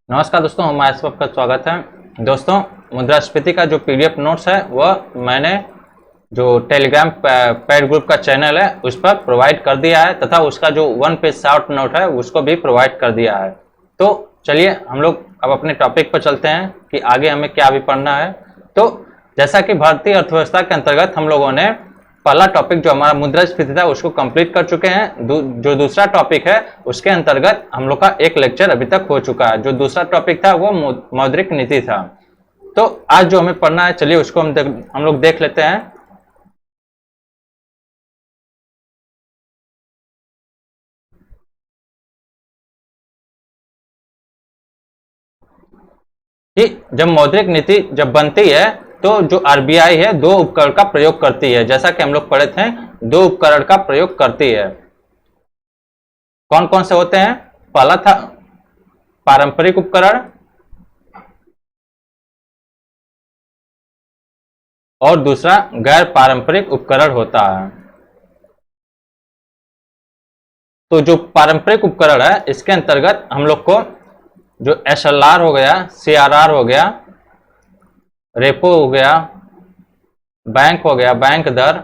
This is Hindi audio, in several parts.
नमस्कार दोस्तों, हमारे सबका स्वागत है। दोस्तों, मुद्रास्फीति का जो पीडीएफ नोट्स है वह मैंने जो टेलीग्राम पेड ग्रुप का चैनल है उस पर प्रोवाइड कर दिया है तथा उसका जो 1 पेज शॉर्ट नोट है उसको भी प्रोवाइड कर दिया है। तो चलिए हम लोग अब अपने टॉपिक पर चलते हैं कि आगे हमें क्या भी पढ़ना है। तो जैसा कि भारतीय अर्थव्यवस्था के अंतर्गत हम लोगों ने पहला टॉपिक जो हमारा मुद्रास्फीति था उसको कंप्लीट कर चुके हैं। जो दूसरा टॉपिक है उसके अंतर्गत हम लोग का एक लेक्चर अभी तक हो चुका है। जो दूसरा टॉपिक था वो मौद्रिक नीति था। तो आज जो हमें पढ़ना है, चलिए उसको हम लोग देख लेते हैं। कि जब मौद्रिक नीति जब बनती है तो जो आरबीआई है दो उपकरण का प्रयोग करती है। जैसा कि हम लोग पढ़े थे, दो उपकरण का प्रयोग करती है। कौन कौन से होते हैं? पहला था पारंपरिक उपकरण और दूसरा गैर पारंपरिक उपकरण होता है। तो जो पारंपरिक उपकरण है इसके अंतर्गत हम लोग को जो एसएलआर हो गया, सीआरआर हो गया, रेपो हो गया, बैंक हो गया, बैंक दर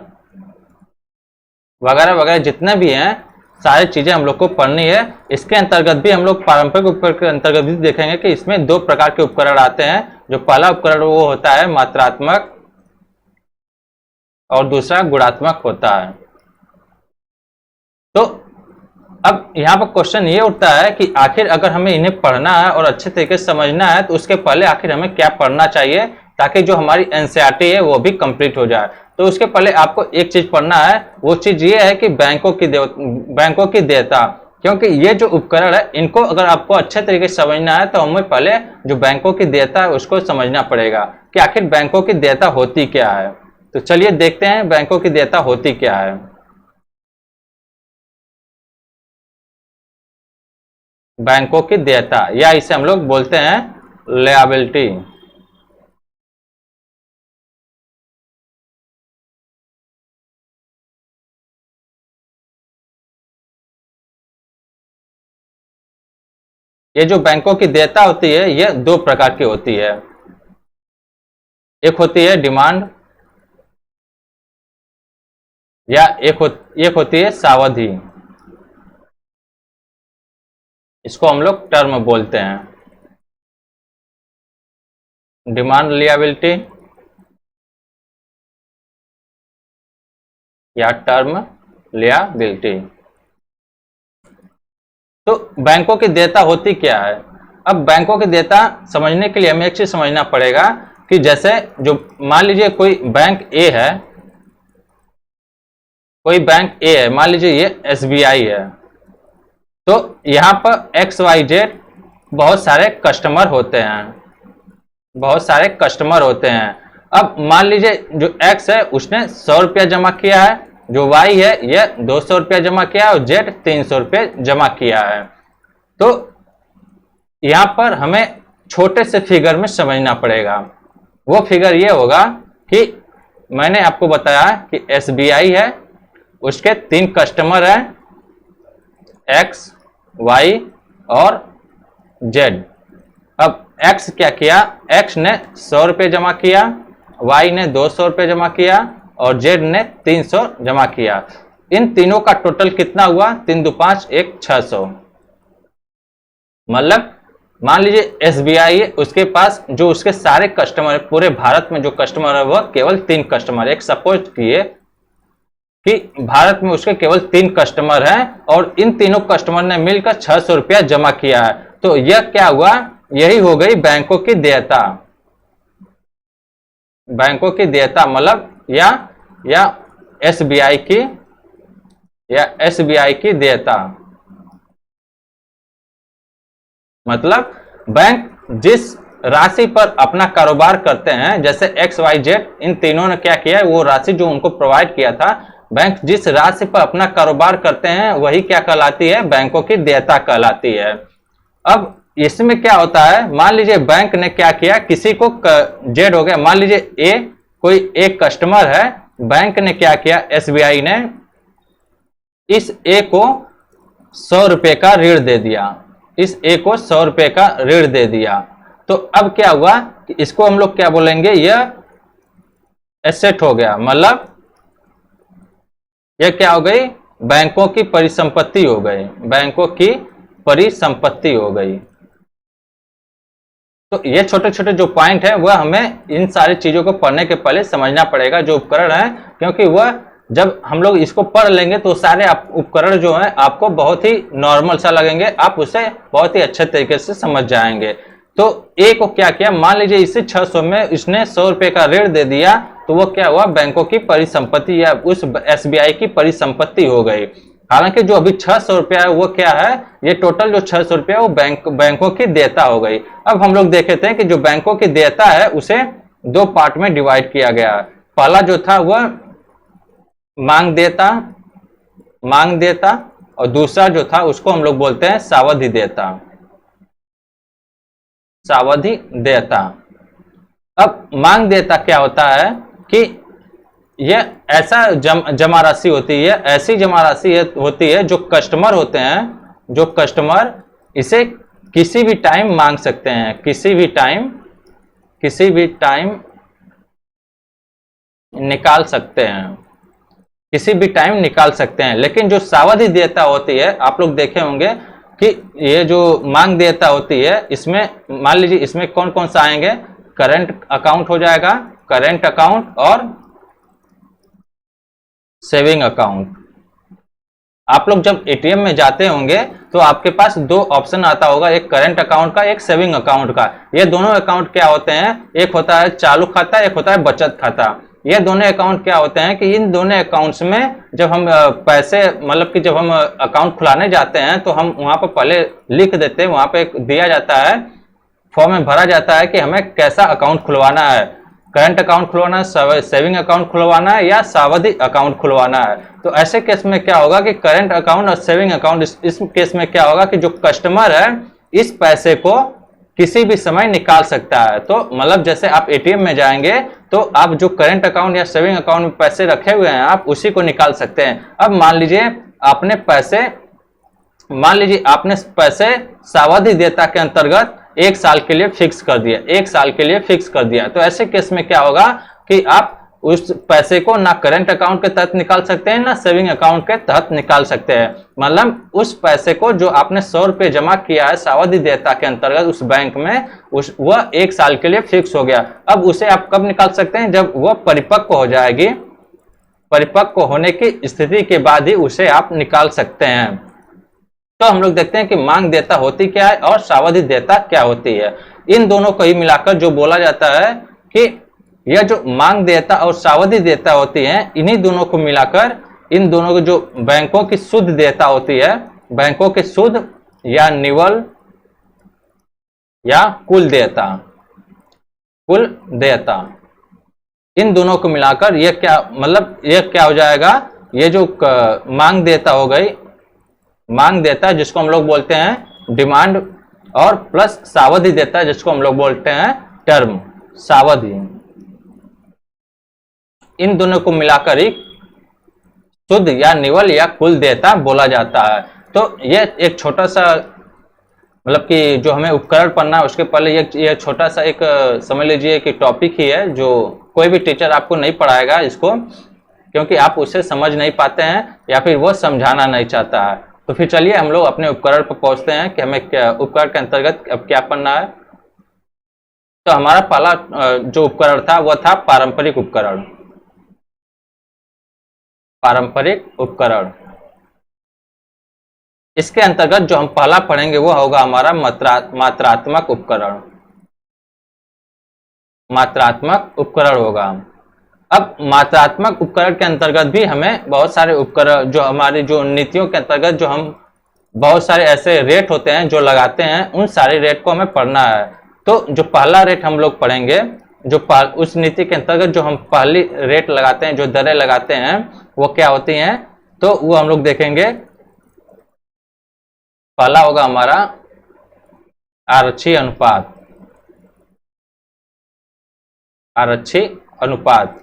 वगैरह वगैरह जितने भी हैं सारी चीजें हम लोग को पढ़नी है। इसके अंतर्गत भी हम लोग पारंपरिक उपकरण के अंतर्गत भी देखेंगे कि इसमें दो प्रकार के उपकरण आते हैं। जो पहला उपकरण वो होता है मात्रात्मक और दूसरा गुणात्मक होता है। तो अब यहाँ पर क्वेश्चन ये उठता है कि आखिर अगर हमें इन्हें पढ़ना है और अच्छे तरीके से समझना है तो उसके पहले आखिर हमें क्या पढ़ना चाहिए ताकि जो हमारी एनसीईआरटी है वो भी कंप्लीट हो जाए। तो उसके पहले आपको एक चीज पढ़ना है, वो चीज ये है कि बैंकों की देयता। क्योंकि ये जो उपकरण है इनको अगर आपको अच्छे तरीके से समझना है तो हमें पहले जो बैंकों की देयता है उसको समझना पड़ेगा कि आखिर बैंकों की देयता होती क्या है। तो चलिए देखते हैं बैंकों की देयता होती क्या है। बैंकों की देयता या इसे हम लोग बोलते हैं लायबिलिटी। ये जो बैंकों की देयता होती है ये दो प्रकार की होती है। एक होती है डिमांड या एक होती है सावधि। इसको हम लोग टर्म बोलते हैं, डिमांड लियाबिलिटी या टर्म लियाबिलिटी। तो बैंकों की देयता होती क्या है? अब बैंकों की देयता समझने के लिए हमें एक चीज समझना पड़ेगा कि जैसे जो मान लीजिए कोई बैंक ए है, मान लीजिए ये एसबीआई है। तो यहाँ पर एक्स वाई जेड बहुत सारे कस्टमर होते हैं। अब मान लीजिए जो एक्स है उसने 100 रुपया जमा किया है, जो वाई है ये 200 रुपया जमा किया है और जेड 300 रुपये जमा किया है। तो यहां पर हमें छोटे से फिगर में समझना पड़ेगा। वो फिगर ये होगा कि मैंने आपको बताया कि एसबीआई है, उसके 3 कस्टमर हैं, एक्स, वाई और जेड। अब एक्स क्या किया? एक्स ने 100 रुपये जमा किया, वाई ने 200 रुपये जमा किया और जेड ने 300 जमा किया। इन तीनों का टोटल कितना हुआ? 3 2 5 1 600। मतलब मान लीजिए एसबीआई है, उसके पास जो उसके सारे कस्टमर है, पूरे भारत में जो कस्टमर है वह केवल 3 कस्टमर। एक सपोज किए कि भारत में उसके केवल 3 कस्टमर हैं और इन तीनों कस्टमर ने मिलकर 600 रुपया जमा किया है। तो यह क्या हुआ? यही हो गई बैंकों की देयता। बैंकों की देयता मतलब या एसबीआई की देयता। मतलब बैंक जिस राशि पर अपना कारोबार करते हैं, जैसे एक्स वाई जेड इन तीनों ने क्या किया है, वो राशि जो उनको प्रोवाइड किया था, बैंक जिस राशि पर अपना कारोबार करते हैं वही क्या कहलाती है? बैंकों की देयता कहलाती है। अब इसमें क्या होता है, मान लीजिए बैंक ने क्या किया, किसी को जेड हो गया, मान लीजिए ए कोई एक कस्टमर है, बैंक ने क्या किया, एसबीआई ने इस ए को 100 रुपये का ऋण दे दिया। इस ए को 100 रुपए का ऋण दे दिया। तो अब क्या हुआ कि इसको हम लोग क्या बोलेंगे, यह एसेट हो गया, मतलब यह क्या हो गई, बैंकों की परिसंपत्ति हो गई, बैंकों की परिसंपत्ति हो गई। तो ये छोटे छोटे जो पॉइंट है वह हमें इन सारी चीजों को पढ़ने के पहले समझना पड़ेगा, जो उपकरण है, क्योंकि वह जब हम लोग इसको पढ़ लेंगे तो सारे उपकरण जो हैं आपको बहुत ही नॉर्मल सा लगेंगे, आप उसे बहुत ही अच्छे तरीके से समझ जाएंगे। तो ए को क्या किया, मान लीजिए इसे 600 में इसने 100 रुपए का ऋण दे दिया, तो वो क्या हुआ, बैंकों की परिसंपत्ति या उस एसबीआई की परिसंपत्ति हो गई। हालांकि जो अभी 600 रुपया है वो क्या है, ये टोटल जो 600 रुपया वो बैंकों की देयता हो गई। अब हम लोग देखे थे कि जो बैंकों की देयता है उसे दो पार्ट में डिवाइड किया गया। पहला जो था वह मांग देयता और दूसरा जो था उसको हम लोग बोलते हैं सावधि देयता, सावधि देयता। अब मांग देयता क्या होता है कि यह ऐसा जमा राशि होती है, ऐसी जमा राशि होती है जो कस्टमर होते हैं, जो कस्टमर इसे किसी भी टाइम मांग सकते हैं, किसी भी टाइम निकाल सकते हैं, किसी भी टाइम निकाल सकते हैं। लेकिन जो सावधि देयता होती है, आप लोग देखे होंगे कि ये जो मांग देयता होती है, इसमें मान लीजिए इसमें कौन कौन सा आएंगे, करंट अकाउंट हो जाएगा, करंट अकाउंट और सेविंग अकाउंट। आप लोग जब एटीएम में जाते होंगे तो आपके पास दो ऑप्शन आता होगा, एक करंट अकाउंट का, एक सेविंग अकाउंट का। ये दोनों अकाउंट क्या होते हैं, एक होता है चालू खाता, एक होता है बचत खाता। ये दोनों अकाउंट क्या होते हैं कि इन दोनों अकाउंट्स में जब हम पैसे, मतलब कि जब हम अकाउंट खुलाने जाते हैं तो हम वहां पर पहले लिख देते हैं, वहां पे दिया जाता है, फॉर्म में भरा जाता है कि हमें कैसा अकाउंट खुलवाना है, करंट अकाउंट खुलवाना है, सेविंग अकाउंट खुलवाना है या सावधि अकाउंट खुलवाना है। तो ऐसे केस में क्या होगा कि करंट अकाउंट और सेविंग अकाउंट, इस केस में क्या होगा कि जो कस्टमर है इस पैसे को किसी भी समय निकाल सकता है। तो मतलब जैसे आप एटीएम में जाएंगे तो आप जो करंट अकाउंट या सेविंग अकाउंट में पैसे रखे हुए हैं आप उसी को निकाल सकते हैं। अब मान लीजिए आपने पैसे सावधि देयता के अंतर्गत 1 साल के लिए फिक्स कर दिया, 1 साल के लिए फिक्स कर दिया। तो ऐसे केस में क्या होगा कि आप उस पैसे को ना करंट अकाउंट के तहत निकाल सकते हैं ना सेविंग अकाउंट के तहत निकाल सकते हैं। मतलब उस पैसे को जो आपने 100 रुपये जमा किया है सावधि देयता के अंतर्गत उस बैंक में, वह 1 साल के लिए फिक्स हो गया। अब उसे आप कब निकाल सकते हैं, जब वह परिपक्व हो जाएगी, परिपक्व होने की स्थिति के बाद ही उसे आप निकाल सकते हैं। तो हम लोग देखते हैं कि मांग देयता होती क्या है और सावधि देयता क्या होती है। इन दोनों को ही मिलाकर जो बोला जाता है कि यह जो मांग देयता और सावधि देयता होती है, इन्हीं दोनों को मिलाकर इन दोनों को जो बैंकों की शुद्ध देयता होती है, बैंकों की शुद्ध या निवल या कुल देयता, कुल देयता, इन दोनों को मिलाकर यह क्या, मतलब यह क्या हो जाएगा, ये जो मांग देयता हो गई, मांग देयता जिसको हम लोग बोलते हैं डिमांड, और प्लस सावधि देयता जिसको हम लोग बोलते हैं टर्म, सावधि। इन दोनों को मिलाकर ही शुद्ध या निवल या कुल देयता बोला जाता है। तो ये एक छोटा सा, मतलब कि जो हमें उपकरण पढ़ना है उसके पहले ये छोटा सा एक समझ लीजिए कि टॉपिक ही है, जो कोई भी टीचर आपको नहीं पढ़ाएगा इसको, क्योंकि आप उसे समझ नहीं पाते हैं या फिर वो समझाना नहीं चाहता है। तो फिर चलिए हम लोग अपने उपकरण पर पहुंचते हैं कि हमें क्या उपकरण के अंतर्गत अब क्या पढ़ना है। तो हमारा पहला जो उपकरण था वह था पारंपरिक उपकरण, पारंपरिक उपकरण। इसके अंतर्गत जो हम पहला पढ़ेंगे वो होगा हमारा मात्रात्मक उपकरण, मात्रात्मक उपकरण होगा। अब मात्रात्मक उपकरण के अंतर्गत भी हमें बहुत सारे उपकरण, जो हमारी जो नीतियों के अंतर्गत जो हम बहुत सारे ऐसे रेट होते हैं जो लगाते हैं, उन सारे रेट को हमें पढ़ना है। तो जो पहला रेट हम लोग पढ़ेंगे, जो उस नीति के अंतर्गत जो हम पहली रेट लगाते हैं, जो दरें लगाते हैं, वो क्या होती हैं, तो वो हम लोग देखेंगे। पहला होगा हमारा आरक्षी अनुपात, आरक्षी अनुपात।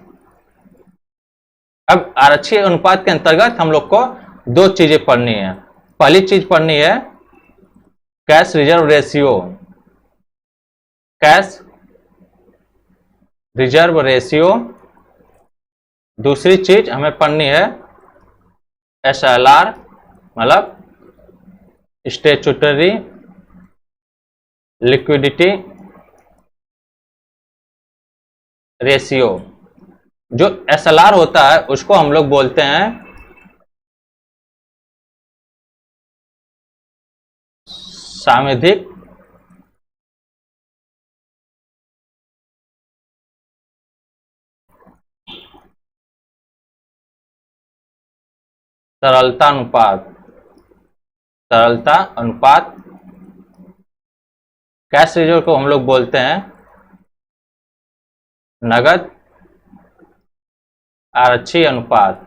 अब आरक्षी अनुपात के अंतर्गत हम लोग को दो चीजें पढ़नी है। पहली चीज पढ़नी है cash reserve ratio, cash reserve ratio. दूसरी चीज हमें पढ़नी है SLR, मतलब स्टैट्यूटरी लिक्विडिटी रेशियो। जो SLR होता है उसको हम लोग बोलते हैं सावधिक तरलता अनुपात, तरलता अनुपात। कैश रिजर्व को हम लोग बोलते हैं नगद आरक्षी अनुपात।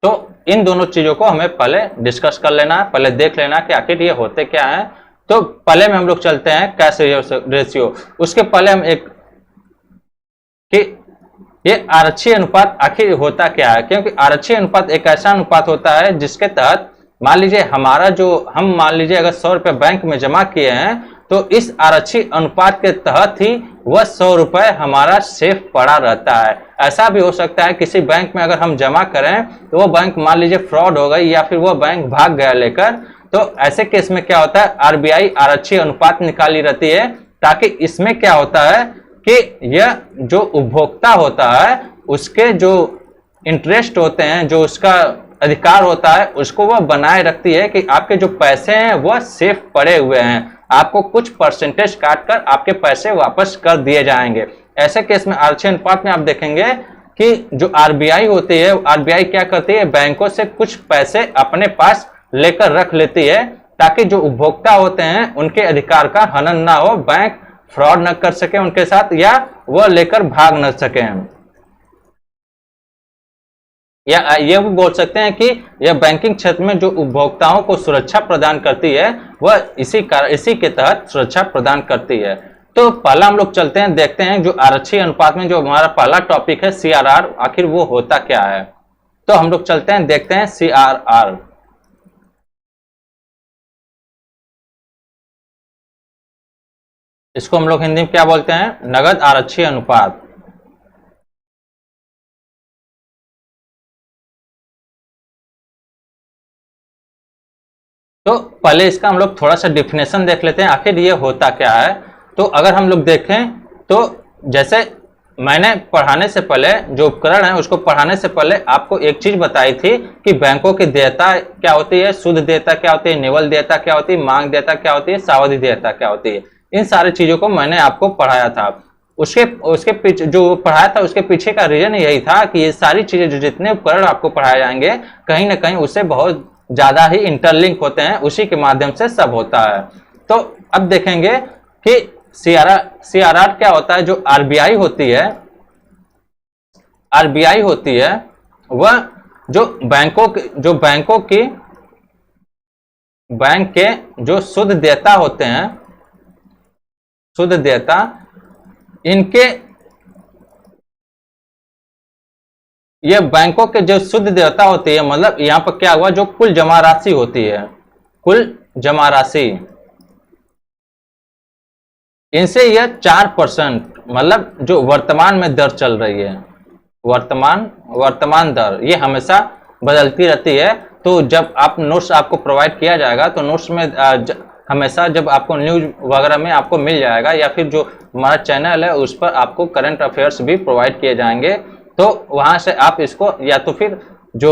तो इन दोनों चीजों को हमें पहले डिस्कस कर लेना है, पहले देख लेना कि आखिर ये होते क्या हैं। तो पहले में हम लोग चलते हैं कैश रिजर्व रेशियो। उसके पहले हम एक कि ये आरक्षी अनुपात आखिर होता क्या है, क्योंकि आरक्षी अनुपात एक ऐसा अनुपात होता है जिसके तहत मान लीजिए हमारा जो हम मान लीजिए अगर 100 रुपए बैंक में जमा किए हैं तो इस आरक्षी अनुपात के तहत ही वह 100 रुपए हमारा सेफ पड़ा रहता है। ऐसा भी हो सकता है किसी बैंक में अगर हम जमा करें तो वो बैंक मान लीजिए फ्रॉड हो गई या फिर वो बैंक भाग गया लेकर, तो ऐसे केस में क्या होता है RBI आरक्षी अनुपात निकाली रहती है, ताकि इसमें क्या होता है कि यह जो उपभोक्ता होता है उसके जो इंटरेस्ट होते हैं, जो उसका अधिकार होता है, उसको वह बनाए रखती है कि आपके जो पैसे हैं वह सेफ पड़े हुए हैं, आपको कुछ परसेंटेज काट कर आपके पैसे वापस कर दिए जाएंगे। ऐसे केस में आरक्षी अनुपात में आप देखेंगे कि जो RBI होती है, RBI क्या करती है बैंकों से कुछ पैसे अपने पास लेकर रख लेती है, ताकि जो उपभोक्ता होते हैं उनके अधिकार का हनन ना हो, बैंक फ्रॉड न कर सके उनके साथ या वह लेकर भाग न सके। या ये भी बोल सकते हैं कि यह बैंकिंग क्षेत्र में जो उपभोक्ताओं को सुरक्षा प्रदान करती है वह इसी के तहत सुरक्षा प्रदान करती है। तो पहला हम लोग चलते हैं, देखते हैं जो आरक्षी अनुपात में जो हमारा पहला टॉपिक है CRR, आखिर वो होता क्या है। तो हम लोग चलते हैं, देखते हैं CRR। इसको हम लोग हिंदी में क्या बोलते हैं, नगद आरक्षी अनुपात। तो पहले इसका हम लोग थोड़ा सा डिफिनेशन देख लेते हैं आखिर ये होता क्या है। तो अगर हम लोग देखें तो जैसे मैंने पढ़ाने से पहले जो उपकरण है उसको पढ़ाने से पहले आपको एक चीज बताई थी कि बैंकों की देयता क्या होती है, शुद्ध देयता क्या होती है, निवल देयता क्या होती है, मांग देयता क्या होती है, सावधि देयता क्या होती है। इन सारी चीजों को मैंने आपको पढ़ाया था। उसके पीछे जो पढ़ाया था उसके पीछे का रीजन यही था कि ये सारी चीजें जो जितने उपकरण आपको पढ़ाए जाएंगे कहीं ना कहीं उससे बहुत ज्यादा ही इंटरलिंक होते हैं, उसी के माध्यम से सब होता है। तो अब देखेंगे कि CRR क्या होता है। जो RBI होती है, RBI होती है वह जो बैंकों की बैंक के जो शुद्ध देयता होते हैं, शुद्ध देयता, इनके ये बैंकों के जो शुद्ध देयता होती है, मतलब यहां पर क्या हुआ, जो कुल जमा राशि होती है, कुल जमा राशि, इनसे यह 4% मतलब जो वर्तमान में दर चल रही है, वर्तमान दर ये हमेशा बदलती रहती है। तो जब आप नोट्स आपको प्रोवाइड किया जाएगा तो नोट्स में हमेशा जब आपको न्यूज वगैरह में आपको मिल जाएगा, या फिर जो हमारा चैनल है उस पर आपको करंट अफेयर्स भी प्रोवाइड किए जाएंगे। तो वहां से आप इसको, या तो फिर जो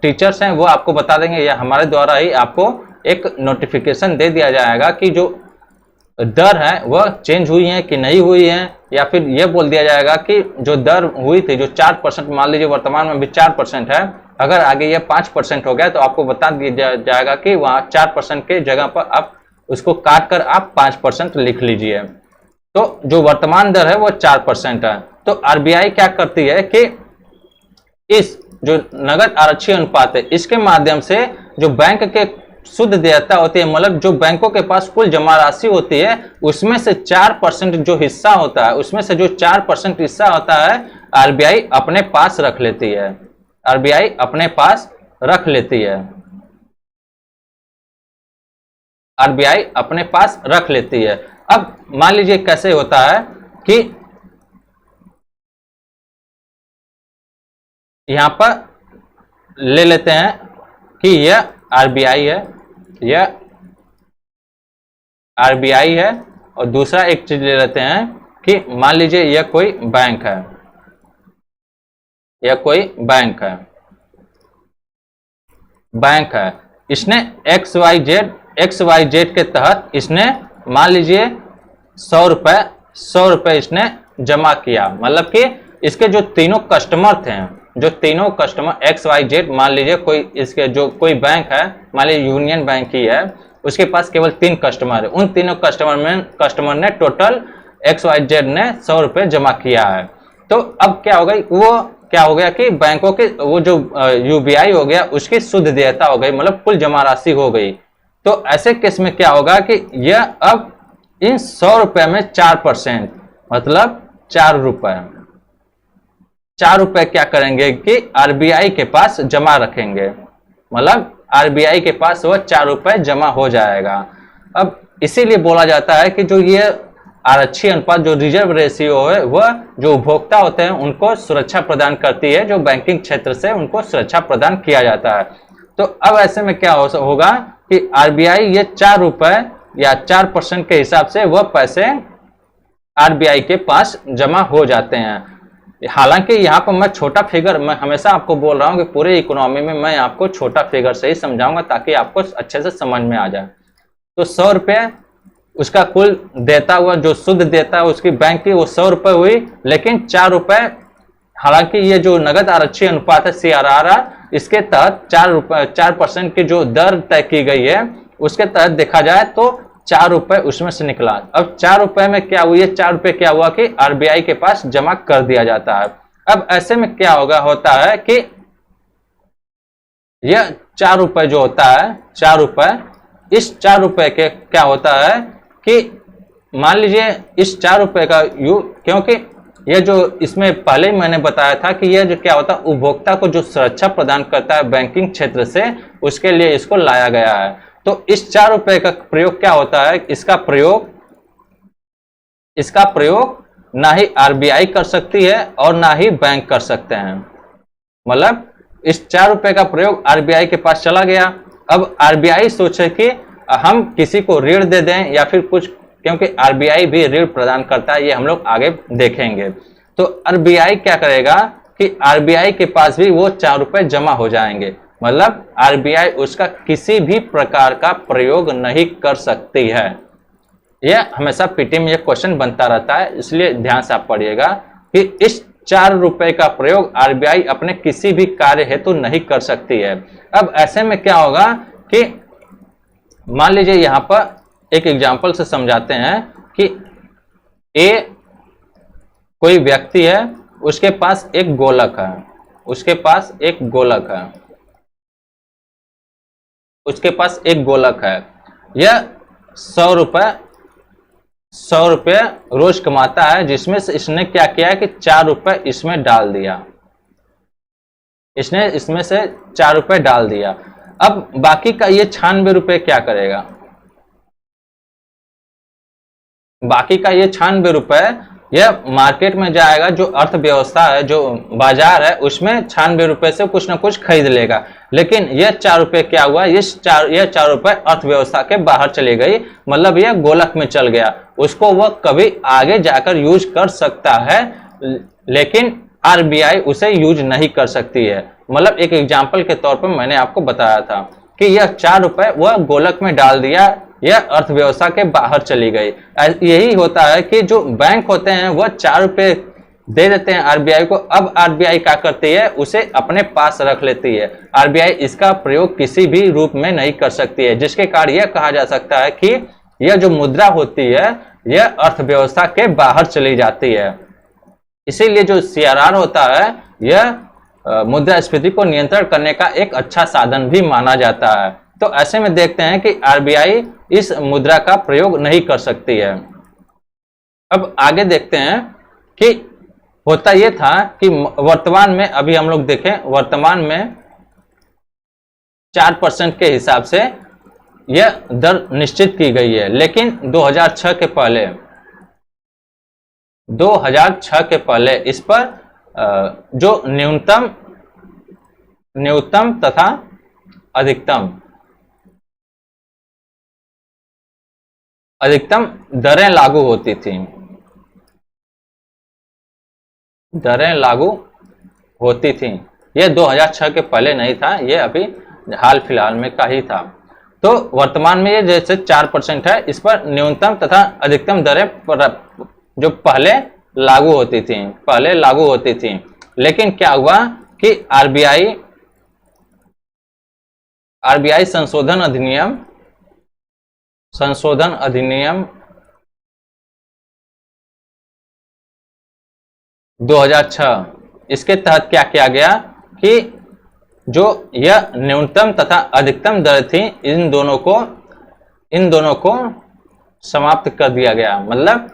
टीचर्स हैं वो आपको बता देंगे, या हमारे द्वारा ही आपको एक नोटिफिकेशन दे दिया जाएगा कि जो दर है वह चेंज हुई है कि नहीं हुई है, या फिर यह बोल दिया जाएगा कि जो दर हुई थी, जो 4%, मान लीजिए वर्तमान में भी 4% है, अगर आगे यह 5% हो गया तो आपको बता दिया जाएगा कि वहां 4% के जगह पर आप उसको काट कर आप 5% लिख लीजिए। तो जो वर्तमान दर है वो 4% है। तो RBI क्या करती है कि इस जो नगद आरक्षी अनुपात है इसके माध्यम से जो बैंक के शुद्ध देयता होती है, मतलब जो बैंकों के पास कुल जमा राशि होती है उसमें से 4% जो हिस्सा होता है, उसमें से जो 4% हिस्सा होता है RBI अपने पास रख लेती है, RBI अपने पास रख लेती है। आरबीआई अपने पास रख लेती है। अब मान लीजिए कैसे होता है कि यहां पर ले लेते हैं कि यह आरबीआई है, यह आरबीआई है, और दूसरा एक चीज ले लेते हैं कि मान लीजिए यह कोई बैंक है, यह कोई बैंक है, इसने एक्स वाई जेड के तहत इसने मान लीजिए 100 रुपए इसने जमा किया। मतलब कि इसके जो तीनों कस्टमर थे, जो तीनों कस्टमर एक्स वाई जेड, मान लीजिए कोई इसके जो कोई बैंक है, मान लीजिए यूनियन बैंक ही है, उसके पास केवल 3 कस्टमर है। उन तीनों कस्टमर ने टोटल एक्स वाई जेड ने 100 रुपए जमा किया है। तो अब क्या हो गई, वो क्या हो गया कि बैंकों के वो जो यूबीआई हो गया उसकी शुद्ध देयता हो गई, मतलब कुल जमा राशि हो गई। तो ऐसे केस में क्या होगा कि यह अब इन 100 रुपए में 4%, मतलब 4 रुपए, 4 रुपए क्या करेंगे कि आरबीआई के पास जमा रखेंगे, मतलब आरबीआई के पास वह 4 रुपए जमा हो जाएगा। अब इसीलिए बोला जाता है कि जो ये आरक्षी अनुपात, जो रिजर्व रेशियो है, वह जो उपभोक्ता होते हैं उनको सुरक्षा प्रदान करती है, जो बैंकिंग क्षेत्र से उनको सुरक्षा प्रदान किया जाता है। तो अब ऐसे में क्या होगा कि आरबीआई ये 4 रुपए या 4% के हिसाब से वह पैसे आरबीआई के पास जमा हो जाते हैं। हालांकि यहाँ पर मैं छोटा फिगर, मैं हमेशा आपको बोल रहा हूँ कि पूरे इकोनॉमी में मैं आपको छोटा फिगर से ही समझाऊंगा ताकि आपको अच्छे से समझ में आ जाए। तो 100 रुपये उसका कुल देता हुआ, जो शुद्ध देता है उसकी बैंक की, वो 100 रुपये हुई। लेकिन 4 रुपये, हालांकि ये जो नगद आरक्षी अनुपात है सीआरआर, इसके तहत 4% की जो दर तय की गई है उसके तहत देखा जाए तो 4 रुपए उसमें से निकला। अब 4 रुपए में क्या हुई है, 4 रुपए क्या हुआ कि आरबीआई के पास जमा कर दिया जाता है। अब ऐसे में क्या होता है कि यह 4 रुपए जो होता है, 4 रुपए, इस 4 रुपए के क्या होता है कि मान लीजिए इस 4 रुपए का क्योंकि यह जो इसमें पहले ही मैंने बताया था कि यह जो क्या होता है, उपभोक्ता को जो सुरक्षा प्रदान करता है बैंकिंग क्षेत्र से, उसके लिए इसको लाया गया है। तो इस 4 रुपए का प्रयोग क्या होता है, इसका प्रयोग ना ही आरबीआई कर सकती है और ना ही बैंक कर सकते हैं। मतलब इस 4 रुपए का प्रयोग आरबीआई के पास चला गया। अब आरबीआई सोचे कि हम किसी को ऋण दे दें या फिर कुछ, क्योंकि आरबीआई भी ऋण प्रदान करता है, ये हम लोग आगे देखेंगे। तो आरबीआई क्या करेगा कि आरबीआई के पास भी वो 4 रुपए जमा हो जाएंगे। मतलब आरबीआई उसका किसी भी प्रकार का प्रयोग नहीं कर सकती है। यह हमेशा पीटी में यह क्वेश्चन बनता रहता है, इसलिए ध्यान से आप पढ़िएगा कि इस 4 रुपए का प्रयोग आरबीआई अपने किसी भी कार्य हेतु नहीं कर सकती है। अब ऐसे में क्या होगा कि मान लीजिए यहां पर एक एग्जांपल से समझाते हैं कि ए कोई व्यक्ति है, उसके पास एक गोलक है, उसके पास एक गोलक है, उसके पास एक गोलक है। यह 100 रुपए रोज कमाता है, जिसमें से इसने क्या किया है कि 4 रुपए इसमें डाल दिया, इसने इसमें से 4 रुपए डाल दिया। अब बाकी का ये 96 रुपए क्या करेगा, बाकी का ये 96 रुपए यह मार्केट में जाएगा, जो अर्थव्यवस्था है, जो बाजार है, उसमें 96 रुपए से कुछ ना कुछ खरीद लेगा। लेकिन यह 4 रुपए क्या हुआ, यह 4 रुपए अर्थव्यवस्था के बाहर चली गई, मतलब यह गोलक में चल गया। उसको वह कभी आगे जाकर यूज कर सकता है, लेकिन आरबीआई उसे यूज नहीं कर सकती है। मतलब एक एग्जाम्पल के तौर पर मैंने आपको बताया था कि यह 4 रुपए वह गोलक में डाल दिया, यह अर्थव्यवस्था के बाहर चली गई। यही होता है कि जो बैंक होते हैं वह 4 रुपए दे देते हैं आरबीआई को। अब आरबीआई क्या करती है, उसे अपने पास रख लेती है। आरबीआई इसका प्रयोग किसी भी रूप में नहीं कर सकती है, जिसके कारण यह कहा जा सकता है कि यह जो मुद्रा होती है यह अर्थव्यवस्था के बाहर चली जाती है। इसीलिए जो सीआरआर होता है यह मुद्रास्फीति को नियंत्रण करने का एक अच्छा साधन भी माना जाता है। तो ऐसे में देखते हैं कि आरबीआई इस मुद्रा का प्रयोग नहीं कर सकती है। अब आगे देखते हैं कि होता यह था कि वर्तमान में, अभी हम लोग देखें, वर्तमान में 4% के हिसाब से यह दर निश्चित की गई है, लेकिन 2006 के पहले 2006 के पहले इस पर जो न्यूनतम तथा अधिकतम दरें लागू होती थी। यह 2006 के पहले नहीं था, यह अभी हाल फिलहाल में का ही था। तो वर्तमान में ये जैसे 4% है, इस पर न्यूनतम तथा अधिकतम दरें जो पहले लागू होती थी। लेकिन क्या हुआ कि आरबीआई संशोधन अधिनियम 2006, इसके तहत क्या किया गया कि जो यह न्यूनतम तथा अधिकतम दर थी, इन दोनों को समाप्त कर दिया गया। मतलब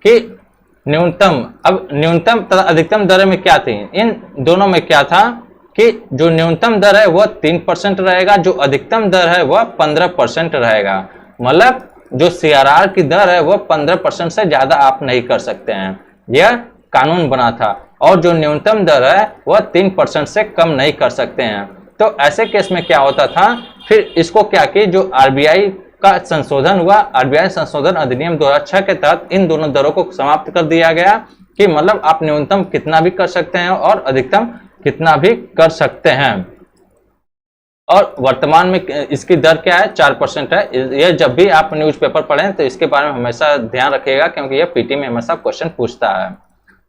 कि न्यूनतम तथा अधिकतम दर में क्या थी, इन दोनों में क्या था कि जो न्यूनतम दर है वह 3% रहेगा, जो अधिकतम दर है वह 15% रहेगा। मतलब जो सीआरआर की दर है वह 15% से ज्यादा आप नहीं कर सकते हैं, यह कानून बना था। और जो न्यूनतम दर है वह 3% से कम नहीं कर सकते हैं। तो ऐसे केस में क्या होता था, फिर इसको क्या कि जो आरबीआई का संशोधन हुआ, आरबीआई संशोधन अधिनियम 2006 के तहत इन दोनों दरों को समाप्त कर दिया गया कि मतलब आप न्यूनतम कितना भी कर सकते हैं और अधिकतम कितना भी कर सकते हैं। और वर्तमान में इसकी दर क्या है, 4% है। यह जब भी आप न्यूज़पेपर पढ़ें तो इसके बारे में हमेशा ध्यान रखिएगा, क्योंकि यह पीटी में हमेशा क्वेश्चन पूछता है।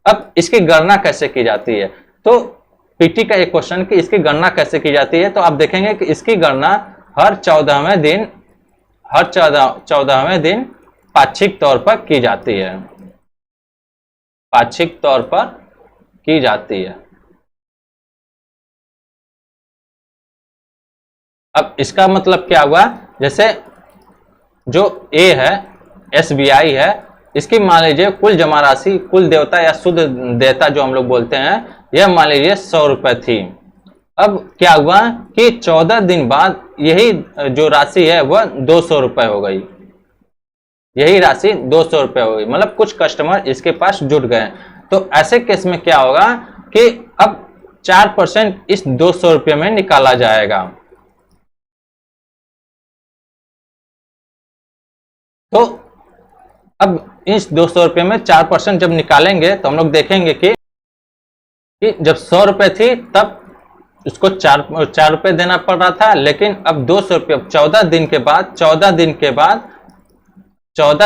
अब इसकी गणना कैसे की जाती है, तो पीटी का एक क्वेश्चन कि इसकी गणना कैसे की जाती है, तो आप देखेंगे कि इसकी गणना हर 14वें दिन पाक्षिक तौर पर की जाती है। अब इसका मतलब क्या हुआ, जैसे जो ए है, एसबीआई है, इसकी मान लीजिए कुल जमा राशि, कुल देयता या शुद्ध देयता जो हम लोग बोलते हैं, यह मान लीजिए 100 रुपए थी। अब क्या हुआ कि 14 दिन बाद यही जो राशि है वह 200 रुपए हो गई, मतलब कुछ कस्टमर इसके पास जुट गए। तो ऐसे केस में क्या होगा कि अब 4% इस 200 रुपये में निकाला जाएगा। तो अब इस 200 रुपये में 4% जब निकालेंगे तो हम लोग देखेंगे कि जब 100 रुपये थी तब उसको 4 रुपये देना पड़ रहा था, लेकिन अब 200 रुपये 14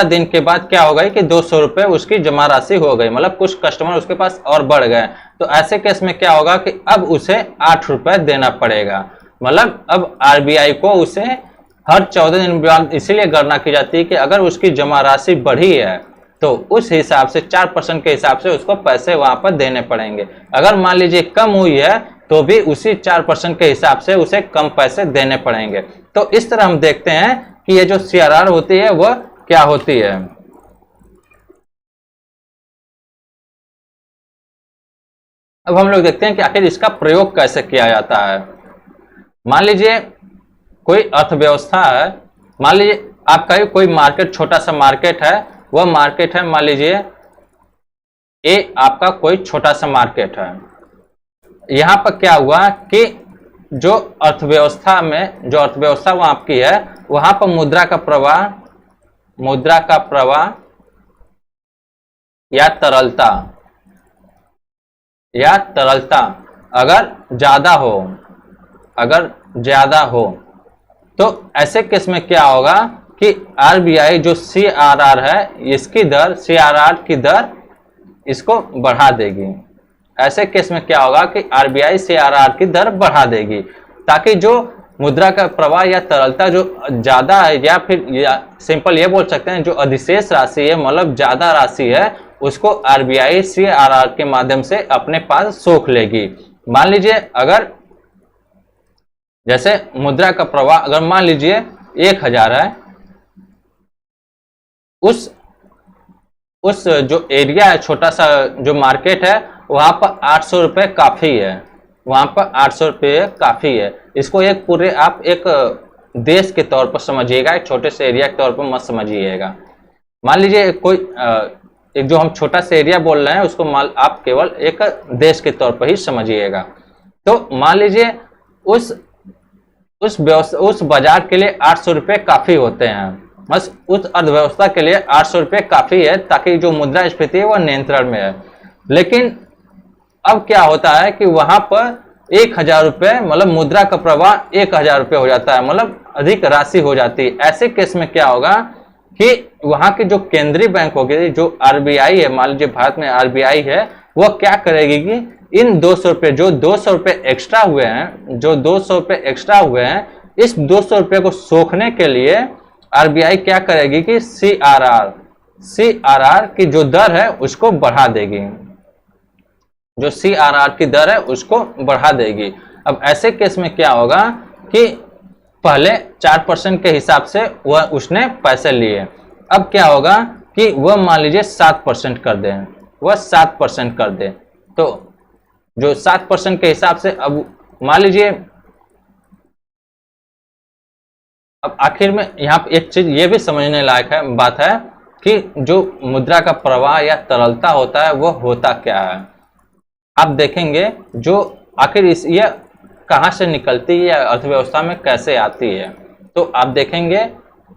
दिन के बाद क्या हो गई कि 200 रुपये उसकी जमा राशि हो गई, मतलब कुछ कस्टमर उसके पास और बढ़ गए। तो ऐसे केस में क्या होगा कि अब उसे 8 रुपये देना पड़ेगा। मतलब अब आरबीआई को उसे हर 14 दिन बाद इसीलिए गणना की जाती है कि अगर उसकी जमा राशि बढ़ी है तो उस हिसाब से 4% के हिसाब से उसको पैसे वहां पर देने पड़ेंगे। अगर मान लीजिए कम हुई है तो भी उसी 4% के हिसाब से उसे कम पैसे देने पड़ेंगे। तो इस तरह हम देखते हैं कि ये जो सीआरआर होती है वह क्या होती है। अब हम लोग देखते हैं कि आखिर इसका प्रयोग कैसे किया जाता है। मान लीजिए कोई अर्थव्यवस्था है, मान लीजिए आपका कोई मार्केट, छोटा सा मार्केट है, वह मार्केट है मान लीजिए ए, आपका कोई छोटा सा मार्केट है। यहां पर क्या हुआ कि जो अर्थव्यवस्था वहां आपकी है, वहां पर मुद्रा का प्रवाह या तरलता अगर ज्यादा हो तो ऐसे केस में क्या होगा कि आरबीआई जो सीआरआर है, सीआरआर की दर इसको बढ़ा देगी। ऐसे केस में क्या होगा कि आरबीआई सीआरआर की दर बढ़ा देगी, ताकि जो मुद्रा का प्रवाह या तरलता जो ज्यादा है, या फिर सिंपल ये बोल सकते हैं जो अधिशेष राशि है, मतलब ज्यादा राशि है, उसको आरबीआई सीआरआर के माध्यम से अपने पास सोख लेगी। मान लीजिए अगर जैसे मुद्रा का प्रवाह अगर मान लीजिए 1000 है, उस जो एरिया है, छोटा सा जो मार्केट है, वहां पर 800 रुपये काफी है, इसको एक पूरे आप एक देश के तौर पर समझिएगा, एक छोटे से एरिया के तौर पर मत समझिएगा। मान लीजिए कोई एक जो हम छोटा सा एरिया बोल रहे हैं उसको आप केवल एक देश के तौर पर ही समझिएगा। तो मान लीजिए उस बाजार के लिए 800 रुपये काफी होते हैं, बस उस अर्थव्यवस्था के लिए 800 रुपये काफी है ताकि जो मुद्रास्फीति है वह नियंत्रण में है। लेकिन अब क्या होता है कि वहां पर 1000 रुपये मतलब मुद्रा का प्रवाह 1000 रुपये हो जाता है, मतलब अधिक राशि हो जाती है। ऐसे केस में क्या होगा कि वहां की जो केंद्रीय बैंक होगी, जो आरबीआई है, मान लीजिए भारत में आरबीआई है, वह क्या करेगी कि इन 200 रुपये जो 200 रुपये एक्स्ट्रा हुए हैं, जो 200 रुपये एक्स्ट्रा हुए हैं, इस 200 रुपये को सोखने के लिए आरबीआई क्या करेगी कि सीआरआर की जो दर है उसको बढ़ा देगी, जो सीआरआर की दर है उसको बढ़ा देगी। अब ऐसे केस में क्या होगा कि पहले 4% के हिसाब से वह उसने पैसे लिए, अब क्या होगा कि वह मान लीजिए 7% कर दे, वह 7% कर दे, तो जो 7% के हिसाब से अब मान लीजिए, अब आखिर में यहाँ पे एक चीज ये भी समझने लायक है बात है कि जो मुद्रा का प्रवाह या तरलता होता है वह होता क्या है। आप देखेंगे जो आखिर ये कहाँ से निकलती है, अर्थव्यवस्था में कैसे आती है, तो आप देखेंगे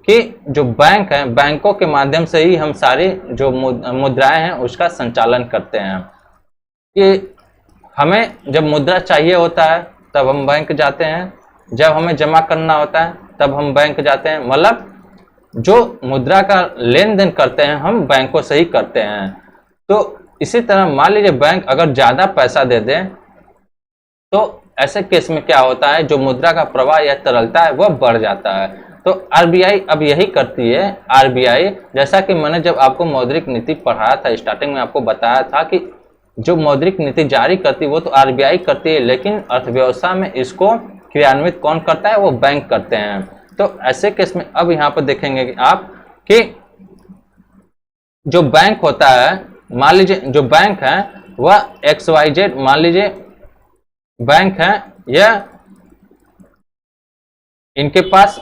कि जो बैंक है, बैंकों के माध्यम से ही हम सारी जो मुद्राएं हैं उसका संचालन करते हैं। कि हमें जब मुद्रा चाहिए होता है तब हम बैंक जाते हैं, जब हमें जमा करना होता है तब हम बैंक जाते हैं, मतलब जो मुद्रा का लेन देन करते हैं हम बैंकों से ही करते हैं। तो इसी तरह मान लीजिए बैंक अगर ज़्यादा पैसा दे दे तो ऐसे केस में क्या होता है, जो मुद्रा का प्रवाह या तरलता है वह बढ़ जाता है। तो आरबीआई अब यही करती है। आरबीआई, जैसा कि मैंने जब आपको मौद्रिक नीति पढ़ाया था, स्टार्टिंग में आपको बताया था कि जो मौद्रिक नीति जारी करती है वो तो आरबीआई करती है, लेकिन अर्थव्यवस्था में इसको क्रियान्वित कौन करता है, वो बैंक करते हैं। तो ऐसे केस में अब यहाँ पर देखेंगे कि आप कि जो बैंक होता है, मान लीजिए जो बैंक है वह XYZ मान लीजिए बैंक है, यह इनके पास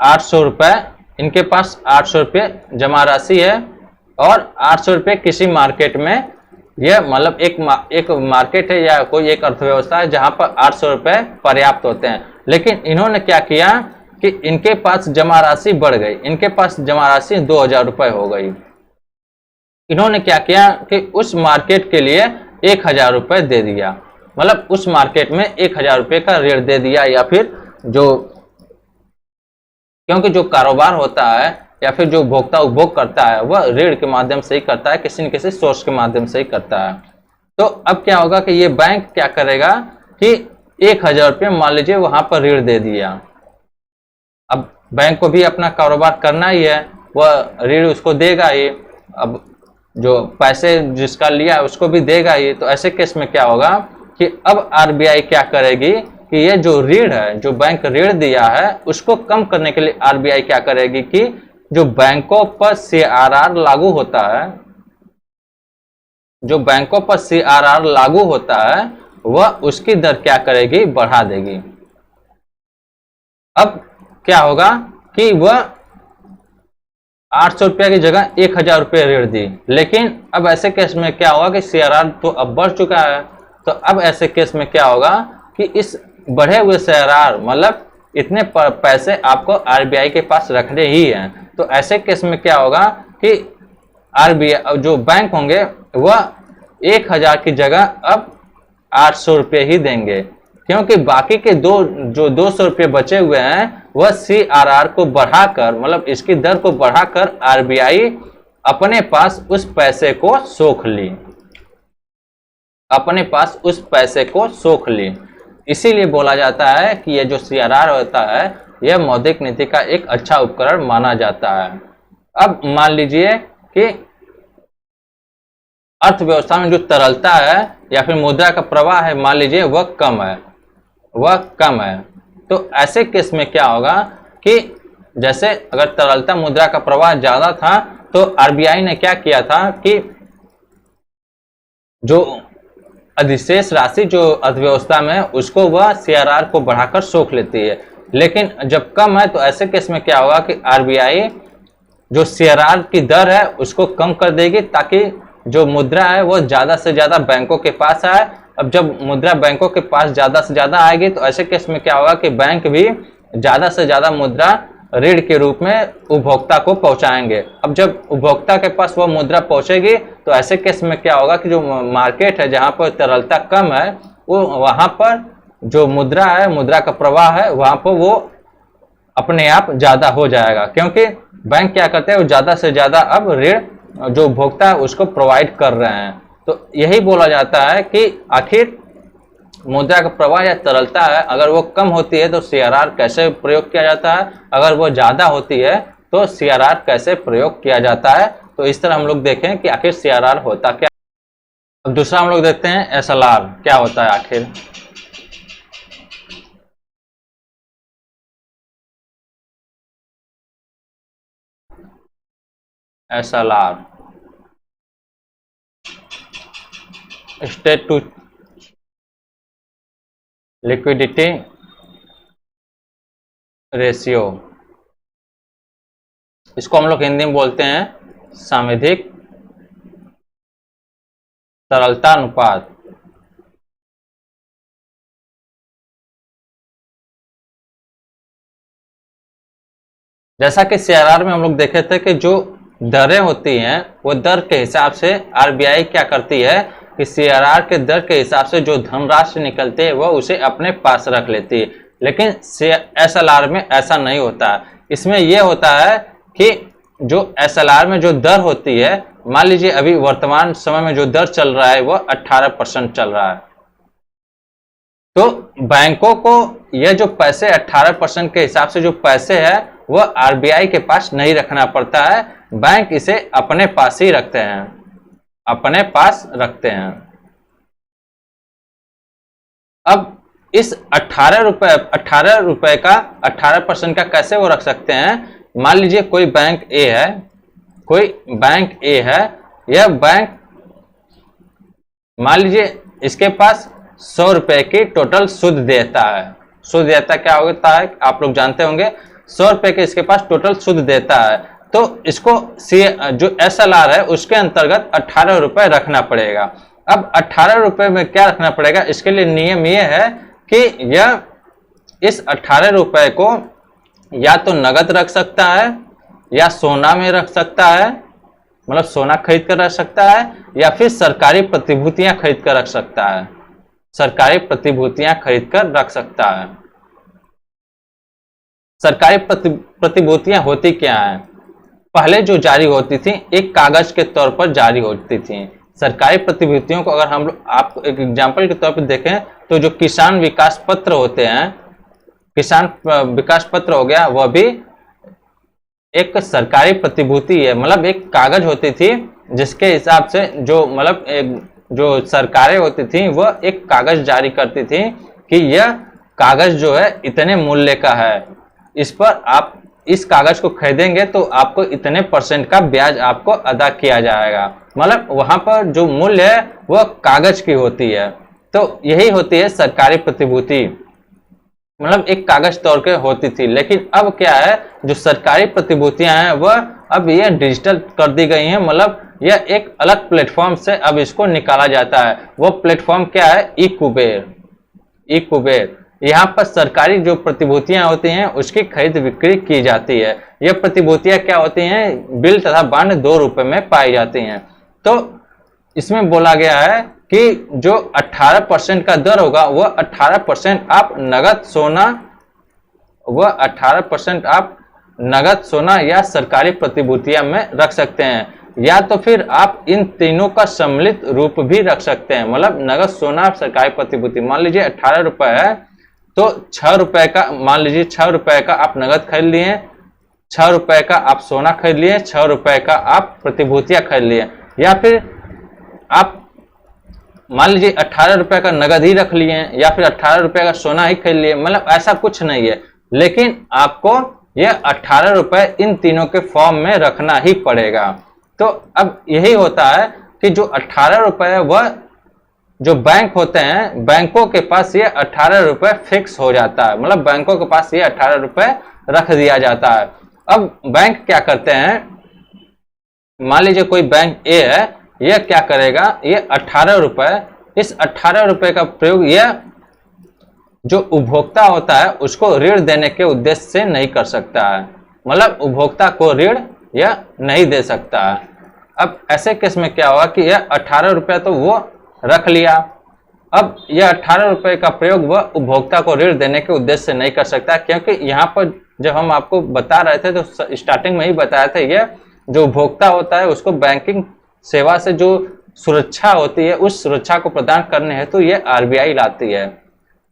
800 रुपये, इनके पास 800 रुपये जमा राशि है और 800 रुपये किसी मार्केट में, यह मतलब एक मार्केट है या कोई एक अर्थव्यवस्था है जहां पर 800 रुपये पर्याप्त होते हैं। लेकिन इन्होंने क्या किया कि इनके पास जमा राशि बढ़ गई, इनके पास जमा राशि 2000 रुपये हो गई। इन्होंने क्या किया कि उस मार्केट के लिए 1000 रुपये दे दिया, मतलब उस मार्केट में 1000 रुपये का ऋण दे दिया, या फिर जो, क्योंकि जो कारोबार होता है या फिर जो उपभोक्ता उपभोग करता है वह ऋण के माध्यम से ही करता है, किसी न किसी सोर्स के माध्यम से ही करता है। तो अब क्या होगा कि ये बैंक क्या करेगा कि 1000 रुपये मान लीजिए वहां पर ऋण दे दिया। अब बैंक को भी अपना कारोबार करना ही है, वह ऋण उसको देगा ही, अब जो पैसे जिसका लिया उसको भी देगा ही। तो ऐसे केस में क्या होगा कि अब आरबीआई क्या करेगी कि ये जो ऋण है, जो बैंक ऋण दिया है, उसको कम करने के लिए आरबीआई क्या करेगी कि जो बैंकों पर सीआरआर लागू होता है, जो बैंकों पर सीआरआर लागू होता है वह उसकी दर क्या करेगी, बढ़ा देगी। अब क्या होगा कि वह 800 रुपये की जगह 1000 रुपये ऋण दी, लेकिन अब ऐसे केस में क्या होगा कि सीआरआर तो अब बढ़ चुका है। तो अब ऐसे केस में क्या होगा कि इस बढ़े हुए सीआरआर मतलब इतने पैसे आपको आरबीआई के पास रखने ही हैं। तो ऐसे केस में क्या होगा कि आरबीआई जो बैंक होंगे वह 1000 की जगह अब 800 रुपये ही देंगे, क्योंकि बाकी के जो 200 रुपये बचे हुए हैं वह सीआरआर को बढ़ाकर, मतलब इसकी दर को बढ़ाकर आरबीआई अपने पास उस पैसे को सोख ली, अपने पास उस पैसे को सोख ली। इसीलिए बोला जाता है कि यह जो सीआरआर होता है यह मौद्रिक नीति का एक अच्छा उपकरण माना जाता है। अब मान लीजिए कि अर्थव्यवस्था में जो तरलता है या फिर मुद्रा का प्रवाह है, मान लीजिए वह कम है, वह कम है। तो ऐसे केस में क्या होगा कि जैसे अगर तरलता मुद्रा का प्रवाह ज्यादा था तो आरबीआई ने क्या किया था कि जो अधिशेष राशि जो अर्थव्यवस्था में उसको वह सीआरआर को बढ़ाकर सोख लेती है। लेकिन जब कम है तो ऐसे केस में क्या होगा कि आरबीआई जो सीआरआर की दर है उसको कम कर देगी, ताकि जो मुद्रा है वो ज्यादा से ज्यादा बैंकों के पास आए। अब जब मुद्रा बैंकों के पास ज्यादा से ज्यादा आएगी तो ऐसे केस में क्या होगा कि बैंक भी ज्यादा से ज्यादा मुद्रा ऋण के रूप में उपभोक्ता को पहुंचाएंगे। अब जब उपभोक्ता के पास वो मुद्रा पहुंचेगी तो ऐसे केस में क्या होगा कि जो मार्केट है जहां पर तरलता कम है, वो वहां पर जो मुद्रा है, मुद्रा का प्रवाह है, वहां पर वो अपने आप ज्यादा हो जाएगा, क्योंकि बैंक क्या करते हैं, वो ज्यादा से ज्यादा अब ऋण जो उपभोक्ता है उसको प्रोवाइड कर रहे हैं। तो यही बोला जाता है कि आखिर मुद्रा का प्रवाह या तरलता है, अगर वो कम होती है तो सीआरआर कैसे प्रयोग किया जाता है, अगर वो ज्यादा होती है तो सीआरआर कैसे प्रयोग किया जाता है। तो इस तरह हम लोग देखें कि आखिर सीआरआर होता क्या। अब दूसरा हम लोग देखते हैं एसएलआर क्या होता है आखिर। SLR state to liquidity ratio, इसको हम लोग हिंदी में बोलते हैं सांविधिक तरलता अनुपात। जैसा कि सीआरआर में हम लोग देखे थे कि जो दरें होती हैं वो दर के हिसाब से आरबीआई क्या करती है कि सीआरआर के दर के हिसाब से जो धनराशि निकलती है वो उसे अपने पास रख लेती है। लेकिन एसएलआर में ऐसा नहीं होता। इसमें यह होता है कि जो एसएलआर में जो दर होती है, मान लीजिए अभी वर्तमान समय में जो दर चल रहा है वो 18% चल रहा है, तो बैंकों को ये जो पैसे 18% के हिसाब से जो पैसे है वो आरबीआई के पास नहीं रखना पड़ता है, बैंक इसे अपने पास ही रखते हैं, अपने पास रखते हैं। अब इस 18 रुपए का 18% का कैसे वो रख सकते हैं। मान लीजिए कोई बैंक ए है, कोई बैंक ए है, यह बैंक मान लीजिए इसके पास 100 रुपए की टोटल शुद्ध देयता है। शुद्ध देयता क्या होता है आप लोग जानते होंगे, 100 रुपए के इसके पास टोटल शुद्ध देयता है, तो इसको जो एसएलआर है उसके अंतर्गत 18 रुपए रखना पड़ेगा। अब 18 रुपए में क्या रखना पड़ेगा, इसके लिए नियम यह है कि यह इस 18 रुपए को या तो नगद रख सकता है या सोना में रख सकता है, मतलब सोना खरीद कर रख सकता है, या फिर सरकारी प्रतिभूतियां खरीद कर रख सकता है, सरकारी प्रतिभूतियां खरीद कर रख सकता है। सरकारी प्रतिभूतियां होती क्या है, पहले जो जारी होती थी एक कागज के तौर पर जारी होती थी। सरकारी प्रतिभूतियों को अगर हम लोग आप एक एग्जांपल के तौर पर देखें तो जो किसान विकास पत्र होते हैं, किसान विकास पत्र हो गया, वह भी एक सरकारी प्रतिभूति है, मतलब एक कागज होती थी जिसके हिसाब से जो मतलब जो सरकारें होती थी वह एक कागज जारी करती थी कि यह कागज जो है इतने मूल्य का है, इस पर आप इस कागज को खरीदेंगे तो आपको इतने % का ब्याज आपको अदा किया जाएगा। मतलब वहां पर जो मूल्य है वह कागज की होती है। तो यही होती है सरकारी प्रतिभूति, मतलब एक कागज तौर के होती थी। लेकिन अब क्या है, जो सरकारी प्रतिभूतियां हैं वह अब ये डिजिटल कर दी गई हैं, मतलब यह एक अलग प्लेटफॉर्म से अब इसको निकाला जाता है। वो प्लेटफॉर्म क्या है, ई कुबेर। यहाँ पर सरकारी जो प्रतिभूतियां होती हैं उसकी खरीद बिक्री की जाती है। यह प्रतिभूतियां क्या होती हैं, बिल तथा बांड 2 रुपए में पाई जाती हैं। तो इसमें बोला गया है कि जो 18% का दर होगा वह 18% आप नगद सोना, वह 18% आप नगद सोना या सरकारी प्रतिभूतियां में रख सकते हैं, या तो फिर आप इन तीनों का सम्मिलित रूप भी रख सकते हैं, मतलब नगद सोना सरकारी प्रतिभूति। मान लीजिए 18 रुपए है तो 6 रुपए का, मान लीजिए 6 रुपए का आप नगद खरीद लिए, 6 रुपए का आप सोना खरीद लिए, 6 रुपए का आप प्रतिभूतियां खरीद लिए, या फिर आप मान लीजिए 18 रुपए का नगद ही रख लिए या फिर 18 रुपए का सोना ही खरीद लिए, मतलब ऐसा कुछ नहीं है। लेकिन आपको यह 18 रुपए इन तीनों के फॉर्म में रखना ही पड़ेगा। तो अब यही होता है कि जो 18 रुपए है वह जो बैंक होते हैं, बैंकों के पास ये 18 रुपए फिक्स हो जाता है, मतलब बैंकों के पास ये 18 रुपए रख दिया जाता है। अब बैंक क्या करते हैं, मान लीजिए कोई बैंक ए है, यह क्या करेगा, ये 18 रुपए, इस 18 रुपए का प्रयोग यह जो उपभोक्ता होता है उसको ऋण देने के उद्देश्य से नहीं कर सकता है, मतलब उपभोक्ता को ऋण यह नहीं दे सकता है। अब ऐसे केस में क्या होगा कि यह 18 रुपये तो वो रख लिया, अब यह 18 रुपये का प्रयोग वह उपभोक्ता को ऋण देने के उद्देश्य से नहीं कर सकता, क्योंकि यहाँ पर जब हम आपको बता रहे थे तो स्टार्टिंग में ही बताया था, यह जो उपभोक्ता होता है उसको बैंकिंग सेवा से जो सुरक्षा होती है उस सुरक्षा को प्रदान करने हेतु तो यह आरबीआई लाती है।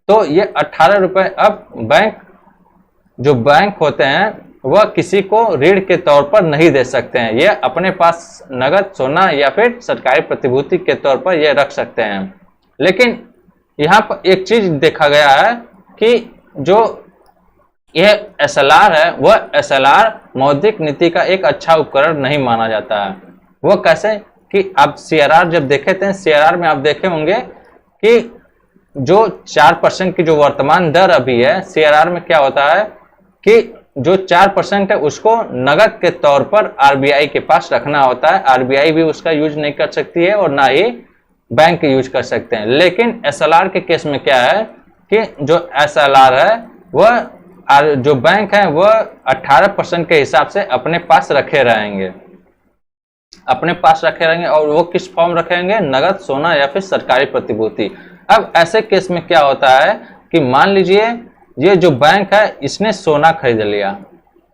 तो ये 18 रुपये अब जो बैंक होते हैं वह किसी को ऋण के तौर पर नहीं दे सकते हैं, यह अपने पास नगद, सोना या फिर सरकारी प्रतिभूति के तौर पर यह रख सकते हैं। लेकिन यहाँ पर एक चीज देखा गया है कि जो यह एसएलआर है वह एसएलआर मौद्रिक नीति का एक अच्छा उपकरण नहीं माना जाता है। वो कैसे कि आप सीआरआर जब देखे थे, सीआरआर में आप देखे होंगे कि जो 4% की जो वर्तमान दर अभी है, सीआरआर में क्या होता है कि जो 4% है उसको नगद के तौर पर आरबीआई के पास रखना होता है, आरबीआई भी उसका यूज नहीं कर सकती है और ना ही बैंक यूज कर सकते हैं। लेकिन एसएलआर के केस में क्या है कि जो एसएलआर है वह जो बैंक है वह 18% के हिसाब से अपने पास रखे रहेंगे, अपने पास रखे रहेंगे, और वो किस फॉर्म रखेंगे, नगद, सोना या फिर सरकारी प्रतिभूति। अब ऐसे केस में क्या होता है कि मान लीजिए ये जो बैंक है इसने सोना खरीद लिया,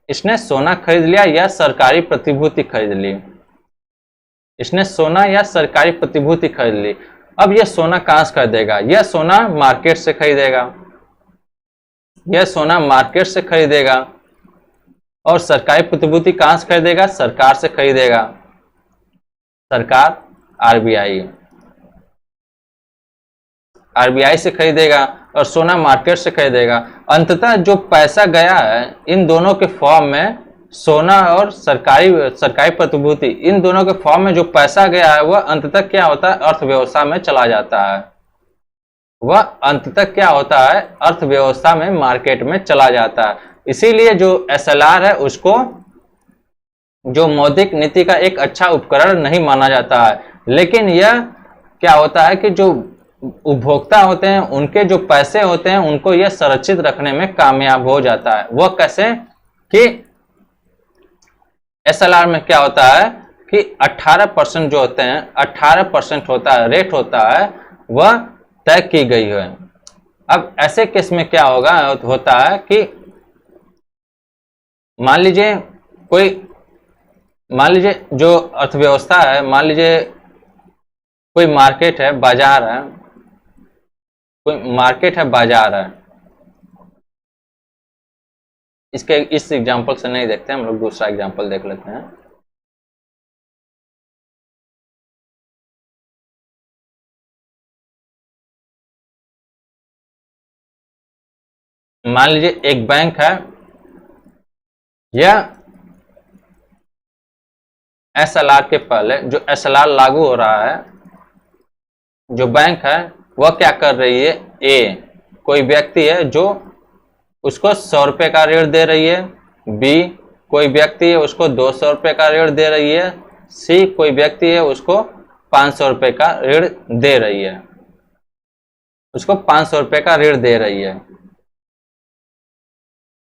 इसने सोना खरीद लिया या सरकारी प्रतिभूति खरीद ली, इसने सोना या सरकारी प्रतिभूति खरीद ली। अब यह सोना कहां से खरीदेगा, यह सोना मार्केट से खरीदेगा, यह सोना मार्केट से खरीदेगा, और सरकारी प्रतिभूति कहां से खरीदेगा, सरकार से खरीदेगा, सरकार आरबीआई से खरीदेगा, और सोना मार्केट से खरीदेगा। अंततः जो पैसा गया है इन दोनों के फॉर्म में, सोना और सरकारी प्रतिभूति, इन दोनों के फॉर्म में जो पैसा गया है वह अंततः क्या होता है, अर्थव्यवस्था में चला जाता है, वह अंततः क्या होता है, अर्थव्यवस्था में, मार्केट में चला जाता है। इसीलिए जो एसएलआर है उसको जो मौद्रिक नीति का एक अच्छा उपकरण नहीं माना जाता है। लेकिन यह क्या होता है कि जो उपभोक्ता होते हैं उनके जो पैसे होते हैं उनको यह संरक्षित रखने में कामयाब हो जाता है। वह कैसे कि एसएलआर में क्या होता है कि 18% जो होते हैं, 18% होता है, रेट होता है, वह तय की गई है। अब ऐसे केस में क्या होता है कि मान लीजिए जो अर्थव्यवस्था है, मान लीजिए कोई मार्केट है, बाजार है, कोई मार्केट है, बाजार है, इस एग्जांपल से नहीं देखते, हम लोग दूसरा एग्जांपल देख लेते हैं। मान लीजिए एक बैंक है, यह एसएलआर के पहले जो एसएलआर लागू हो रहा है, जो बैंक है वह क्या कर रही है, ए कोई व्यक्ति है जो उसको 100 रुपये का ऋण दे रही है, बी कोई व्यक्ति है उसको 200 रुपये का ऋण दे रही है, सी कोई व्यक्ति है उसको 500 रुपये का ऋण दे रही है, उसको 500 रुपये का ऋण दे रही है।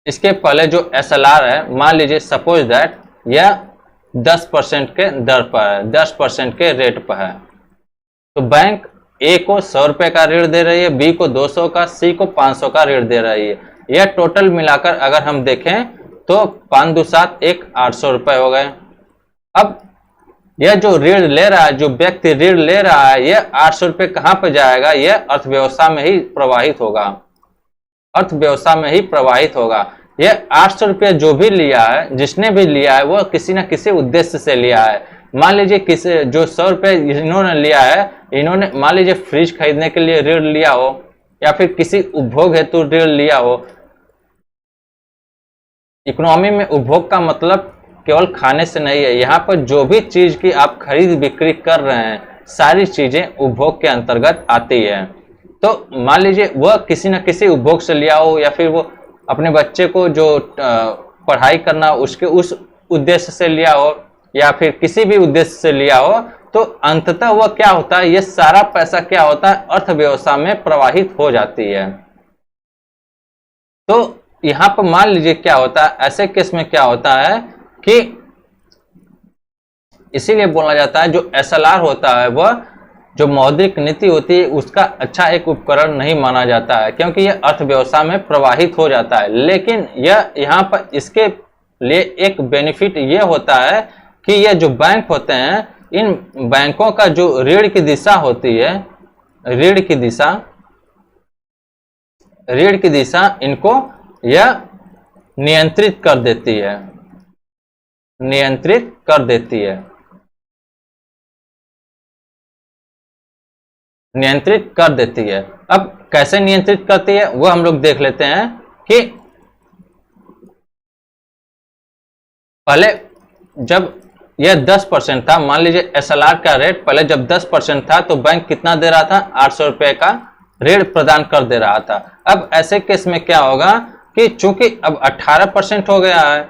इसके पहले जो एसएलआर है, मान लीजिए सपोज दैट यह 10% के दर पर है, 10% के रेट पर है, तो बैंक ए को 100 रुपये का ऋण दे रही है, बी को 200 का, सी को 500 का ऋण दे रही है। यह टोटल मिलाकर अगर हम देखें तो 5 2 7 1 800 रुपये हो गए। अब यह जो ऋण ले रहा है, जो व्यक्ति ऋण ले रहा है, यह 800 रुपये कहाँ पर जाएगा, यह अर्थव्यवस्था में ही प्रवाहित होगा, अर्थव्यवस्था में ही प्रवाहित होगा। यह 800 रुपये जो भी लिया है, जिसने भी लिया है, वह किसी न किसी उद्देश्य से लिया है। मान लीजिए किसी जो 100 रुपये इन्होंने लिया है, इन्होंने मान लीजिए फ्रिज खरीदने के लिए ऋण लिया हो या फिर किसी उपभोग हेतु ऋण लिया हो। इकोनॉमी में उपभोग का मतलब केवल खाने से नहीं है, यहाँ पर जो भी चीज की आप खरीद बिक्री कर रहे हैं, सारी चीजें उपभोग के अंतर्गत आती है। तो मान लीजिए वह किसी न किसी उपभोग से लिया हो, या फिर वो अपने बच्चे को जो पढ़ाई करना उसके उस उद्देश्य से लिया हो, या फिर किसी भी उद्देश्य से लिया हो, तो अंततः वह क्या होता है, ये सारा पैसा क्या होता है, अर्थव्यवस्था में प्रवाहित हो जाती है। तो यहां पर मान लीजिए क्या होता है, ऐसे केस में क्या होता है कि इसीलिए बोला जाता है जो एसएलआर होता है वह जो मौद्रिक नीति होती है उसका अच्छा एक उपकरण नहीं माना जाता है, क्योंकि यह अर्थव्यवस्था में प्रवाहित हो जाता है। लेकिन यह यहाँ पर इसके लिए एक बेनिफिट ये होता है कि यह जो बैंक होते हैं, इन बैंकों का जो ऋण की दिशा होती है, ऋण की दिशा इनको यह नियंत्रित कर देती है, नियंत्रित कर देती है, नियंत्रित कर देती है। अब कैसे नियंत्रित करती है वो हम लोग देख लेते हैं कि पहले जब यह 10% था, मान लीजिए एसएलआर का रेट पहले जब 10% था तो बैंक कितना दे रहा था, 800 रुपए का ऋण प्रदान कर दे रहा था। अब ऐसे केस में क्या होगा कि चूंकि अब 18% हो गया है,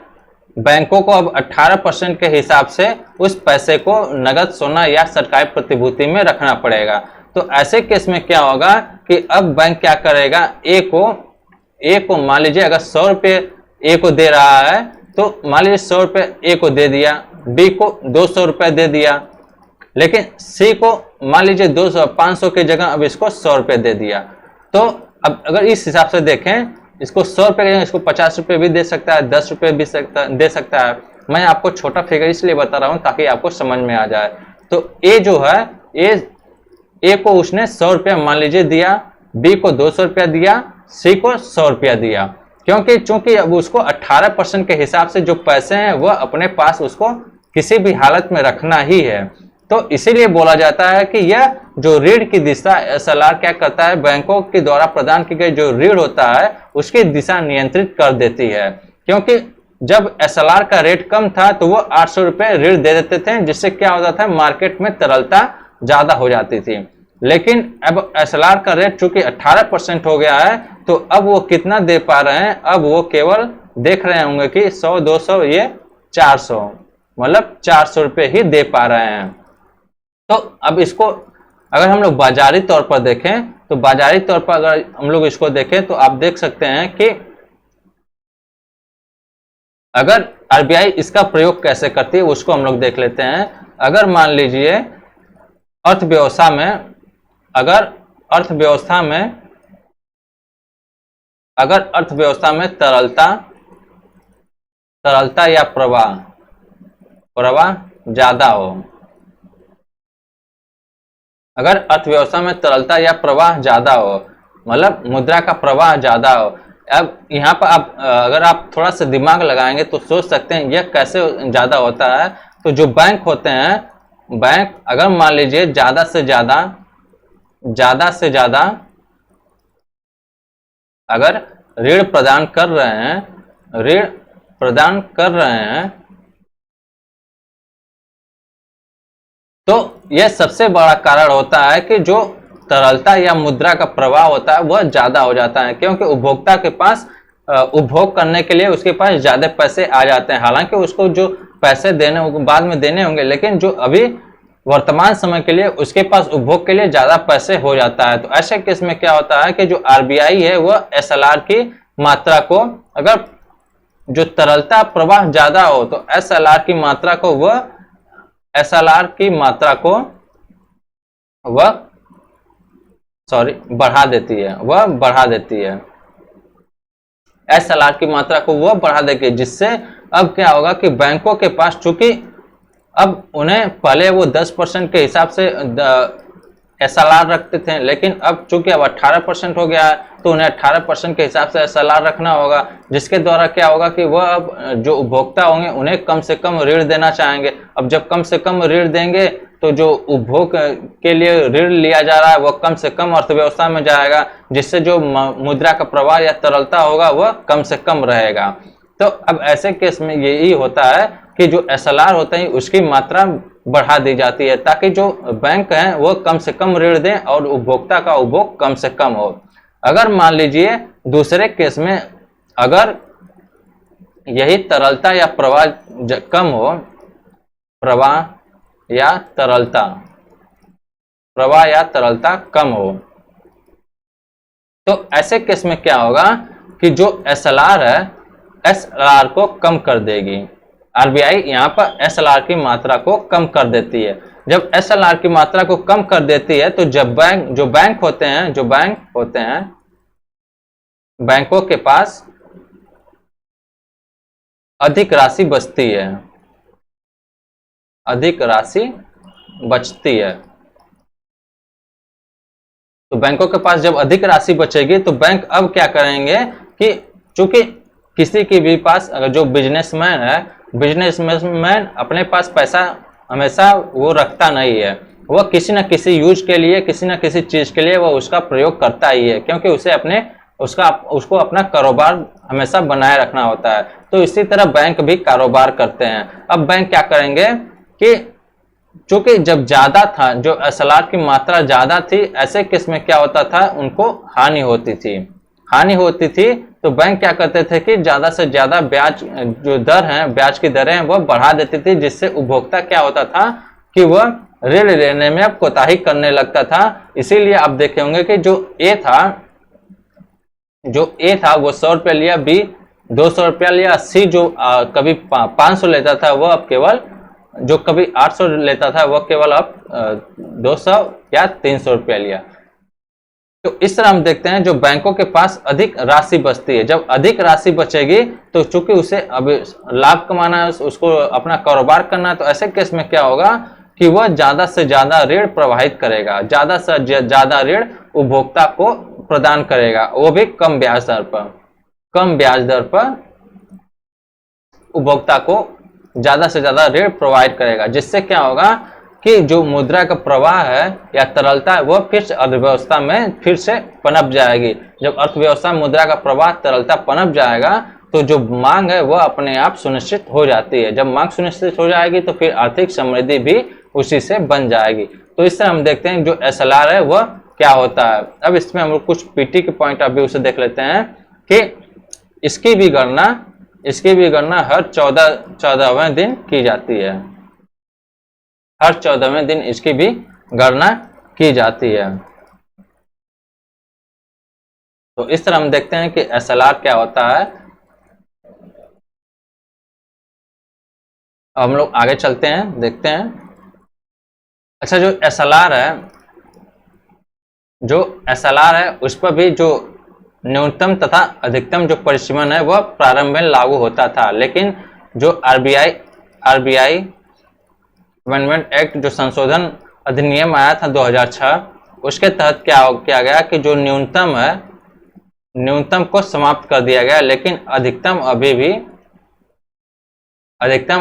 बैंकों को अब 18% के हिसाब से उस पैसे को नगद, सोना या सरकारी प्रतिभूति में रखना पड़ेगा। तो ऐसे केस में क्या होगा कि अब बैंक क्या करेगा, ए को मान लीजिए अगर 100 रुपये ए को दे रहा है तो मान लीजिए 100 रुपये ए को दे दिया, बी को 200 रुपये दे दिया, लेकिन सी को मान लीजिए 500 की जगह अब इसको 100 रुपये दे दिया। तो अब अगर इस हिसाब से देखें, इसको 100 रुपये की जगह इसको 50 रुपये भी दे सकता है, 10 रुपये भी दे सकता है। मैं आपको छोटा फिगर इसलिए बता रहा हूँ ताकि आपको समझ में आ जाए। तो ए जो है, ए को उसने 100 रुपया मान लीजिए दिया, बी को 200 रुपया दिया, सी को 100 रुपया दिया, क्योंकि चूंकि अब उसको 18% के हिसाब से जो पैसे हैं वह अपने पास उसको किसी भी हालत में रखना ही है। तो इसीलिए बोला जाता है कि यह जो ऋण की दिशा एसएलआर क्या करता है, बैंकों के द्वारा प्रदान की गई जो ऋण होता है उसकी दिशा नियंत्रित कर देती है। क्योंकि जब एसएलआर का रेट कम था तो वो 800 रुपये ऋण दे देते थे, जिससे क्या होता था, मार्केट में तरलता ज्यादा हो जाती थी। लेकिन अब एसएलआर का रेट चूंकि 18% हो गया है तो अब वो कितना दे पा रहे हैं, अब वो केवल देख रहे होंगे कि 100, 200, ये 400, मतलब 400 रुपये ही दे पा रहे हैं। तो अब इसको अगर हम लोग बाजारी तौर पर देखें, तो बाजारी तौर पर अगर हम लोग इसको देखें तो आप देख सकते हैं कि अगर आरबीआई इसका प्रयोग कैसे करती है उसको हम लोग देख लेते हैं। अगर मान लीजिए अर्थव्यवस्था में, अगर अर्थव्यवस्था में तरलता या प्रवाह ज्यादा हो, अगर अर्थव्यवस्था में तरलता या प्रवाह ज्यादा हो, मतलब मुद्रा का प्रवाह ज्यादा हो। अब यहाँ पर आप अगर आप थोड़ा सा दिमाग लगाएंगे तो सोच सकते हैं यह कैसे ज्यादा होता है। तो जो बैंक होते हैं, बैंक अगर मान लीजिए ज्यादा से ज्यादा अगर ऋण प्रदान कर रहे हैं तो यह सबसे बड़ा कारण होता है कि जो तरलता या मुद्रा का प्रवाह होता है वह ज्यादा हो जाता है, क्योंकि उपभोक्ता के पास उपभोग करने के लिए उसके पास ज्यादा पैसे आ जाते हैं। हालांकि उसको जो पैसे देने बाद में देने होंगे, लेकिन जो अभी वर्तमान समय के लिए उसके पास उपभोग के लिए ज्यादा पैसे हो जाता है। तो ऐसे केस में क्या होता है कि जो आरबीआई है वह एसएलआर की मात्रा को, अगर जो तरलता प्रवाह ज्यादा हो तो एसएलआर की मात्रा को बढ़ा देती है, एसएलआर की मात्रा को वह बढ़ा देगी, जिससे अब क्या होगा कि बैंकों के पास, चूंकि अब उन्हें पहले वो 10% के हिसाब से एसएलआर रखते थे, लेकिन अब चूंकि अब 18% हो गया है तो उन्हें 18% के हिसाब से एसएलआर रखना होगा, जिसके द्वारा क्या होगा कि वह अब जो उपभोक्ता होंगे उन्हें कम से कम ऋण देना चाहेंगे। अब जब कम से कम ऋण देंगे तो जो उपभोग के लिए ऋण लिया जा रहा है वह कम से कम अर्थव्यवस्था में जाएगा, जिससे जो मुद्रा का प्रवाह या तरलता होगा वह कम से कम रहेगा। तो अब ऐसे केस में यही होता है कि जो एसएलआर होते हैं उसकी मात्रा बढ़ा दी जाती है, ताकि जो बैंक हैं वो कम से कम ऋण दें और उपभोक्ता का उपभोग कम से कम हो। अगर मान लीजिए दूसरे केस में अगर यही तरलता या प्रवाह कम हो, प्रवाह या तरलता प्रवाह या तरलता कम हो, तो ऐसे केस में क्या होगा कि जो एसएलआर है, एसएलआर को कम कर देगी। आरबीआई यहाँ पर एसएलआर की मात्रा को कम कर देती है। जब एसएलआर की मात्रा को कम कर देती है तो जब बैंक होते हैं बैंकों के पास अधिक राशि बचती है, अधिक राशि बचती है। तो बैंकों के पास जब अधिक राशि बचेगी तो बैंक अब क्या करेंगे कि चूंकि किसी के भी पास, अगर जो बिजनेसमैन है, बिजनेसमैन अपने पास पैसा हमेशा वो रखता नहीं है, वह किसी न किसी यूज के लिए, किसी न किसी चीज के लिए वह उसका प्रयोग करता ही है, क्योंकि उसे उसको अपना कारोबार हमेशा बनाए रखना होता है। तो इसी तरह बैंक भी कारोबार करते हैं। अब बैंक क्या करेंगे कि चूंकि जब ज्यादा था, जो एसएलआर की मात्रा ज्यादा थी, ऐसे केस में क्या होता था, उनको हानि होती थी। तो बैंक क्या करते थे कि ज्यादा से ज्यादा ब्याज, जो दर है, ब्याज की दरें वो बढ़ा देती थी, जिससे उपभोक्ता क्या होता था कि वह ऋण लेने में अब कोताही करने लगता था। इसीलिए आप देखे होंगे कि जो ए था वो 100 रुपया लिया, बी 200 रुपया लिया, सी जो कभी 500 लेता था वो अब केवल, जो कभी 800 लेता था वो केवल अब 200 या 300 रुपया लिया। तो इस तरह हम देखते हैं जो बैंकों के पास अधिक राशि बचती है, जब अधिक राशि बचेगी तो चूंकि उसे अब लाभ कमाना है, उसको अपना कारोबार करना है, तो ऐसे केस में क्या होगा कि वह ज्यादा से ज्यादा ऋण प्रवाहित करेगा, ज्यादा से ज्यादा ऋण उपभोक्ता को प्रदान करेगा, वो भी कम ब्याज दर पर उपभोक्ता को ज्यादा से ज्यादा ऋण प्रोवाइड करेगा, जिससे क्या होगा कि जो मुद्रा का प्रवाह है या तरलता है, वह फिर से अर्थव्यवस्था में फिर से पनप जाएगी। जब अर्थव्यवस्था में मुद्रा का प्रवाह, तरलता पनप जाएगा तो जो मांग है वह अपने आप सुनिश्चित हो जाती है। जब मांग सुनिश्चित हो जाएगी तो फिर आर्थिक समृद्धि भी उसी से बन जाएगी। तो इस तरह हम देखते हैं जो एसएलआर है वह क्या होता है। अब इसमें हम लोग कुछ पीटी के पॉइंट ऑफ व्यू से देख लेते हैं कि इसकी भी गणना हर 14वें दिन की जाती है, हर 14वें दिन इसकी भी गणना की जाती है। तो इस तरह हम देखते हैं कि एसएलआर क्या होता है। अब हम लोग आगे चलते हैं, देखते हैं। अच्छा, जो एसएलआर है उस पर भी जो न्यूनतम तथा अधिकतम जो परिसीमन है वह प्रारंभ में लागू होता था, लेकिन जो आरबीआई अमेंडमेंट एक्ट, जो संशोधन अधिनियम आया था 2006, उसके तहत क्या किया गया कि जो न्यूनतम को समाप्त कर दिया गया, लेकिन अधिकतम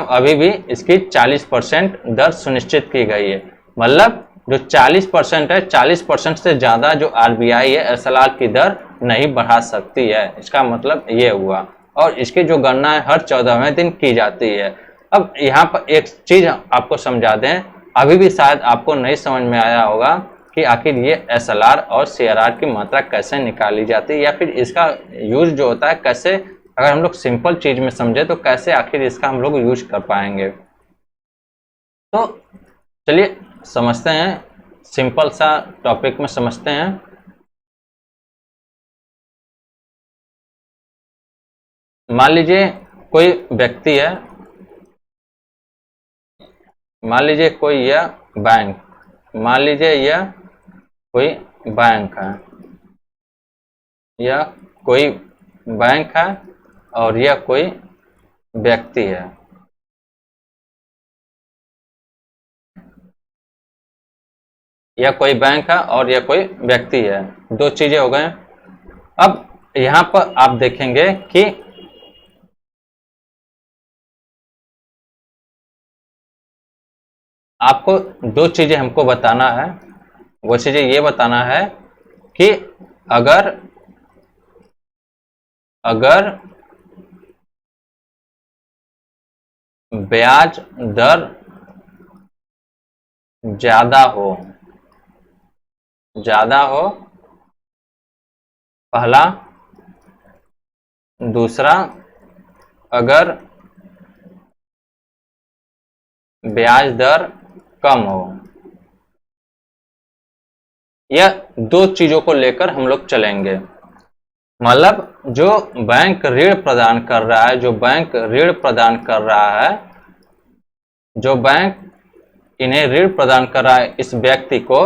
अभी भी इसकी 40% दर सुनिश्चित की गई है। मतलब जो 40% है, 40% से ज्यादा जो आरबीआई है एसएलआर की दर नहीं बढ़ा सकती है, इसका मतलब ये हुआ। और इसकी जो गणना है हर 14वें दिन की जाती है। अब यहाँ पर एक चीज आपको समझा दें, अभी भी शायद आपको नहीं समझ में आया होगा कि आखिर ये एसएलआर और सीआरआर की मात्रा कैसे निकाली जाती है, या फिर इसका यूज जो होता है कैसे, अगर हम लोग सिंपल चीज में समझे तो कैसे आखिर इसका हम लोग यूज कर पाएंगे। तो चलिए समझते हैं, सिंपल सा टॉपिक में समझते हैं। मान लीजिए कोई व्यक्ति है, मान लीजिए कोई यह बैंक, मान लीजिए यह कोई बैंक है, यह कोई बैंक है और यह कोई व्यक्ति है। यह कोई बैंक है और यह कोई व्यक्ति है, दो चीजें हो गए। अब यहां पर आप देखेंगे कि आपको दो चीजें हमको बताना है। वो चीजें ये बताना है कि अगर ब्याज दर ज्यादा हो, ज्यादा हो, पहला। दूसरा, अगर ब्याज दर कम हो। यह दो चीजों को लेकर हम लोग चलेंगे। मतलब जो बैंक ऋण प्रदान कर रहा है, जो बैंक ऋण प्रदान कर रहा है, जो बैंक इन्हें ऋण प्रदान कर रहा है इस व्यक्ति को,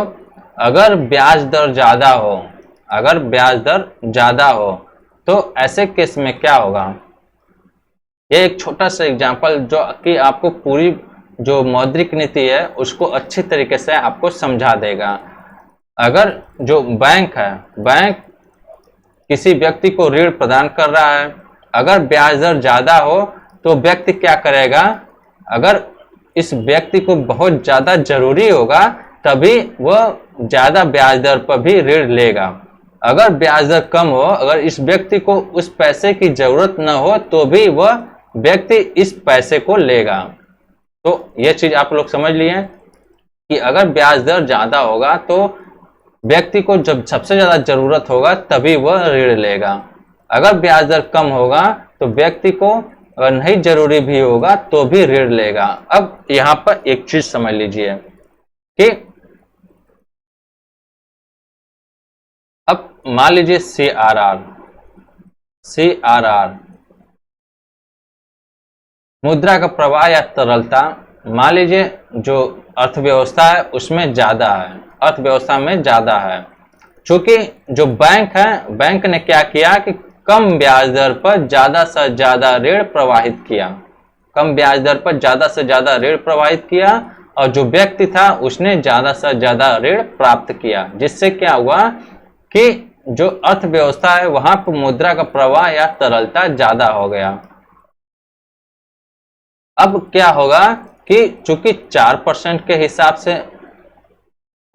अगर ब्याज दर ज्यादा हो, अगर ब्याज दर ज्यादा हो तो ऐसे केस में क्या होगा। ये एक छोटा सा एग्जांपल जो कि आपको पूरी जो मौद्रिक नीति है उसको अच्छी तरीके से आपको समझा देगा। अगर जो बैंक है, बैंक किसी व्यक्ति को ऋण प्रदान कर रहा है, अगर ब्याज दर ज्यादा हो तो व्यक्ति क्या करेगा, अगर इस व्यक्ति को बहुत ज्यादा जरूरी होगा तभी वह ज्यादा ब्याज दर पर भी ऋण लेगा। अगर ब्याज दर कम हो, अगर इस व्यक्ति को उस पैसे की जरूरत न हो तो भी वह व्यक्ति इस पैसे को लेगा। तो यह चीज आप लोग समझ लिए कि अगर ब्याज दर ज्यादा होगा तो व्यक्ति को जब सबसे ज्यादा जरूरत होगा तभी वह ऋण लेगा। अगर ब्याज दर कम होगा तो व्यक्ति को अगर नहीं जरूरी भी होगा तो भी ऋण लेगा। अब यहां पर एक चीज समझ लीजिए कि अब मान लीजिए CRR, मुद्रा का प्रवाह या तरलता, मान लीजिए जो अर्थव्यवस्था है उसमें ज्यादा है, अर्थव्यवस्था में ज्यादा है। चूंकि जो बैंक है, बैंक ने क्या किया कि कम ब्याज दर पर ज्यादा से ज्यादा ऋण प्रवाहित किया, कम ब्याज दर पर ज्यादा से ज्यादा ऋण प्रवाहित किया, और जो व्यक्ति था उसने ज्यादा से ज्यादा ऋण प्राप्त किया, जिससे क्या हुआ कि जो अर्थव्यवस्था है वहां पर मुद्रा का प्रवाह या तरलता ज्यादा हो गया। अब क्या होगा कि चूंकि 4% के हिसाब से,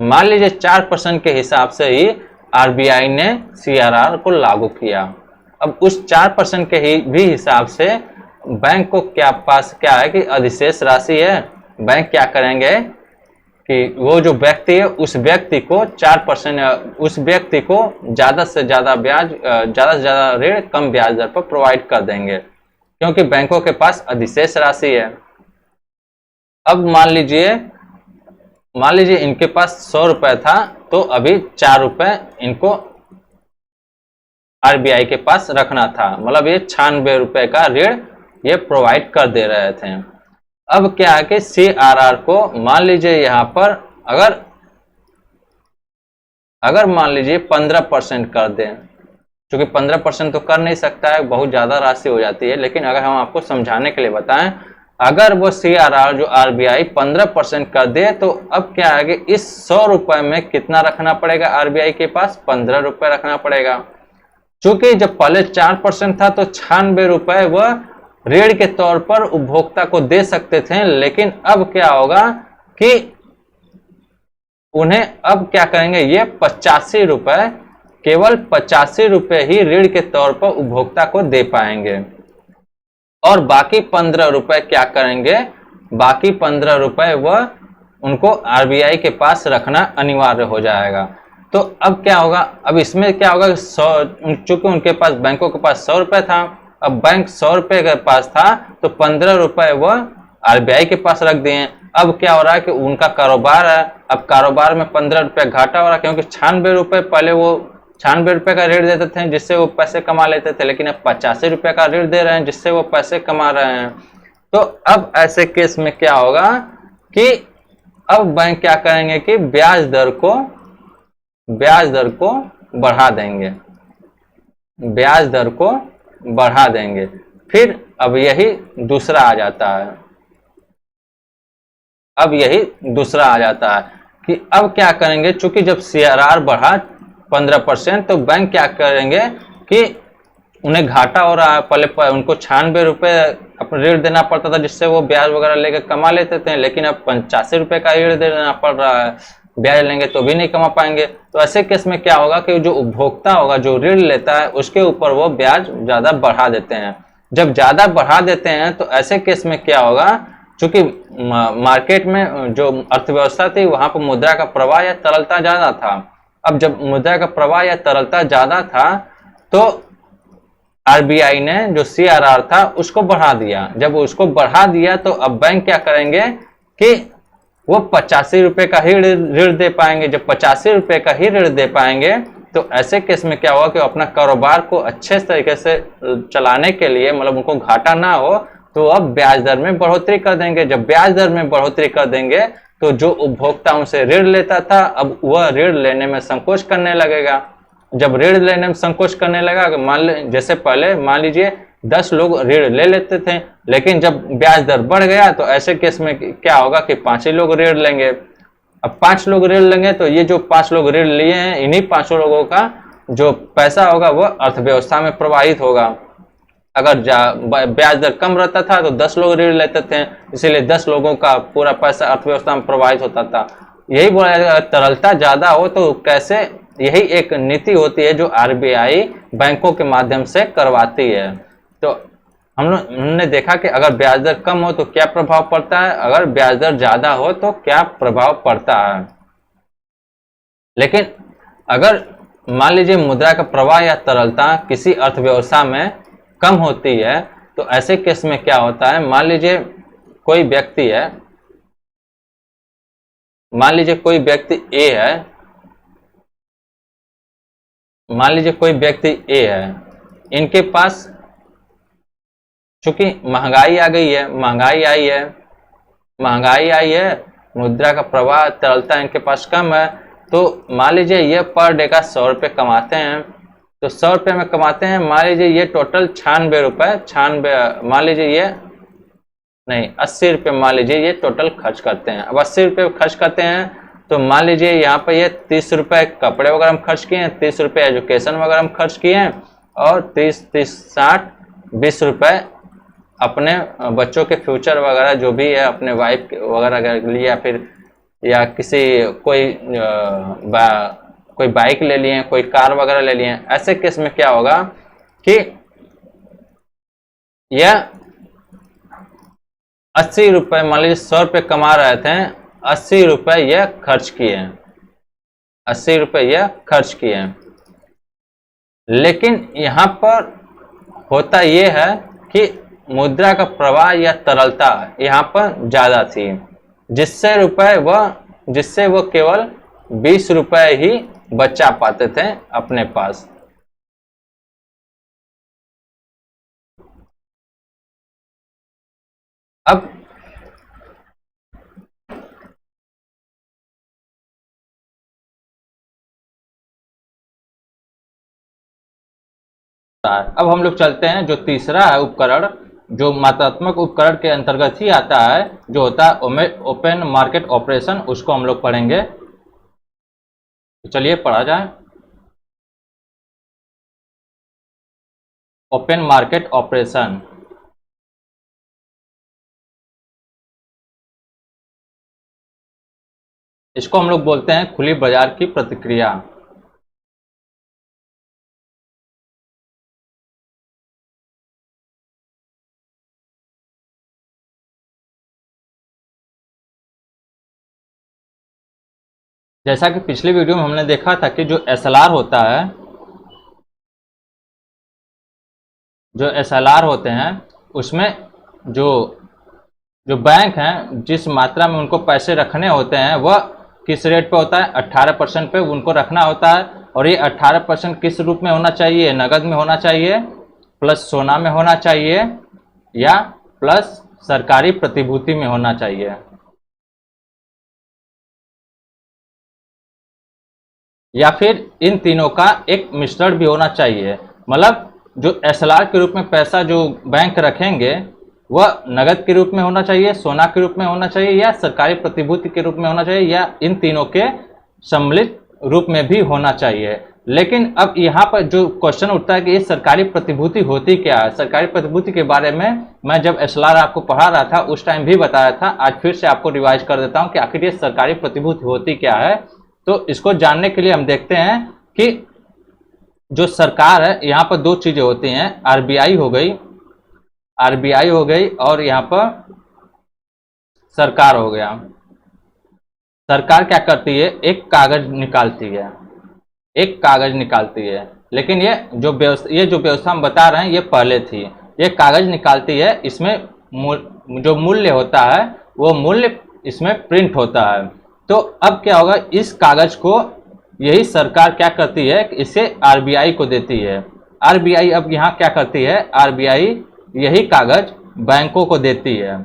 मान लीजिए 4% के हिसाब से ही आरबीआई ने CRR को लागू किया। अब उस 4% के भी हिसाब से बैंक को क्या पास क्या है कि अधिशेष राशि है। बैंक क्या करेंगे कि वो जो व्यक्ति है उस व्यक्ति को 4%, उस व्यक्ति को ज्यादा से ज्यादा ब्याज, ज्यादा से ज्यादा ऋण कम ब्याज दर पर प्रोवाइड कर देंगे, क्योंकि बैंकों के पास अधिशेष राशि है। अब मान लीजिए इनके पास 100 रुपए था तो अभी 4 रुपए इनको आरबीआई के पास रखना था, मतलब ये 96 रुपए का ऋण ये प्रोवाइड कर दे रहे थे। अब क्या है कि CRR को मान लीजिए यहां पर अगर मान लीजिए 15% कर दें, क्योंकि 15% तो कर नहीं सकता है, बहुत ज्यादा राशि हो जाती है, लेकिन अगर हम आपको समझाने के लिए बताएं, अगर वो CRR जो आरबीआई 15% कर दे तो अब क्या है कि इस 100 रुपए में कितना रखना पड़ेगा आरबीआई के पास, 15 रुपए रखना पड़ेगा। चूंकि जब पहले 4% था तो 96 रुपए वह ऋण के तौर पर उपभोक्ता को दे सकते थे, लेकिन अब क्या होगा कि उन्हें अब क्या करेंगे, ये 85 रुपए, केवल 85 रुपए ही ऋण के तौर पर उपभोक्ता को दे पाएंगे, और बाकी 15 रुपए क्या करेंगे, बाकी 15 रुपए वह उनको आरबीआई के पास रखना अनिवार्य हो जाएगा। तो अब क्या होगा, अब इसमें क्या होगा, 100, चूंकि उनके पास, बैंकों के पास 100 रुपए था, अब बैंक 100 रुपए के पास था तो 15 रुपए वह आरबीआई के पास रख दिए। अब क्या हो रहा है कि उनका कारोबार है, अब कारोबार में 15 रुपए घाटा हो रहा है, क्योंकि 96 रुपए पहले वो 96 रुपए का ऋण देते थे जिससे वो पैसे कमा लेते थे, लेकिन अब 85 रुपए का ऋण दे रहे हैं जिससे वो पैसे कमा रहे हैं। तो अब ऐसे केस में क्या होगा कि अब बैंक क्या करेंगे कि ब्याज दर को बढ़ा देंगे, ब्याज दर को बढ़ा देंगे। फिर अब यही दूसरा आ जाता है, अब यही दूसरा आ जाता है कि अब क्या करेंगे, चूंकि जब CRR बढ़ा 15% तो बैंक क्या करेंगे कि उन्हें घाटा हो रहा है, पहले उनको 96 रुपए अपना ऋण देना पड़ता था जिससे वो ब्याज वगैरह लेकर कमा लेते थे, लेकिन अब 85 रुपए का ऋण देना पड़ रहा है, ब्याज लेंगे तो भी नहीं कमा पाएंगे। तो ऐसे केस में क्या होगा कि जो उपभोक्ता होगा, जो ऋण लेता है, उसके ऊपर वो ब्याज ज्यादा बढ़ा देते हैं। जब ज्यादा बढ़ा देते हैं तो ऐसे केस में क्या होगा, चूंकि मार्केट में जो अर्थव्यवस्था थी वहां पर मुद्रा का प्रवाह या तरलता ज्यादा था। अब जब मुद्रा का प्रवाह या तरलता ज्यादा था तो आरबीआई ने जो सीआरआर था उसको बढ़ा दिया। जब उसको बढ़ा दिया तो अब बैंक क्या करेंगे कि वो 85 रुपए का ही ऋण दे पाएंगे। जब 85 रुपए का ही ऋण दे पाएंगे तो ऐसे केस में क्या होगा कि अपना कारोबार को अच्छे तरीके से चलाने के लिए, मतलब उनको घाटा ना हो, तो अब ब्याज दर में बढ़ोतरी कर देंगे। जब ब्याज दर में बढ़ोतरी कर देंगे तो जो उपभोक्ता उनसे ऋण लेता था अब वह ऋण लेने में संकोच करने लगेगा। जब ऋण लेने में संकोच करने लगा, जैसे पहले मान लीजिए 10 लोग ऋण ले लेते थे, लेकिन जब ब्याज दर बढ़ गया तो ऐसे केस में क्या होगा कि 5 ही लोग ऋण लेंगे। अब 5 लोग ऋण लेंगे तो ये जो 5 लोग ऋण लिए हैं, इन्हीं 5 लोगों का जो पैसा होगा वह अर्थव्यवस्था में प्रवाहित होगा। अगर ब्याज दर कम रहता था तो 10 लोग ऋण लेते थे, इसीलिए 10 लोगों का पूरा पैसा अर्थव्यवस्था में प्रवाहित होता था। यही बोला जाएगा, अगर तरलता ज्यादा हो तो कैसे, यही एक नीति होती है जो आरबीआई बैंकों के माध्यम से करवाती है। तो हमने देखा कि अगर ब्याज दर कम हो तो क्या प्रभाव पड़ता है, अगर ब्याज दर ज्यादा हो तो क्या प्रभाव पड़ता है। लेकिन अगर मान लीजिए मुद्रा का प्रवाह या तरलता किसी अर्थव्यवस्था में कम होती है तो ऐसे केस में क्या होता है, मान लीजिए कोई व्यक्ति है, मान लीजिए कोई व्यक्ति ए है, मान लीजिए कोई व्यक्ति ए है, इनके पास चूंकि महंगाई आ गई है, महंगाई आई है, मुद्रा का प्रवाह तरलता इनके पास कम है, तो मान लीजिए ये पर डे का 100 रुपये कमाते हैं। तो 100 रुपये में कमाते हैं, मान लीजिए ये टोटल 96 रुपये, 96, मान लीजिए ये नहीं 80 रुपये, मान लीजिए ये टोटल खर्च करते हैं। अब 80 रुपये खर्च करते हैं तो मान लीजिए यहाँ पर ये 30 रुपये कपड़े वगैरह में खर्च किए हैं, 30 रुपये एजुकेशन वगैरह में खर्च किए हैं, और 20 रुपये अपने बच्चों के फ्यूचर वगैरह जो भी है, अपने वाइफ वगैरह के लिए, या फिर या किसी कोई बाइक ले लिए, कोई कार वगैरह ले लिए। ऐसे केस में क्या होगा कि यह 80 रुपये, मान लीजिए 100 रुपये कमा रहे थे, 80 रुपये यह खर्च किए, 80 रुपये यह खर्च किए। लेकिन यहाँ पर होता यह है कि मुद्रा का प्रवाह या तरलता यहाँ पर ज्यादा थी, जिससे वो केवल 20 रुपये ही बचा पाते थे अपने पास। अब हम लोग चलते हैं जो तीसरा है उपकरण, जो मात्रात्मक उपकरण के अंतर्गत ही आता है, जो होता है ओपन मार्केट ऑपरेशन, उसको हम लोग पढ़ेंगे। तो चलिए पढ़ा जाए। ओपन मार्केट ऑपरेशन, इसको हम लोग बोलते हैं खुली बाजार की प्रतिक्रिया। जैसा कि पिछली वीडियो में हमने देखा था कि जो एसएलआर होता है, जो एसएलआर होते हैं उसमें जो बैंक हैं जिस मात्रा में उनको पैसे रखने होते हैं वह किस रेट पे होता है, 18% पे उनको रखना होता है। और ये 18% किस रूप में होना चाहिए, नगद में होना चाहिए, प्लस सोना में होना चाहिए, या प्लस सरकारी प्रतिभूति में होना चाहिए। या फिर इन तीनों का एक मिश्रण भी होना चाहिए। मतलब जो एसएलआर के रूप में पैसा जो बैंक रखेंगे वह नगद के रूप में होना चाहिए, सोना के रूप में होना चाहिए, या सरकारी प्रतिभूति के रूप में होना चाहिए, या इन तीनों के सम्मिलित रूप में भी होना चाहिए। लेकिन अब यहाँ पर जो क्वेश्चन उठता है कि ये सरकारी प्रतिभूति होती क्या है। सरकारी प्रतिभूति के बारे में मैं जब एसएलआर आपको पढ़ा रहा था उस टाइम भी बताया था, आज फिर से आपको रिवाइज कर देता हूँ कि आखिर ये सरकारी प्रतिभूति होती क्या है। तो इसको जानने के लिए हम देखते हैं कि जो सरकार है, यहाँ पर दो चीजें होती हैं, आरबीआई हो गई, और यहाँ पर सरकार हो गया। सरकार क्या करती है, एक कागज निकालती है, एक कागज निकालती है। लेकिन ये जो व्यवस्था हम बता रहे हैं ये पहले थी। ये कागज निकालती है, इसमें जो मूल्य होता है वो मूल्य इसमें प्रिंट होता है। तो अब क्या होगा, इस कागज को यही सरकार क्या करती है कि इसे आरबीआई को देती है। आरबीआई अब यहाँ क्या करती है, आरबीआई यही कागज बैंकों को देती है।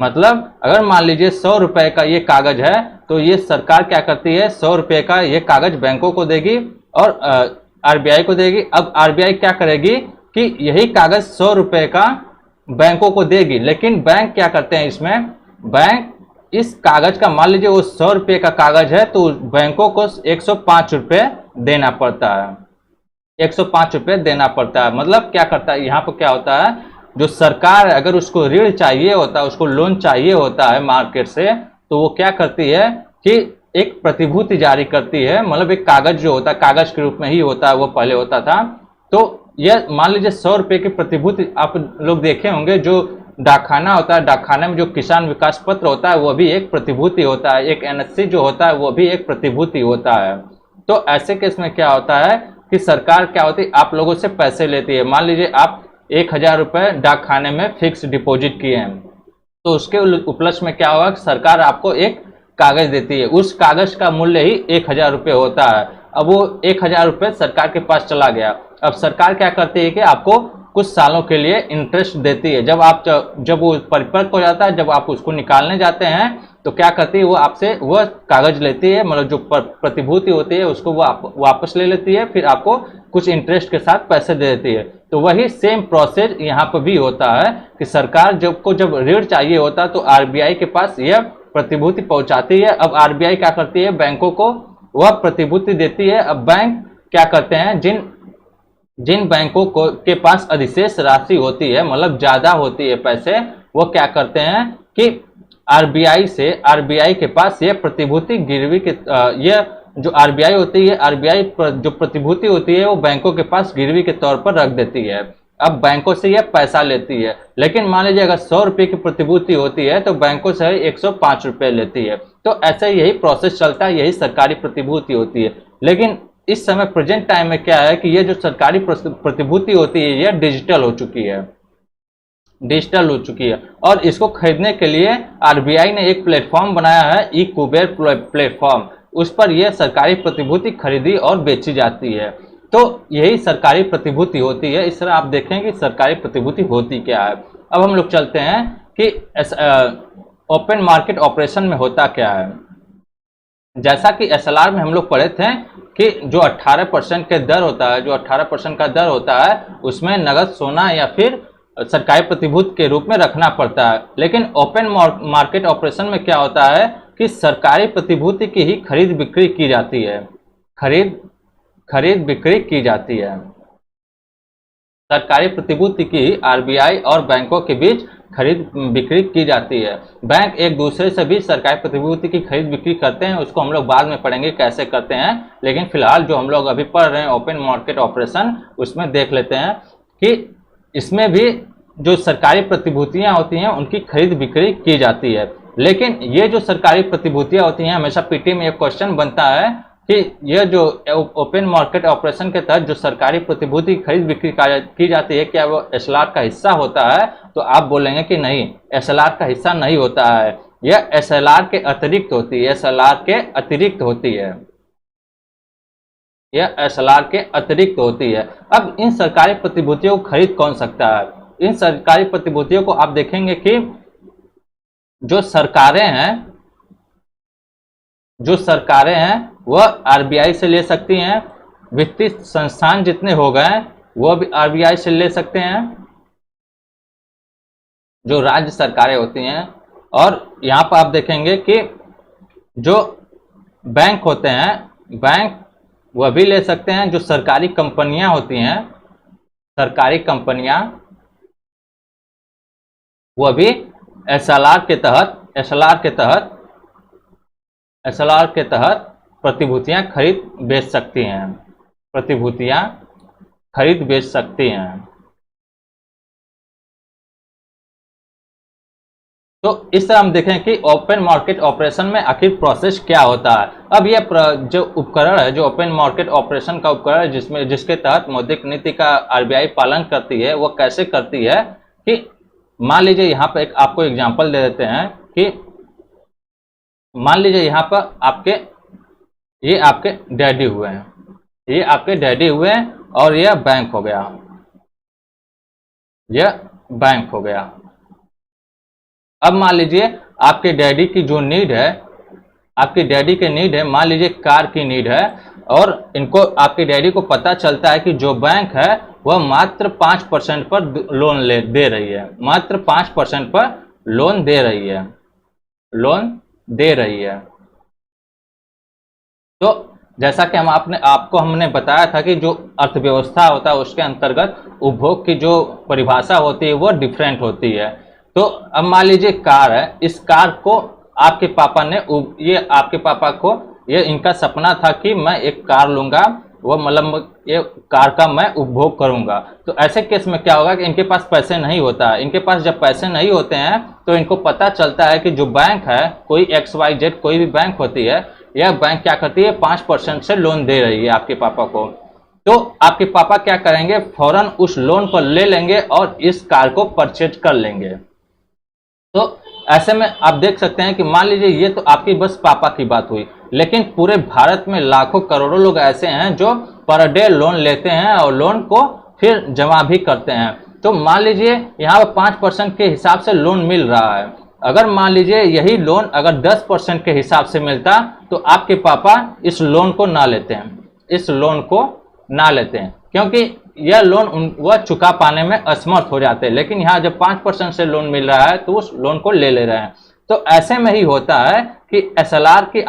मतलब अगर मान लीजिए 100 रुपए का ये कागज है, तो ये सरकार क्या करती है, 100 रुपए का ये कागज बैंकों को देगी और आरबीआई को देगी। अब आरबीआई क्या करेगी कि यही कागज 100 रुपए का बैंकों को देगी, लेकिन बैंक क्या करते हैं इसमें, बैंक इस कागज का, मान लीजिए वो 100 रुपए का कागज है तो बैंकों को 105 रुपए देना पड़ता है। 105 रुपए देना पड़ता है। मतलब क्या करता है, यहाँ पर क्या होता है, जो सरकार अगर उसको ऋण चाहिए होता है, उसको लोन चाहिए होता है मार्केट से, तो वो क्या करती है कि एक प्रतिभूति जारी करती है। मतलब एक कागज जो होता है, कागज के रूप में ही होता है, वो पहले होता था। तो यह मान लीजिए 100 रुपए की प्रतिभूति, आप लोग देखे होंगे जो डाकखाना होता है, डाकखाने में जो किसान विकास पत्र होता है वो भी एक प्रतिभूति होता है, एक एनएससी जो होता है वो भी एक प्रतिभूति होता है। तो ऐसे केस में क्या होता है कि सरकार क्या होती है, आप लोगों से पैसे लेती है। मान लीजिए आप 1,000 रुपए डाकखाने में फिक्स डिपॉजिट किए हैं, तो उसके उपलक्ष्य में क्या होगा कि सरकार आपको एक कागज देती है। उस कागज का मूल्य ही 1,000 रुपये होता है। अब वो 1,000 रुपये सरकार के पास चला गया। अब सरकार क्या करती है कि आपको कुछ सालों के लिए इंटरेस्ट देती है। जब वो परिपक्व हो जाता है, जब आप उसको निकालने जाते हैं, तो क्या करती है, वो आपसे वह कागज लेती है, मतलब जो प्रतिभूति होती है उसको वो वापस ले लेती है, फिर आपको कुछ इंटरेस्ट के साथ पैसे दे देती है। तो वही सेम प्रोसेस यहाँ पर भी होता है कि सरकार जब ऋण चाहिए होता है तो आरबीआई के पास यह प्रतिभूति पहुंचाती है। अब आरबीआई क्या करती है, बैंकों को वह प्रतिभूति देती है। अब बैंक क्या करते हैं, जिन जिन बैंकों को के पास अधिशेष राशि होती है, मतलब ज्यादा होती है पैसे, वो क्या करते हैं कि आरबीआई के पास ये प्रतिभूति गिरवी के ये जो आरबीआई होती है, आरबीआई जो प्रतिभूति होती है वो बैंकों के पास गिरवी के तौर पर रख देती है। अब बैंकों से यह पैसा लेती है। लेकिन मान लीजिए अगर 100 रुपए की प्रतिभूति होती है तो बैंकों से 105 रुपए लेती है। तो ऐसे यही प्रोसेस चलता है, यही सरकारी प्रतिभूति होती है। लेकिन इस समय प्रेजेंट टाइम में क्या है कि ये जो सरकारी प्रतिभूति होती है ये डिजिटल हो चुकी है, डिजिटल हो चुकी है। और इसको खरीदने के लिए आरबीआई ने एक प्लेटफॉर्म बनाया है, ई कुबेर प्लेटफॉर्म। उस पर यह सरकारी प्रतिभूति खरीदी और बेची जाती है। तो यही सरकारी प्रतिभूति होती है। इस तरह आप देखें कि सरकारी प्रतिभूति होती क्या है। अब हम लोग चलते हैं कि ओपन मार्केट ऑपरेशन में होता क्या है। जैसा कि एसएलआर में हम लोग पढ़े थे कि जो 18% के दर होता है, जो 18% का दर होता है, उसमें नगद सोना या फिर सरकारी प्रतिभूति के रूप में रखना पड़ता है। लेकिन ओपन मार्केट ऑपरेशन में क्या होता है कि सरकारी प्रतिभूति की ही खरीद बिक्री की जाती है, खरीद बिक्री की जाती है। सरकारी प्रतिभूति की आरबीआई और बैंकों के बीच खरीद बिक्री की जाती है। बैंक एक दूसरे से भी सरकारी प्रतिभूति की खरीद बिक्री करते हैं, उसको हम लोग बाद में पढ़ेंगे कैसे करते हैं। लेकिन फिलहाल जो हम लोग अभी पढ़ रहे हैं ओपन मार्केट ऑपरेशन, उसमें देख लेते हैं कि इसमें भी जो सरकारी प्रतिभूतियां होती हैं उनकी खरीद बिक्री की जाती है। लेकिन ये जो सरकारी प्रतिभूतियां होती हैं, हमेशा पीटी में एक क्वेश्चन बनता है कि यह जो ओपन मार्केट ऑपरेशन के तहत जो सरकारी प्रतिभूति खरीद बिक्री की जाती है, क्या वो एसएलआर का हिस्सा होता है? तो आप बोलेंगे कि नहीं, एसएलआर का हिस्सा नहीं होता है, यह एसएलआर के अतिरिक्त होती है, एसएलआर के अतिरिक्त होती है, यह एसएलआर के अतिरिक्त होती है। अब इन सरकारी प्रतिभूतियों को खरीद कौन सकता है? इन सरकारी प्रतिभूतियों को आप देखेंगे कि जो सरकारें हैं वह आरबीआई से ले सकती हैं। वित्तीय संस्थान जितने हो गए वो भी आरबीआई से ले सकते हैं, जो राज्य सरकारें होती हैं। और यहाँ पर आप देखेंगे कि जो बैंक होते हैं, बैंक वह भी ले सकते हैं। जो सरकारी कंपनियां होती हैं, सरकारी कंपनियां, वह भी एसएलआर के तहत प्रतिभूतियां खरीद बेच सकती हैं, प्रतिभूतियां खरीद बेच सकती हैं। तो इस तरह हम देखें कि ओपन मार्केट ऑपरेशन में आखिर प्रोसेस क्या होता है। अब ये जो उपकरण है, जो ओपन मार्केट ऑपरेशन का उपकरण है, जिसके तहत मौद्रिक नीति का आरबीआई पालन करती है, वो कैसे करती है कि मान लीजिए यहाँ पर एक आपको एग्जांपल दे देते हैं कि मान लीजिए यहाँ पर ये आपके डैडी हुए हैं, ये आपके डैडी हुए हैं और यह बैंक हो गया, यह बैंक हो गया। अब मान लीजिए आपके डैडी की जो नीड है, आपके डैडी की नीड है, मान लीजिए कार की नीड है, और इनको आपके डैडी को पता चलता है कि जो बैंक है वह मात्र 5% पर लोन दे रही है, मात्र 5% पर लोन दे रही है, लोन दे रही है। तो जैसा कि आपको हमने बताया था कि जो अर्थव्यवस्था होता है उसके अंतर्गत उपभोग की जो परिभाषा होती है वो डिफरेंट होती है। तो अब मान लीजिए कार है, इस कार को आपके पापा ने, ये आपके पापा को ये इनका सपना था कि मैं एक कार लूंगा, वो मतलब ये कार का मैं उपभोग करूंगा। तो ऐसे केस में क्या होगा कि इनके पास पैसे नहीं होता है। इनके पास जब पैसे नहीं होते हैं तो इनको पता चलता है कि जो बैंक है, कोई XYZ कोई भी बैंक होती है, यह बैंक क्या करती है 5% से लोन दे रही है आपके पापा को। तो आपके पापा क्या करेंगे, फौरन उस लोन पर ले लेंगे और इस कार को परचेज कर लेंगे। तो ऐसे में आप देख सकते हैं कि मान लीजिए ये तो आपकी बस पापा की बात हुई, लेकिन पूरे भारत में लाखों करोड़ों लोग ऐसे हैं जो पर डे लोन लेते हैं और लोन को फिर जमा भी करते हैं। तो मान लीजिए यहाँ पर 5% के हिसाब से लोन मिल रहा है। अगर मान लीजिए यही लोन अगर 10% के हिसाब से मिलता तो आपके पापा इस लोन को ना लेते हैं, इस लोन को ना लेते हैं, क्योंकि यह लोन वह चुका पाने में असमर्थ हो जाते हैं। लेकिन यहाँ जब 5% से लोन मिल रहा है तो उस लोन को ले रहे हैं। तो ऐसे में ही होता है कि SLR की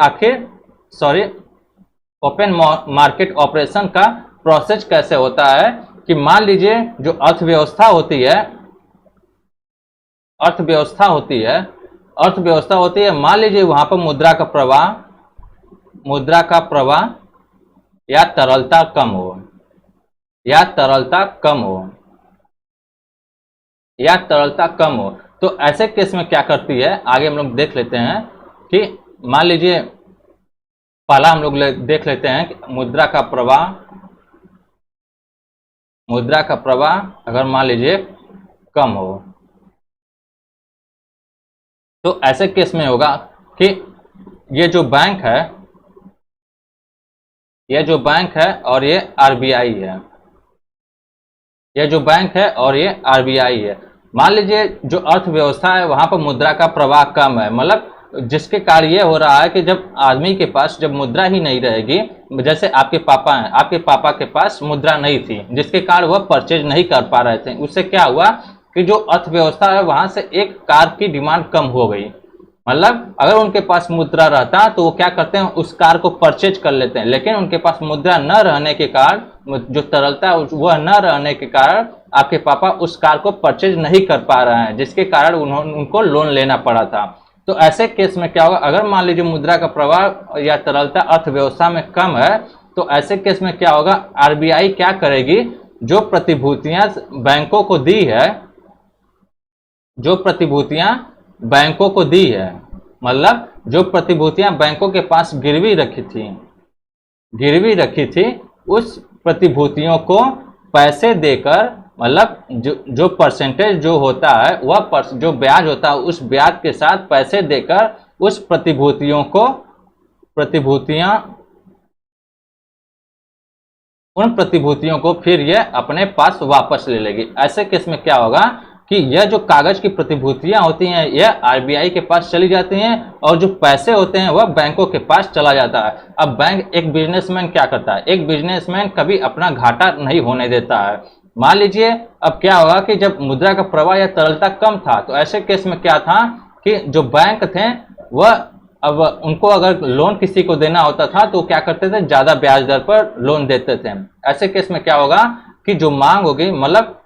ओपन मार्केट ऑपरेशन का प्रोसेस कैसे होता है कि मान लीजिए जो अर्थव्यवस्था होती है, मान लीजिए वहां पर मुद्रा का प्रवाह या तरलता कम हो, तो ऐसे केस में क्या करती है, आगे हम लोग देख लेते हैं कि मान लीजिए पहला हम लोग देख लेते हैं कि मुद्रा का प्रवाह अगर मान लीजिए कम हो, तो ऐसे केस में होगा कि ये जो बैंक है और ये आरबीआई है, ये जो बैंक है और ये आरबीआई है। मान लीजिए जो अर्थव्यवस्था है वहां पर मुद्रा का प्रवाह कम है, मतलब जिसके कारण ये हो रहा है कि जब आदमी के पास जब मुद्रा ही नहीं रहेगी, जैसे आपके पापा हैं, आपके पापा के पास मुद्रा नहीं थी जिसके कारण वह परचेज नहीं कर पा रहे थे, उससे क्या हुआ कि जो अर्थव्यवस्था है वहां से एक कार की डिमांड कम हो गई। मतलब अगर उनके पास मुद्रा रहता तो वो क्या करते हैं, उस कार को परचेज कर लेते हैं, लेकिन उनके पास मुद्रा न रहने के कारण, जो तरलता है वह न रहने के कारण आपके पापा उस कार को परचेज नहीं कर पा रहे हैं, जिसके कारण उनको लोन लेना पड़ा था। तो ऐसे केस में क्या होगा, अगर मान लीजिए मुद्रा का प्रवाह या तरलता अर्थव्यवस्था में कम है, तो ऐसे केस में क्या होगा, आरबीआई क्या करेगी, जो प्रतिभूतियां बैंकों को दी है, जो प्रतिभूतियां बैंकों को दी है, मतलब जो प्रतिभूतियां बैंकों के पास गिरवी रखी थी, उस प्रतिभूतियों को पैसे देकर, मतलब जो परसेंटेज जो होता है वह जो ब्याज होता है उस ब्याज के साथ पैसे देकर उस उन प्रतिभूतियों को फिर यह अपने पास वापस ले लेगी। ऐसे केस में क्या होगा कि यह जो कागज की प्रतिभूतियां होती हैं यह आरबीआई के पास चली जाती हैं और जो पैसे होते हैं वह बैंकों के पास चला जाता है। अब एक बिजनेसमैन क्या करता है, एक बिजनेसमैन कभी अपना घाटा नहीं होने देता है। मान लीजिए अब क्या होगा कि जब मुद्रा का प्रवाह या तरलता कम था, तो ऐसे केस में क्या था कि जो बैंक थे वह, अब उनको अगर लोन किसी को देना होता था तो क्या करते थे, ज्यादा ब्याज दर पर लोन देते थे। ऐसे केस में क्या होगा कि जो मांग होगी, मतलब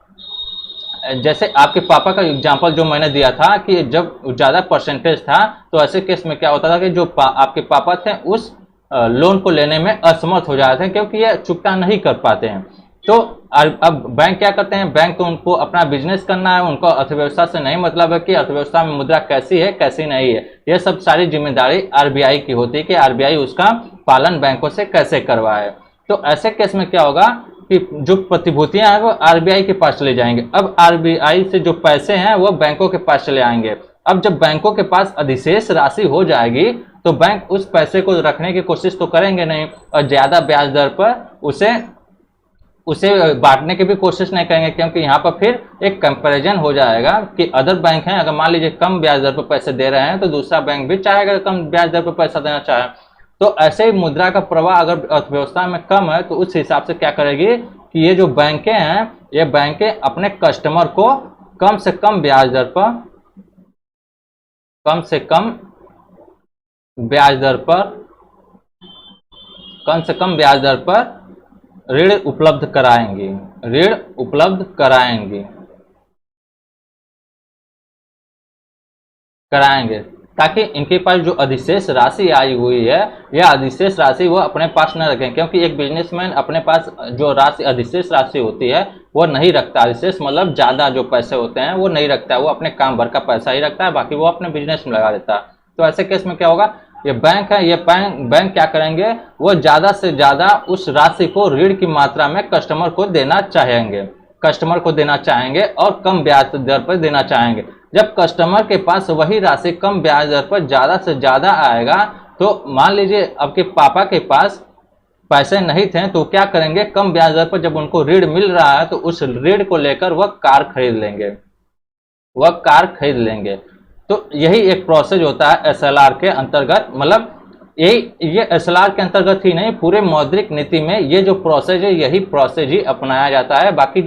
जैसे आपके पापा का एग्जांपल जो मैंने दिया था कि जब ज्यादा परसेंटेज था, तो ऐसे केस में क्या होता था कि जो आपके पापा थे उस लोन को लेने में असमर्थ हो जाते हैं, क्योंकि ये चुकता नहीं कर पाते हैं। तो अब बैंक क्या करते हैं, बैंक तो उनको अपना बिजनेस करना है, उनको अर्थव्यवस्था से नहीं मतलब है कि अर्थव्यवस्था में मुद्रा कैसी है कैसी नहीं है। ये सब सारी जिम्मेदारी आरबीआई की होती है कि आरबीआई उसका पालन बैंकों से कैसे करवाए। तो ऐसे केस में क्या होगा कि जो प्रतिभूतियां हैं वो आरबीआई के पास चले जाएंगे। अब आरबीआई से जो पैसे हैं वो बैंकों के पास चले आएंगे। अब जब बैंकों के पास अधिशेष राशि हो जाएगी तो बैंक उस पैसे को रखने की कोशिश तो करेंगे नहीं, और ज्यादा ब्याज दर पर उसे उसे बांटने की भी कोशिश नहीं करेंगे, क्योंकि यहाँ पर फिर एक कंपैरिजन हो जाएगा कि अदर बैंक हैं, अगर मान लीजिए कम ब्याज दर पर पैसे दे रहे हैं तो दूसरा बैंक भी चाहेगा कम ब्याज दर पर पैसा देना चाहे। तो ऐसे ही मुद्रा का प्रवाह अगर अर्थव्यवस्था में कम है तो उस हिसाब से क्या करेगी कि ये जो बैंकें हैं ये बैंकें अपने कस्टमर को कम से कम ब्याज दर पर कम से कम ब्याज दर पर कम से कम ब्याज दर पर ऋण उपलब्ध कराएंगे, ऋण उपलब्ध कराएंगे ताकि इनके पास जो अधिशेष राशि आई हुई है यह अधिशेष राशि वो अपने पास न रखें, क्योंकि एक बिजनेसमैन अपने पास जो राशि अधिशेष राशि होती है वो नहीं रखता। अधिशेष मतलब ज्यादा जो पैसे होते हैं वो नहीं रखता है, वो अपने काम भर का पैसा ही रखता है, बाकी वो अपने बिजनेस में लगा देता है। तो ऐसे केस में क्या होगा, ये बैंक है, ये बैंक क्या करेंगे, वो ज्यादा से ज्यादा उस राशि को ऋण की मात्रा में कस्टमर को देना चाहेंगे और कम ब्याज दर पर देना चाहेंगे। जब कस्टमर के पास वही राशि कम ब्याज दर पर ज्यादा से ज्यादा आएगा तो मान लीजिए आपके पापा के पास पैसे नहीं थे तो क्या करेंगे, कम ब्याज दर पर जब उनको ऋण मिल रहा है तो उस ऋण को लेकर वह कार खरीद लेंगे। तो यही एक प्रोसेस होता है एसएलआर के अंतर्गत, मतलब ये एसएलआर के अंतर्गत ही नहीं पूरे मौद्रिक नीति में ये जो प्रोसेस है यही प्रोसेस ही अपनाया जाता है। बाकी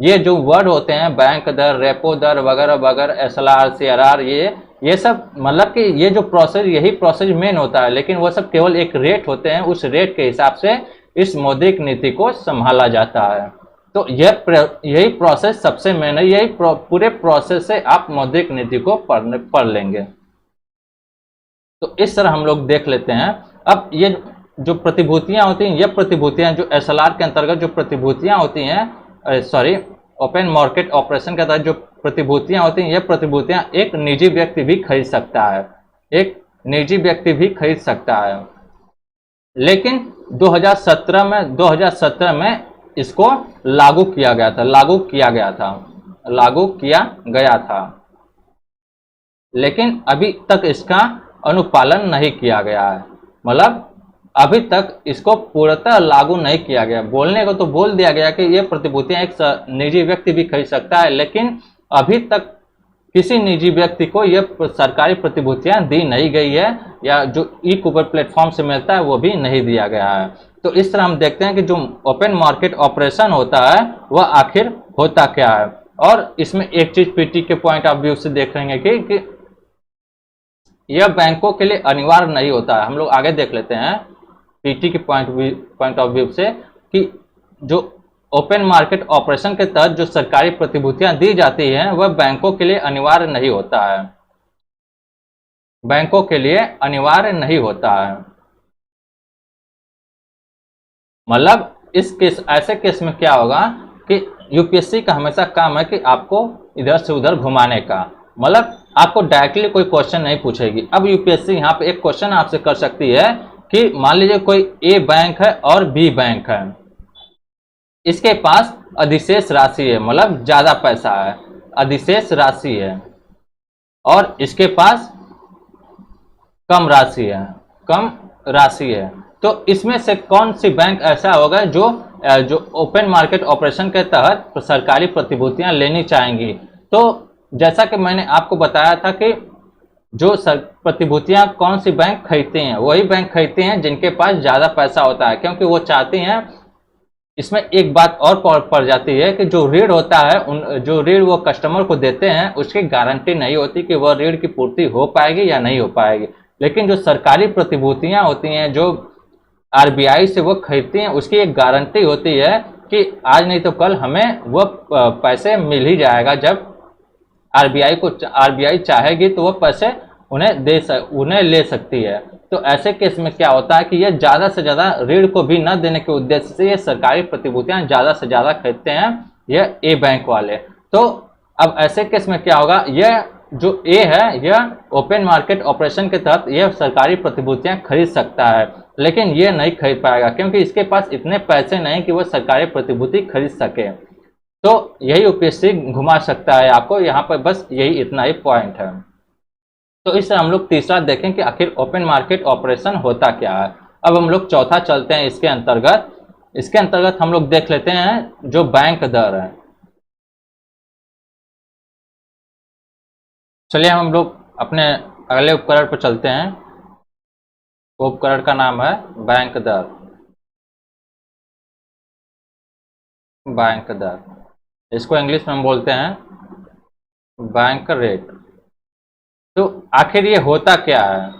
ये जो वर्ड होते हैं बैंक दर, रेपो दर वगैरह वगैरह, एसएलआर, सीआरआर, ये सब मतलब कि ये जो प्रोसेस यही प्रोसेस मेन होता है, लेकिन वो सब केवल एक रेट होते हैं, उस रेट के हिसाब से इस मौद्रिक नीति को संभाला जाता है। तो यही प्रोसेस सबसे मेन है, यही पूरे प्रोसेस से आप मौद्रिक नीति को पढ़ लेंगे। तो इस तरह हम लोग देख लेते हैं। अब ये जो प्रतिभूतियां होती हैं, ये प्रतिभूतियां जो एसएलआर के अंतर्गत जो प्रतिभूतियां होती हैं, ओपन मार्केट ऑपरेशन के तहत जो प्रतिभूतियां होती हैं, ये प्रतिभूतियां एक निजी व्यक्ति भी खरीद सकता है, लेकिन 2017 में इसको लागू किया गया था, लेकिन अभी तक इसका अनुपालन नहीं किया गया है, मतलब अभी तक इसको पूर्णतः लागू नहीं किया गया। बोलने को तो बोल दिया गया कि ये प्रतिभूतियां एक निजी व्यक्ति भी खरीद सकता है, लेकिन अभी तक किसी निजी व्यक्ति को ये सरकारी प्रतिभूतियां दी नहीं गई है, या जो ई कूपर प्लेटफॉर्म से मिलता है वो भी नहीं दिया गया है। तो इस तरह हम देखते हैं कि जो ओपन मार्केट ऑपरेशन होता है वह आखिर होता क्या है। और इसमें एक चीज पीटी के पॉइंट ऑफ व्यू से देखेंगे कि यह बैंकों के लिए अनिवार्य नहीं होता है। हम लोग आगे देख लेते हैं पीटी के पॉइंट ऑफ व्यू से कि जो ओपन मार्केट ऑपरेशन के तहत जो सरकारी प्रतिभूतियां दी जाती हैं वह बैंकों के लिए अनिवार्य नहीं होता है, मतलब ऐसे केस में क्या होगा कि यूपीएससी का हमेशा काम है कि आपको इधर से उधर घुमाने का, मतलब आपको डायरेक्टली कोई क्वेश्चन नहीं पूछेगी। अब यूपीएससी यहाँ पे एक क्वेश्चन आपसे कर सकती है कि मान लीजिए कोई ए बैंक है और बी बैंक है, इसके पास अधिशेष राशि है, मतलब ज्यादा पैसा है, अधिशेष राशि है, और इसके पास कम राशि है। तो इसमें से कौन सी बैंक ऐसा होगा जो ओपन मार्केट ऑपरेशन के तहत सरकारी प्रतिभूतियां लेनी चाहेंगी। तो जैसा कि मैंने आपको बताया था कि जो प्रतिभूतियां कौन सी बैंक खरीदते हैं, वही बैंक खरीदते हैं जिनके पास ज्यादा पैसा होता है, क्योंकि वो चाहती हैं। इसमें एक बात और पड़ जाती है कि जो ऋण होता है, जो ऋण वो कस्टमर को देते हैं उसकी गारंटी नहीं होती कि वह ऋण की पूर्ति हो पाएगी या नहीं हो पाएगी, लेकिन जो सरकारी प्रतिभूतियां होती हैं जो आरबीआई से वो खरीदती हैं उसकी एक गारंटी होती है कि आज नहीं तो कल हमें वो पैसे मिल ही जाएगा। जब आरबीआई चाहेगी तो वो पैसे उन्हें ले सकती है। तो ऐसे केस में क्या होता है कि ये ज़्यादा से ज़्यादा ऋण को भी न देने के उद्देश्य से ये सरकारी प्रतिभूतियां ज़्यादा से ज़्यादा खरीदते हैं, ये ए बैंक वाले। तो अब ऐसे केस में क्या होगा, यह जो ए है यह ओपन मार्केट ऑपरेशन के तहत यह सरकारी प्रतिभूतियां खरीद सकता है, लेकिन ये नहीं खरीद पाएगा क्योंकि इसके पास इतने पैसे नहीं कि वो सरकारी प्रतिभूति खरीद सके। तो यही यूपीएससी घुमा सकता है आपको, यहाँ पर बस यही इतना ही पॉइंट है। तो इससे हम लोग तीसरा देखें कि आखिर ओपन मार्केट ऑपरेशन होता क्या है। अब हम लोग चौथा चलते हैं इसके अंतर्गत। इसके अंतर्गत हम लोग देख लेते हैं जो बैंक दर है। चलिए हम लोग अपने अगले उपकरण पर चलते हैं। उपकरण का नाम है बैंक दर। बैंक दर, इसको इंग्लिश में हम बोलते हैं बैंक रेट। तो आखिर ये होता क्या है,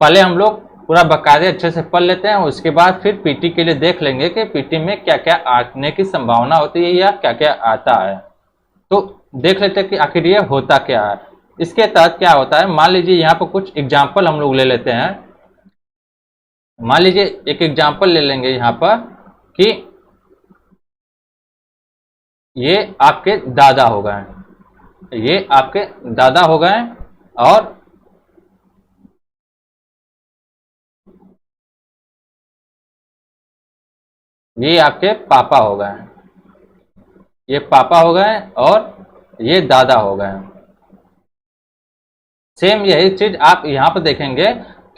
पहले हम लोग पूरा बकायदे अच्छे से पढ़ लेते हैं, उसके बाद फिर पीटी के लिए देख लेंगे कि पीटी में क्या क्या आने की संभावना होती है या क्या क्या आता है। तो देख लेते हैं कि आखिर ये होता क्या है। इसके तहत क्या होता है, मान लीजिए यहाँ पर कुछ एग्जाम्पल हम लोग ले लेते हैं। मान लीजिए एक एग्जाम्पल ले लेंगे यहाँ पर कि ये आपके दादा हो गए, ये आपके दादा हो गए और ये आपके पापा हो गए, ये पापा हो गए और ये दादा हो गए। सेम यही चीज आप यहां पर देखेंगे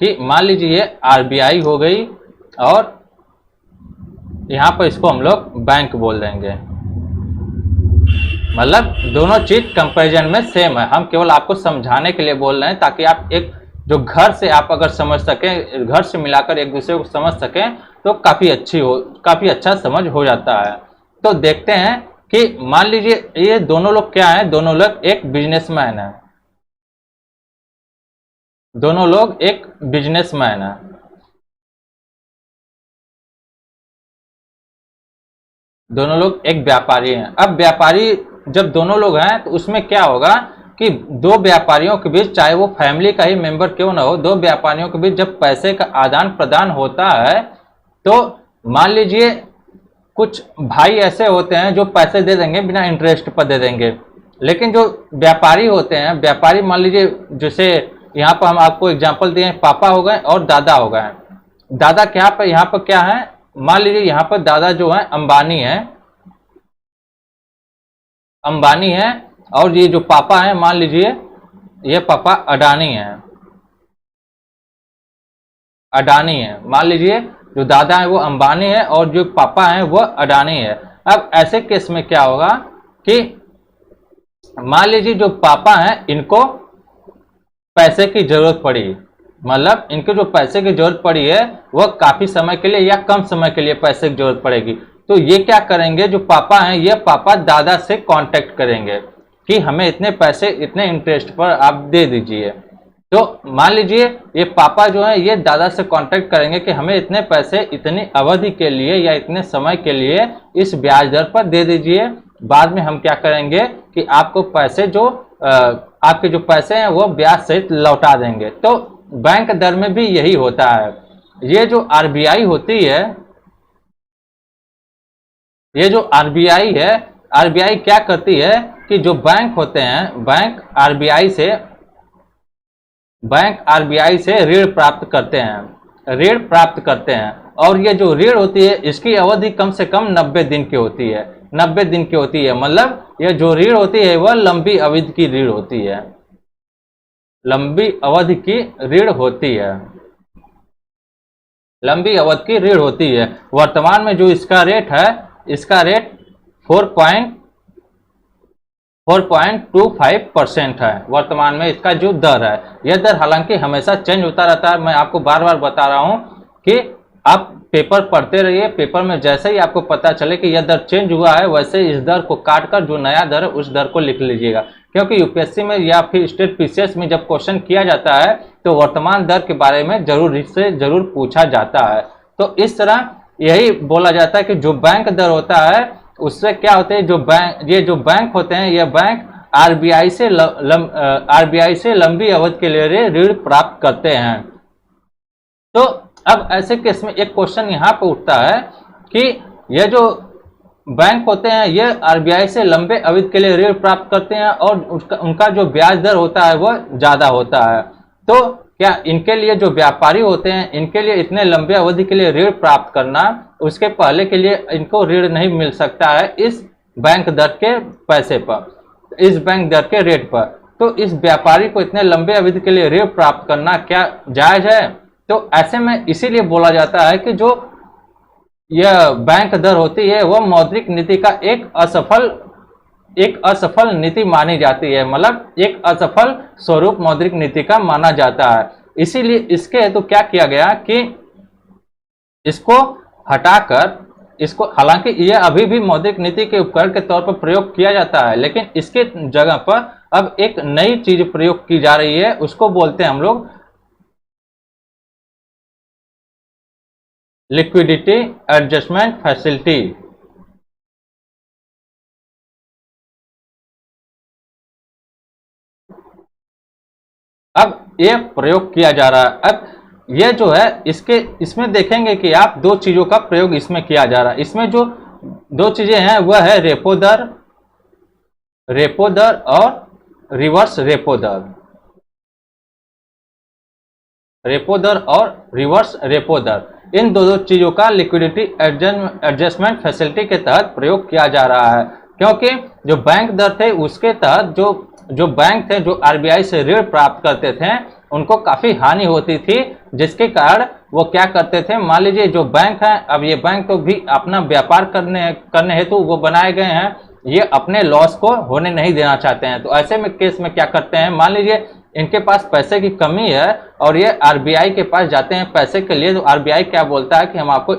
कि मान लीजिए ये आरबीआई हो गई और यहां पर इसको हम लोग बैंक बोल देंगे। मतलब दोनों चीज कंपैरिजन में सेम है, हम केवल आपको समझाने के लिए बोल रहे हैं ताकि आप एक जो घर से आप अगर समझ सकें, घर से मिलाकर एक दूसरे को समझ सकें तो काफी अच्छा समझ हो जाता है। तो देखते हैं कि मान लीजिए ये दोनों लोग क्या हैं, दोनों लोग एक बिजनेसमैन है, दोनों लोग एक बिजनेसमैन है। दोनों लोग एक व्यापारी हैं। अब व्यापारी जब दोनों लोग हैं तो उसमें क्या होगा कि दो व्यापारियों के बीच, चाहे वो फैमिली का ही मेंबर क्यों ना हो, दो व्यापारियों के बीच जब पैसे का आदान प्रदान होता है तो मान लीजिए कुछ भाई ऐसे होते हैं जो पैसे दे देंगे, बिना इंटरेस्ट पर दे देंगे। लेकिन जो व्यापारी होते हैं, व्यापारी मान लीजिए जैसे यहाँ पर हम आपको एग्जाम्पल दिए, पापा हो गए और दादा हो गए। दादा क्या पर यहाँ पर क्या है, मान लीजिए यहाँ पर दादा जो है अंबानी है, अंबानी है, और ये जो पापा है मान लीजिए ये पापा अडानी है, अडानी है। मान लीजिए जो दादा है वो अंबानी है और जो पापा है वो अडानी है। अब ऐसे केस में क्या होगा कि मान लीजिए जो पापा हैं इनको पैसे की जरूरत पड़ी, मतलब इनको जो पैसे की जरूरत पड़ी है वह काफी समय के लिए या कम समय के लिए पैसे की जरूरत पड़ेगी। तो ये क्या करेंगे, जो पापा हैं ये पापा दादा से कांटेक्ट करेंगे कि हमें इतने पैसे इतने इंटरेस्ट पर आप दे दीजिए। तो मान लीजिए ये पापा जो है ये दादा से कांटेक्ट करेंगे कि हमें इतने पैसे इतनी अवधि के लिए या इतने समय के लिए इस ब्याज दर पर दे दीजिए। बाद में हम क्या करेंगे कि आपको पैसे जो आपके जो पैसे हैं वो ब्याज सहित लौटा देंगे। तो बैंक दर में भी यही होता है। ये जो आरबीआई होती है, ये जो आरबीआई है, आरबीआई क्या करती है कि जो बैंक होते हैं, बैंक आरबीआई से ऋण प्राप्त करते हैं, ऋण प्राप्त करते हैं। और ये जो ऋण होती है इसकी अवधि कम से कम 90 दिन की होती है, 90 दिन की होती है। मतलब ये जो ऋण होती है वह लंबी अवधि की ऋण होती है, लंबी अवधि की ऋण होती है, लंबी अवधि की ऋण होती है। वर्तमान में जो इसका रेट है, इसका रेट 4.25% है वर्तमान में इसका जो दर है। यह दर हालांकि हमेशा चेंज होता रहता है। मैं आपको बार बार बता रहा हूं कि आप पेपर पढ़ते रहिए, पेपर में जैसे ही आपको पता चले कि यह दर चेंज हुआ है वैसे इस दर को काटकर जो नया दर है उस दर को लिख लीजिएगा। क्योंकि यूपीएससी में या फिर स्टेट पीसीएस में जब क्वेश्चन किया जाता है तो वर्तमान दर के बारे में जरूर पूछा जाता है। तो इस तरह यही बोला जाता है कि जो बैंक दर होता है उससे क्या होते हैं, ये जो बैंक होते हैं ये बैंक आरबीआई से लंबी अवधि के लिए ऋण प्राप्त करते हैं। तो अब ऐसे केस में एक क्वेश्चन यहाँ पे उठता है कि ये जो बैंक होते हैं ये आरबीआई से लंबे अवधि के लिए ऋण प्राप्त करते हैं और उनका जो ब्याज दर होता है वो ज्यादा होता है। तो क्या इनके लिए जो व्यापारी होते हैं इनके लिए इतने लंबे अवधि के लिए ऋण प्राप्त करना, उसके पहले के लिए इनको ऋण नहीं मिल सकता है इस बैंक दर के पैसे पर, इस बैंक दर के रेट पर। तो इस व्यापारी को इतने लंबे अवधि के लिए ऋण प्राप्त करना क्या जायज है? तो ऐसे में इसीलिए बोला जाता है कि जो यह बैंक दर होती है वह मौद्रिक नीति का एक असफल नीति मानी जाती है, मतलब एक असफल स्वरूप मौद्रिक नीति का माना जाता है। इसीलिए इसके हेतु क्या किया गया कि इसको हटाकर, इसको, हालांकि यह अभी भी मौद्रिक नीति के उपकरण के तौर पर प्रयोग किया जाता है, लेकिन इसके जगह पर अब एक नई चीज प्रयोग की जा रही है, उसको बोलते हैं हम लोग लिक्विडिटी एडजस्टमेंट फैसिलिटी। अब ये प्रयोग किया जा रहा है। अब ये जो है इसमें देखेंगे कि आप दो चीजों का प्रयोग इसमें किया जा रहा है। इसमें जो दो चीजें हैं वह है रेपो दर और रिवर्स रेपो दर, रेपो दर और रिवर्स रेपो दर। इन दो चीजों का लिक्विडिटी एडजस्टमेंट फैसिलिटी के तहत प्रयोग किया जा रहा है, क्योंकि जो बैंक दर थे उसके तहत जो बैंक थे जो आरबीआई से ऋण प्राप्त करते थे उनको काफी हानि होती थी, जिसके कारण वो क्या करते थे, मान लीजिए जो बैंक है, अब ये बैंक तो भी अपना व्यापार करने हेतु वो बनाए गए हैं, ये अपने लॉस को होने नहीं देना चाहते हैं। तो ऐसे में केस में क्या करते हैं, मान लीजिए इनके पास पैसे की कमी है और ये आरबीआई के पास जाते हैं पैसे के लिए, तो आरबीआई क्या बोलता है कि हम आपको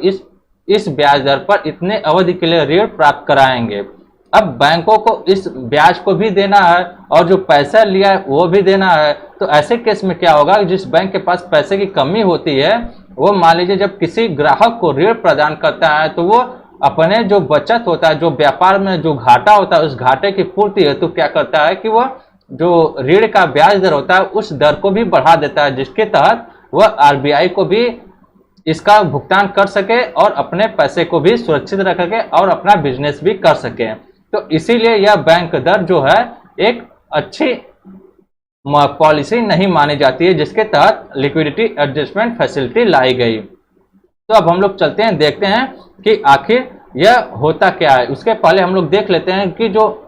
इस ब्याज दर पर इतने अवधि के लिए ऋण प्राप्त कराएंगे। अब बैंकों को इस ब्याज को भी देना है और जो पैसा लिया है वो भी देना है। तो ऐसे केस में क्या होगा, जिस बैंक के पास पैसे की कमी होती है वो मान लीजिए जब किसी ग्राहक को ऋण प्रदान करता है तो वो अपने जो बचत होता है, जो व्यापार में जो घाटा होता है, उस घाटे की पूर्ति हेतु तो क्या करता है कि वह जो ऋण का ब्याज दर होता है उस दर को भी बढ़ा देता है, जिसके तहत वह आरबीआई को भी इसका भुगतान कर सके और अपने पैसे को भी सुरक्षित रख सके और अपना बिजनेस भी कर सके। तो इसीलिए यह बैंक दर जो है एक अच्छी पॉलिसी नहीं मानी जाती है, जिसके तहत लिक्विडिटी एडजस्टमेंट फैसिलिटी लाई गई। तो अब हम लोग चलते हैं, देखते हैं कि आखिर यह होता क्या है। उसके पहले हम लोग देख लेते हैं कि जो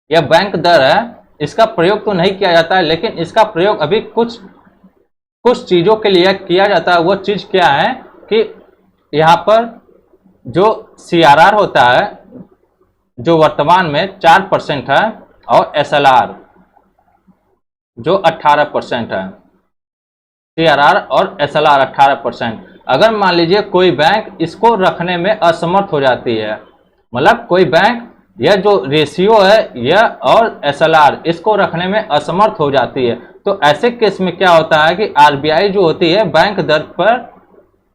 यह बैंक दर है इसका प्रयोग तो नहीं किया जाता है, लेकिन इसका प्रयोग अभी कुछ चीजों के लिए किया जाता है। वो चीज क्या है कि यहाँ पर जो सीआरआर होता है जो वर्तमान में 4% है और एसएलआर जो 18% है, सीआरआर और एसएलआर 18%। अगर मान लीजिए कोई बैंक इसको रखने में असमर्थ हो जाती है, मतलब कोई बैंक यह जो रेशियो है यह और एसएलआर इसको रखने में असमर्थ हो जाती है, तो ऐसे केस में क्या होता है कि आरबीआई जो होती है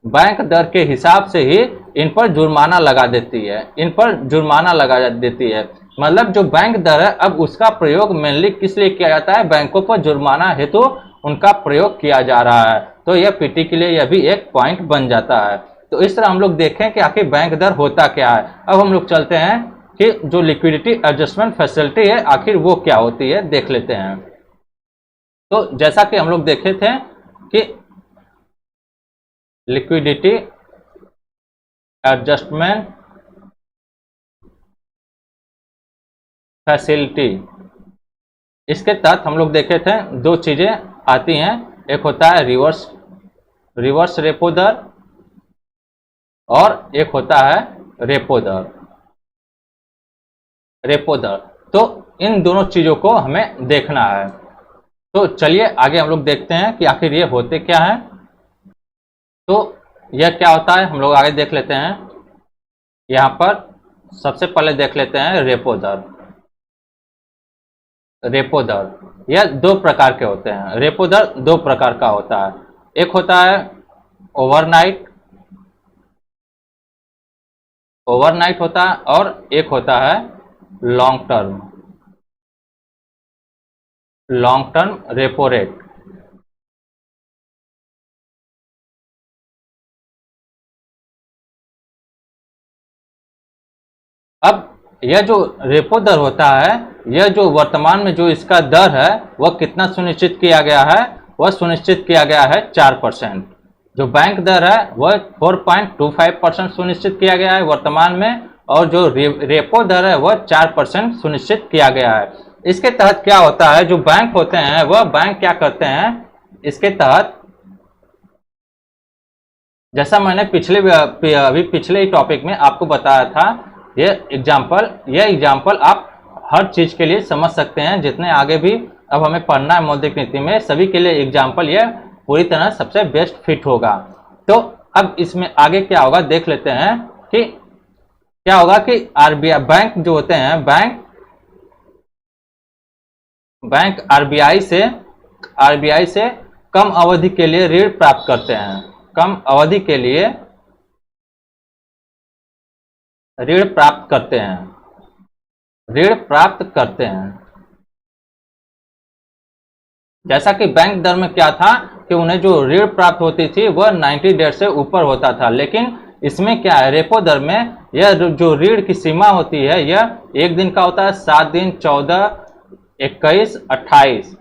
बैंक दर के हिसाब से ही इन पर जुर्माना लगा देती है, इन पर जुर्माना लगा देती है। मतलब जो बैंक दर है अब उसका प्रयोग मेनली किस लिए किया जाता है, बैंकों पर जुर्माना हेतु उनका प्रयोग किया जा रहा है। तो यह पीटी के लिए यह भी एक पॉइंट बन जाता है। तो इस तरह हम लोग देखें कि आखिर बैंक दर होता क्या है। अब हम लोग चलते हैं कि जो लिक्विडिटी एडजस्टमेंट फैसिलिटी है आखिर वो क्या होती है, देख लेते हैं। तो जैसा कि हम लोग देखे थे कि लिक्विडिटी एडजस्टमेंट फैसिलिटी, इसके तहत हम लोग देखे थे दो चीजें आती हैं, एक होता है रिवर्स रेपो दर और एक होता है रेपो दर। तो इन दोनों चीजों को हमें देखना है। तो चलिए आगे हम लोग देखते हैं कि आखिर ये होते क्या है। तो यह क्या होता है हम लोग आगे देख लेते हैं। यहां पर सबसे पहले देख लेते हैं रेपो दर। यह दो प्रकार के होते हैं। रेपो दर दो प्रकार का होता है, एक होता है ओवरनाइट होता है और एक होता है लॉन्ग टर्म रेपो रेट। अब यह जो रेपो दर होता है, यह जो वर्तमान में जो इसका दर है वह कितना सुनिश्चित किया गया है, वह सुनिश्चित किया गया है 4%। जो बैंक दर है वह 4.25% सुनिश्चित किया गया है वर्तमान में, और जो रेपो दर है वह 4% सुनिश्चित किया गया है। इसके तहत क्या होता है, जो बैंक होते हैं वह बैंक क्या करते हैं, इसके तहत जैसा मैंने अभी पिछले ही टॉपिक में आपको बताया था, ये एग्जाम्पल आप हर चीज के लिए समझ सकते हैं, जितने आगे भी अब हमें पढ़ना है मौद्रिक नीति में, सभी के लिए एग्जाम्पल ये पूरी तरह सबसे बेस्ट फिट होगा। तो अब इसमें आगे क्या होगा देख लेते हैं कि क्या होगा कि आरबीआई बैंक जो होते हैं, बैंक आरबीआई से कम अवधि के लिए ऋण प्राप्त करते हैं, कम अवधि के लिए ऋण प्राप्त करते हैं। जैसा कि बैंक दर में क्या था कि उन्हें जो ऋण प्राप्त होती थी वह 90 डेज से ऊपर होता था, लेकिन इसमें क्या है, रेपो दर में यह जो ऋण की सीमा होती है यह 1 दिन का होता है, 7 दिन, 14, 21, 28,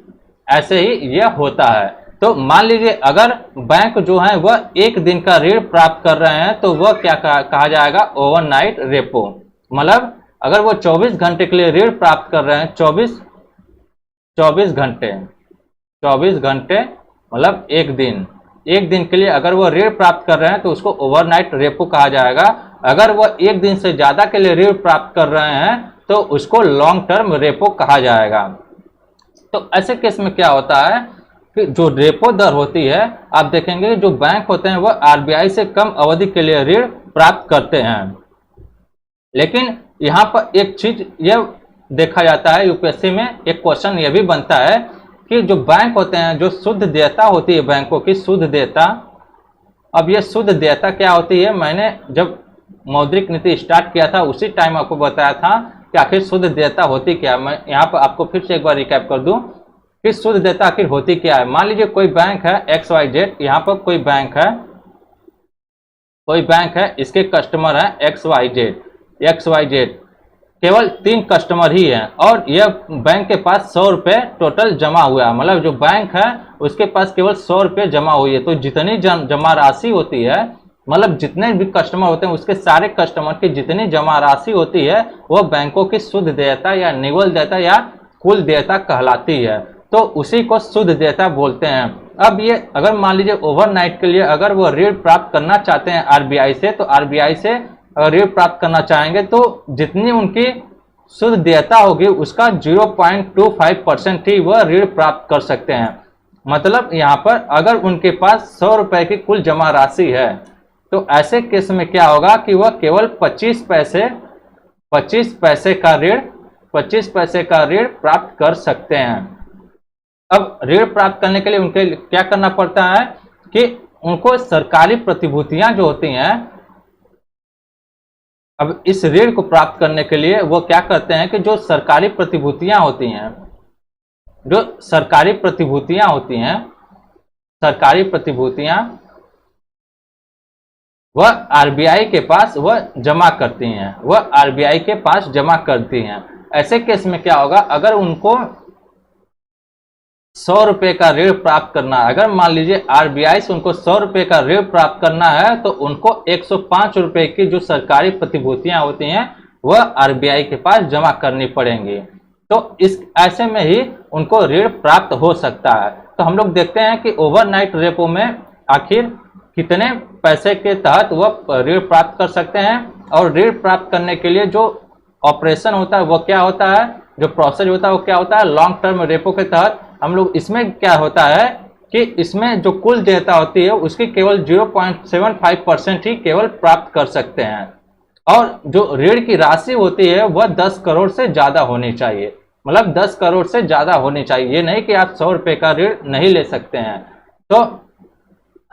ऐसे ही यह होता है। तो मान लीजिए अगर बैंक जो है वह 1 दिन का ऋण प्राप्त कर रहे हैं तो वह क्या कहा जाएगा, ओवरनाइट रेपो। मतलब अगर वो 24 घंटे के लिए ऋण प्राप्त कर रहे हैं, 24 घंटे मतलब 1 दिन के लिए अगर वो ऋण प्राप्त कर रहे हैं तो उसको ओवरनाइट रेपो कहा जाएगा। अगर वह 1 दिन से ज्यादा के लिए ऋण प्राप्त कर रहे हैं तो उसको लॉन्ग टर्म रेपो कहा जाएगा। तो ऐसे केस में क्या होता है कि जो रेपो दर होती है, आप देखेंगे जो बैंक होते हैं वह आरबीआई से कम अवधि के लिए ऋण प्राप्त करते हैं। लेकिन यहाँ पर एक चीज यह देखा जाता है, यूपीएससी में एक क्वेश्चन यह भी बनता है कि जो बैंक होते हैं, जो शुद्ध देयता होती है बैंकों की, शुद्ध देयता, अब यह शुद्ध देयता क्या होती है, मैंने जब मौद्रिक नीति स्टार्ट किया था उसी टाइम आपको बताया था कि आखिर शुद्ध देयता होती क्या। मैं यहाँ पर आपको फिर से एक बार रिकैप कर दूं कि शुद्ध देयता आखिर होती क्या है। मान लीजिए कोई बैंक है XYZ, यहाँ पर कोई बैंक है, इसके कस्टमर है XYZ, केवल 3 कस्टमर ही हैं और यह बैंक के पास 100 रुपये टोटल जमा हुआ है। मतलब जो बैंक है उसके पास केवल 100 रुपये जमा हुई है। तो जितनी जमा राशि होती है, मतलब जितने भी कस्टमर होते हैं उसके सारे कस्टमर की जितनी जमा राशि होती है वह बैंकों की शुद्ध देयता या निव्वल देयता या कुल देयता कहलाती है। तो उसी को शुद्ध देयता बोलते हैं। अब ये अगर मान लीजिए ओवरनाइट के लिए अगर वो ऋण प्राप्त करना चाहते हैं आरबीआई से, तो आरबीआई से अगर ऋण प्राप्त करना चाहेंगे तो जितनी उनकी शुद्ध देयता होगी उसका 0.25% ही वह ऋण प्राप्त कर सकते हैं। मतलब यहाँ पर अगर उनके पास 100 रुपए की कुल जमा राशि है तो ऐसे केस में क्या होगा कि वह केवल 25 पैसे का ऋण प्राप्त कर सकते हैं। अब ऋण प्राप्त करने के लिए उनके क्या करना पड़ता है कि उनको सरकारी प्रतिभूतियां जो होती हैं, अब इस ऋण को प्राप्त करने के लिए वो क्या करते हैं कि जो सरकारी प्रतिभूतियां होती हैं, वह आरबीआई के पास वह जमा करती हैं। ऐसे केस में क्या होगा, अगर उनको 100 रुपए का ऋण प्राप्त करना है, अगर मान लीजिए आरबीआई से उनको 100 रुपए का ऋण प्राप्त करना है तो उनको 105 रुपए की जो सरकारी प्रतिभूतियां होती हैं वह आरबीआई के पास जमा करनी पड़ेंगी। तो इस ऐसे में ही उनको ऋण प्राप्त हो सकता है। तो हम लोग देखते हैं कि ओवरनाइट रेपो में आखिर कितने पैसे के तहत वह ऋण प्राप्त कर सकते हैं, और ऋण प्राप्त करने के लिए जो ऑपरेशन होता है वो क्या होता है, जो प्रोसेस होता है वो क्या होता है, लॉन्ग टर्म रेपो के तहत हम लोग इसमें क्या होता है कि इसमें जो कुल देयता होती है उसकी केवल 0.75% ही केवल प्राप्त कर सकते हैं, और जो ऋण की राशि होती है वह 10 करोड़ से ज्यादा होनी चाहिए। मतलब 10 करोड़ से ज्यादा होनी चाहिए, ये नहीं कि आप 100 रुपए का ऋण नहीं ले सकते हैं। तो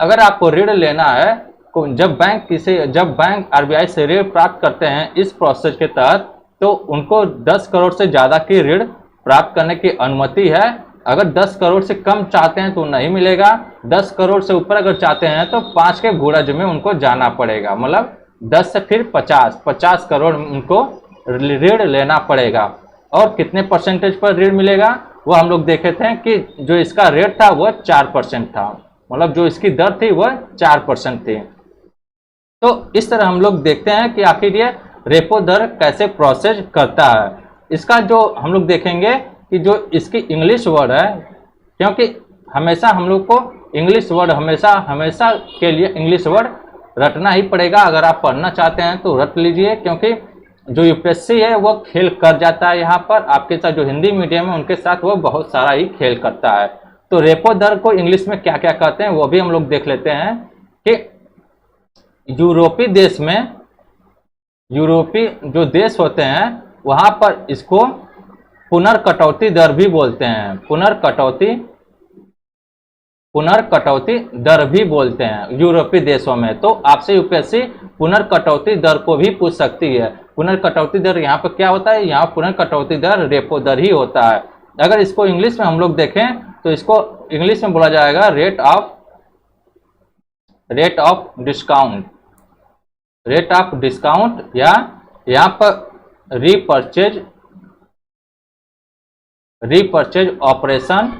अगर आपको ऋण लेना है, जब बैंक आरबीआई से ऋण प्राप्त करते हैं इस प्रोसेस के तहत, तो उनको 10 करोड़ से ज्यादा की ऋण प्राप्त करने की अनुमति है। अगर 10 करोड़ से कम चाहते हैं तो नहीं मिलेगा, 10 करोड़ से ऊपर अगर चाहते हैं तो 5 के गुणज में उनको जाना पड़ेगा। मतलब 10 से फिर 50 करोड़ उनको ऋण लेना पड़ेगा। और कितने परसेंटेज पर ऋण मिलेगा वो हम लोग देखे थे कि जो इसका रेट था वह 4% था, मतलब जो इसकी दर थी वह 4% थी। तो इस तरह हम लोग देखते हैं कि आखिर ये रेपो दर कैसे प्रोसेस करता है। इसका जो हम लोग देखेंगे कि जो इसकी इंग्लिश वर्ड है, क्योंकि हमेशा हम लोग को इंग्लिश वर्ड हमेशा के लिए इंग्लिश वर्ड रटना ही पड़ेगा। अगर आप पढ़ना चाहते हैं तो रट लीजिए, क्योंकि जो यूपीएससी है वो खेल कर जाता है यहाँ पर आपके साथ। जो हिंदी मीडियम है उनके साथ वो बहुत सारा ही खेल करता है। तो रेपो दर को इंग्लिश में क्या क्या कहते हैं वो भी हम लोग देख लेते हैं कि यूरोपीय जो देश होते हैं वहां पर इसको पुनर्कटौती दर भी बोलते हैं। पुनर्कटौती दर भी बोलते हैं यूरोपीय देशों में। तो आपसे यूपीएससी पुनर्कटौती दर को भी पूछ सकती है। पुनर्कटौती दर यहाँ पर क्या होता है, यहाँ पुनर्कटौती दर रेपो दर ही होता है। अगर इसको इंग्लिश में हम लोग देखें तो इसको इंग्लिश में बोला जाएगा रेट ऑफ डिस्काउंट, या यहाँ पर रीपर्चेज ऑपरेशन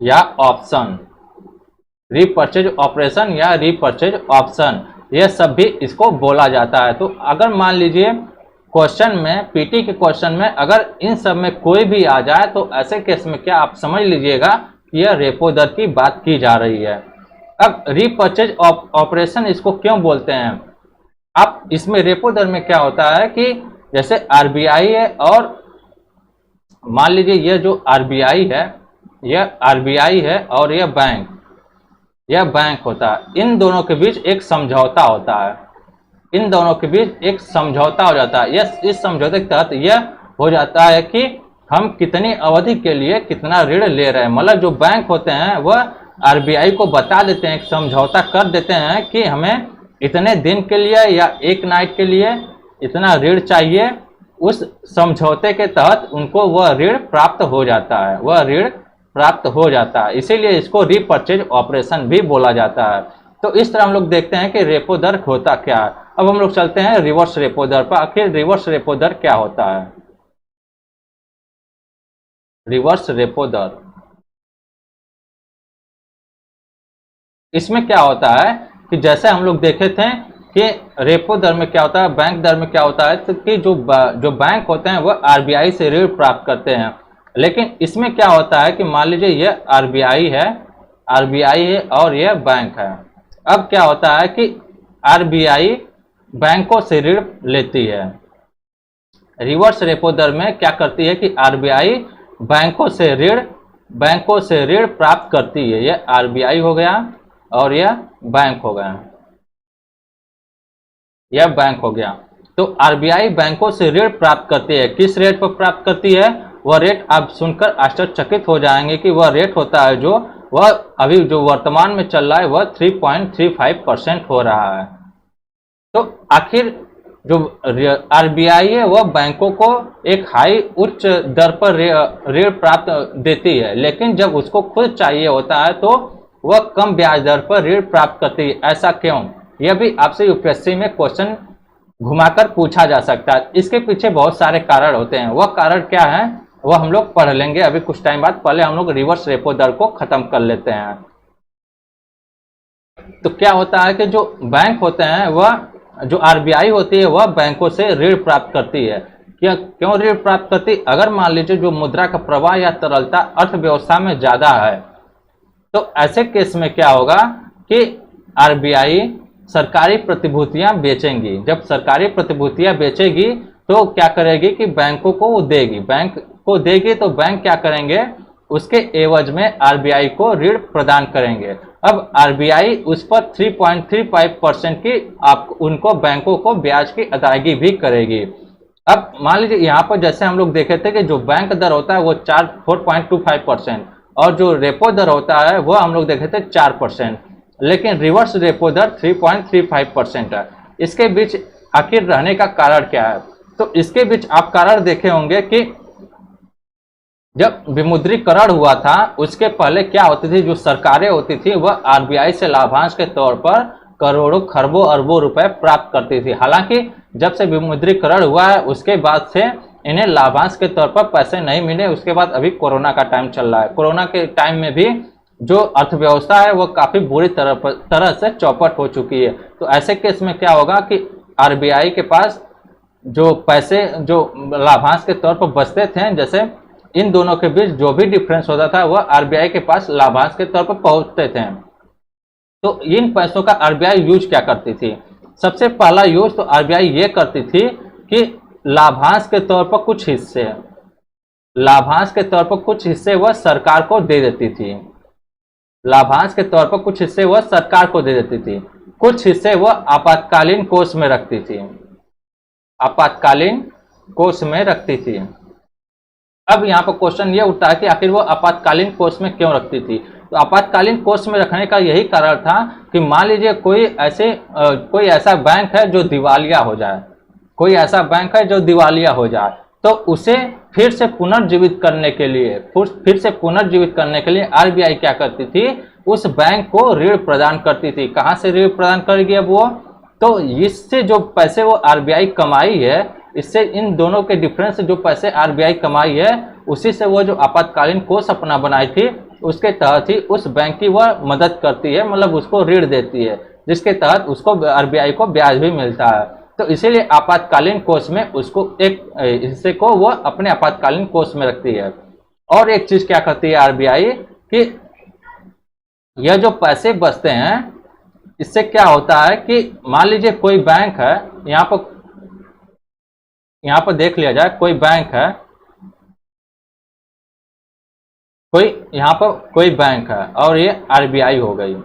या ऑप्शन, रीपर्चेज ऑप्शन, यह सब भी इसको बोला जाता है। तो अगर मान लीजिए क्वेश्चन में, पीटी के क्वेश्चन में अगर इन सब में कोई भी आ जाए तो ऐसे केस में क्या आप समझ लीजिएगा कि यह रेपो दर की बात की जा रही है। अब रीपर्चेज ऑपरेशन इसको क्यों बोलते हैं? अब इसमें रेपो दर में क्या होता है कि जैसे आरबीआई है और मान लीजिए यह जो आरबीआई है और यह बैंक होता है। इन दोनों के बीच एक समझौता होता है, हो जाता है। इस समझौते के तहत यह हो जाता है कि हम कितनी अवधि के लिए कितना ऋण ले रहे हैं। मतलब जो बैंक होते हैं वह आरबीआई को बता देते हैं, एक समझौता कर देते हैं कि हमें इतने दिन के लिए या एक नाइट के लिए इतना ऋण चाहिए। उस समझौते के तहत उनको वह ऋण प्राप्त हो जाता है, इसीलिए इसको रीपर्चेज ऑपरेशन भी बोला जाता है। तो इस तरह हम लोग देखते हैं कि रेपो दर होता क्या है। अब हम लोग चलते हैं रिवर्स रेपो दर पर। आखिर रिवर्स रेपो दर क्या होता है? रिवर्स रेपो दर, इसमें क्या होता है कि जैसे हम लोग देखे थे कि रेपो दर में क्या होता है, बैंक दर में क्या होता है, तो कि जो बैंक होते हैं वह आरबीआई से ऋण प्राप्त करते हैं। लेकिन इसमें क्या होता है कि मान लीजिए यह आरबीआई है और यह बैंक है। अब क्या होता है कि आरबीआई बैंकों से ऋण लेती है। रिवर्स रेपो दर में क्या करती है कि आरबीआई बैंकों से ऋण प्राप्त करती है। यह आरबीआई हो गया और यह बैंक हो गया। तो आरबीआई बैंकों से ऋण प्राप्त करती है। किस रेट पर प्राप्त करती है? वह रेट आप सुनकर आश्चर्यचकित हो जाएंगे कि वह रेट होता है जो वह अभी जो वर्तमान में चल रहा है वह 3.35% हो रहा है। तो आखिर जो आरबीआई है वह बैंकों को एक उच्च दर पर ऋण प्राप्त देती है, लेकिन जब उसको खुद चाहिए होता है तो वह कम ब्याज दर पर ऋण प्राप्त करती है। ऐसा क्यों? यह भी आपसे यूपीएससी में क्वेश्चन घुमाकर पूछा जा सकता है। इसके पीछे बहुत सारे कारण होते हैं। वह कारण क्या है वह हम लोग पढ़ लेंगे अभी कुछ टाइम बाद। पहले हम लोग रिवर्स रेपो दर को खत्म कर लेते हैं। तो क्या होता है कि जो बैंक होते हैं वह, जो आरबीआई होती है वह बैंकों से ऋण प्राप्त करती है। क्यों ऋण प्राप्त करती? अगर मान लीजिए जो मुद्रा का प्रवाह या तरलता अर्थव्यवस्था में ज्यादा है तो ऐसे केस में क्या होगा कि आरबीआई सरकारी प्रतिभूतियां बेचेंगी। जब सरकारी प्रतिभूतियां बेचेगी तो क्या करेगी कि बैंकों को वो देगी। बैंक को देगी तो बैंक क्या करेंगे, उसके एवज में आरबीआई को ऋण प्रदान करेंगे। अब आरबीआई उस पर 3.35% की उनको बैंकों को ब्याज की अदायगी भी करेगी। अब मान लीजिए यहाँ पर जैसे हम लोग देखे थे कि जो बैंक दर होता है वो 4.25% और जो रेपो दर होता है वह हम लोग देखे थे 4%, लेकिन रिवर्स रेपो दर 3.35% है। इसके बीच आखिर रहने का कारण क्या है? तो इसके बीच आप कारण देखे होंगे कि जब विमुद्रीकरण हुआ था उसके पहले क्या होती थी, जो सरकारें होती थी वह आरबीआई से लाभांश के तौर पर करोड़ों खरबों अरबों रुपए प्राप्त करती थी। हालांकि जब से विमुद्रीकरण हुआ है उसके बाद से इन्हें लाभांश के तौर पर पैसे नहीं मिले। उसके बाद अभी कोरोना का टाइम चल रहा है। कोरोना के टाइम में भी जो अर्थव्यवस्था है वो काफी बुरी तरह से चौपट हो चुकी है। तो ऐसे केस में क्या होगा कि आरबीआई के पास जो पैसे जो लाभांश के तौर पर बचते थे, जैसे इन दोनों के बीच जो भी डिफरेंस होता था वह आरबीआई के पास लाभांश के तौर पर पहुंचते थे। तो इन पैसों का आरबीआई यूज क्या करती थी? सबसे पहला यूज तो आरबीआई ये करती थी कि लाभांश के तौर पर कुछ हिस्से वह सरकार को दे देती थी। लाभांश के तौर पर कुछ हिस्से वह सरकार को दे देती थी। कुछ हिस्से वह आपातकालीन कोष में रखती थी। आपातकालीन कोष में रखती थी। अब यहाँ पर क्वेश्चन ये उठता है कि आखिर वो आपातकालीन कोष में क्यों रखती थी? तो आपातकालीन कोष में रखने का यही कारण था कि मान लीजिए कोई ऐसा बैंक है जो दिवालिया हो जाए, तो उसे फिर से पुनर्जीवित करने के लिए आरबीआई क्या करती थी? उस बैंक को ऋण प्रदान करती थी। कहां से ऋण प्रदान करेगी अब वो? तो इससे जो पैसे वो आरबीआई कमाई है, इससे इन दोनों के डिफरेंस से जो पैसे आरबीआई कमाई है, उसी से वो जो आपातकालीन कोष अपना बनाई थी उसके तहत ही उस बैंक की वह मदद करती है, मतलब उसको ऋण देती है, जिसके तहत उसको आरबीआई को ब्याज भी मिलता है। तो इसीलिए आपातकालीन कोष में उसको एक हिस्से को वह अपने आपातकालीन कोष में रखती है। और एक चीज क्या करती है आरबीआई कि यह जो पैसे बचते हैं इससे क्या होता है कि मान लीजिए कोई बैंक है, यहाँ पर देख लिया जाए, कोई बैंक है, कोई बैंक है और ये आरबीआई हो गई,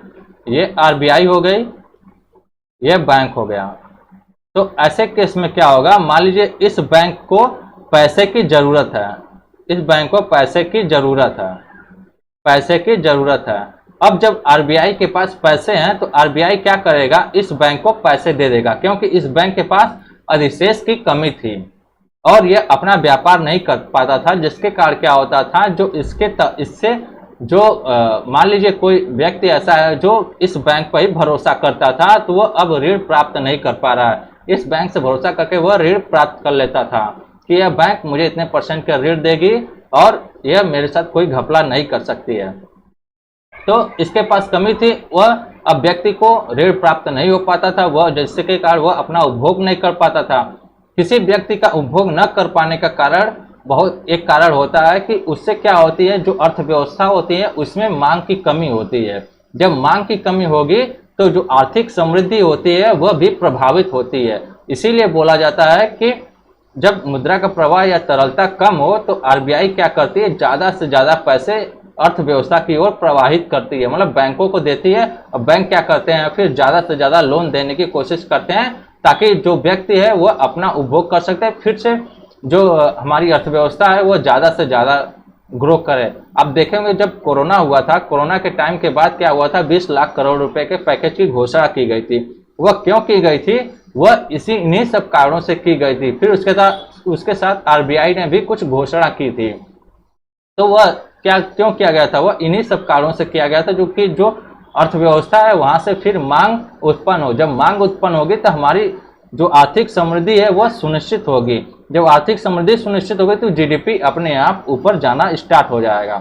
ये बैंक हो गया। तो ऐसे केस में क्या होगा? मान लीजिए इस बैंक को पैसे की जरूरत है, अब जब आरबीआई के पास पैसे हैं तो आरबीआई क्या करेगा? इस बैंक को पैसे दे देगा, क्योंकि इस बैंक के पास अधिशेष की कमी थी और यह अपना व्यापार नहीं कर पाता था, जिसके कारण क्या होता था, जो इससे जो मान लीजिए कोई व्यक्ति ऐसा है जो इस बैंक पर ही भरोसा करता था, तो वह अब ऋण प्राप्त नहीं कर पा रहा है। इस बैंक से भरोसा करके वह ऋण प्राप्त कर लेता था कि यह बैंक मुझे इतने % का ऋण देगी और यह मेरे साथ कोई घपला नहीं कर सकती है। तो इसके पास कमी थी, वह अब व्यक्ति को ऋण प्राप्त नहीं हो पाता था, वह जिसके कारण वह अपना उपभोग नहीं कर पाता था। किसी व्यक्ति का उपभोग न कर पाने का कारण एक कारण होता है कि उससे क्या होती है, जो अर्थव्यवस्था होती है उसमें मांग की कमी होती है। जब मांग की कमी होगी तो जो आर्थिक समृद्धि होती है वह भी प्रभावित होती है। इसीलिए बोला जाता है कि जब मुद्रा का प्रवाह या तरलता कम हो तो आरबीआई क्या करती है? ज़्यादा से ज़्यादा पैसे अर्थव्यवस्था की ओर प्रवाहित करती है, मतलब बैंकों को देती है। और बैंक क्या करते हैं? फिर ज़्यादा से ज़्यादा लोन देने की कोशिश करते हैं ताकि जो व्यक्ति है वह अपना उपभोग कर सकते हैं, फिर से जो हमारी अर्थव्यवस्था है वह ज़्यादा से ज़्यादा ग्रो करे। अब देखेंगे जब कोरोना हुआ था, कोरोना के टाइम के बाद क्या हुआ था? 20 लाख करोड़ रुपए के पैकेज की घोषणा की गई थी। वह क्यों की गई थी? वह इन्हीं सब कारणों से की गई थी। फिर उसके साथ आरबीआई ने भी कुछ घोषणा की थी। तो वह क्यों किया गया था? वह इन्हीं सब कारणों से किया गया था, जो कि जो अर्थव्यवस्था है वहां से फिर मांग उत्पन्न हो। जब मांग उत्पन्न होगी तो हमारी जो आर्थिक समृद्धि है वह सुनिश्चित होगी। जब आर्थिक समृद्धि सुनिश्चित होगी तो जीडीपी अपने आप ऊपर जाना स्टार्ट हो जाएगा।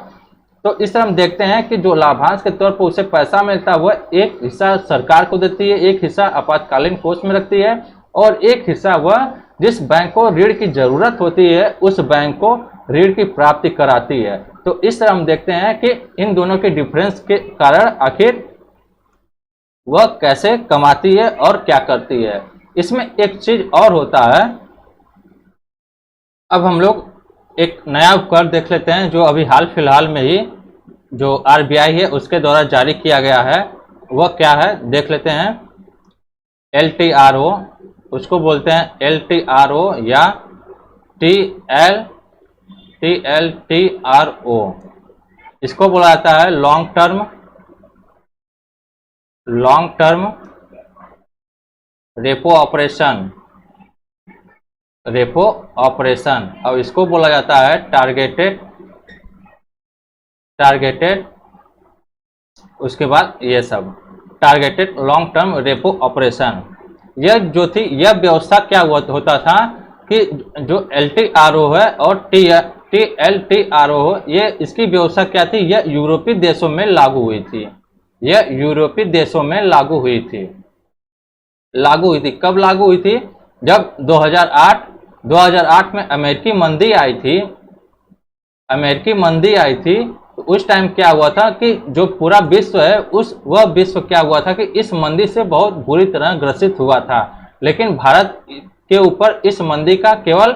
तो इस तरह हम देखते हैं कि जो लाभांश के तौर पर उसे पैसा मिलता है वह एक हिस्सा सरकार को देती है, एक हिस्सा आपातकालीन कोष में रखती है और एक हिस्सा वह जिस बैंक को ऋण की जरूरत होती है उस बैंक को ऋण की प्राप्ति कराती है। तो इस तरह हम देखते हैं कि इन दोनों के डिफरेंस के कारण आखिर वह कैसे कमाती है और क्या करती है। इसमें एक चीज और होता है। अब हम लोग एक नया उपकरण देख लेते हैं जो अभी हाल फिलहाल में ही जो आरबीआई है उसके द्वारा जारी किया गया है। वह क्या है देख लेते हैं। LTRO, उसको बोलते हैं LTRO या TLTRO। इसको बोला जाता है लॉन्ग टर्म रेपो ऑपरेशन, और इसको बोला जाता है टारगेटेड, उसके बाद ये सब targeted long term repo operation. यह जो थी यह व्यवस्था क्या होता था कि जो LTRO है और TLTRO ये इसकी व्यवस्था क्या थी, यह यूरोपीय देशों में लागू हुई थी। यह यूरोपीय देशों में लागू हुई थी। कब लागू हुई थी? जब 2008 में अमेरिकी मंदी आई थी। तो उस टाइम क्या हुआ था कि जो पूरा विश्व है वह विश्व क्या हुआ था कि इस मंदी से बहुत बुरी तरह ग्रसित हुआ था। लेकिन भारत के ऊपर इस मंदी का केवल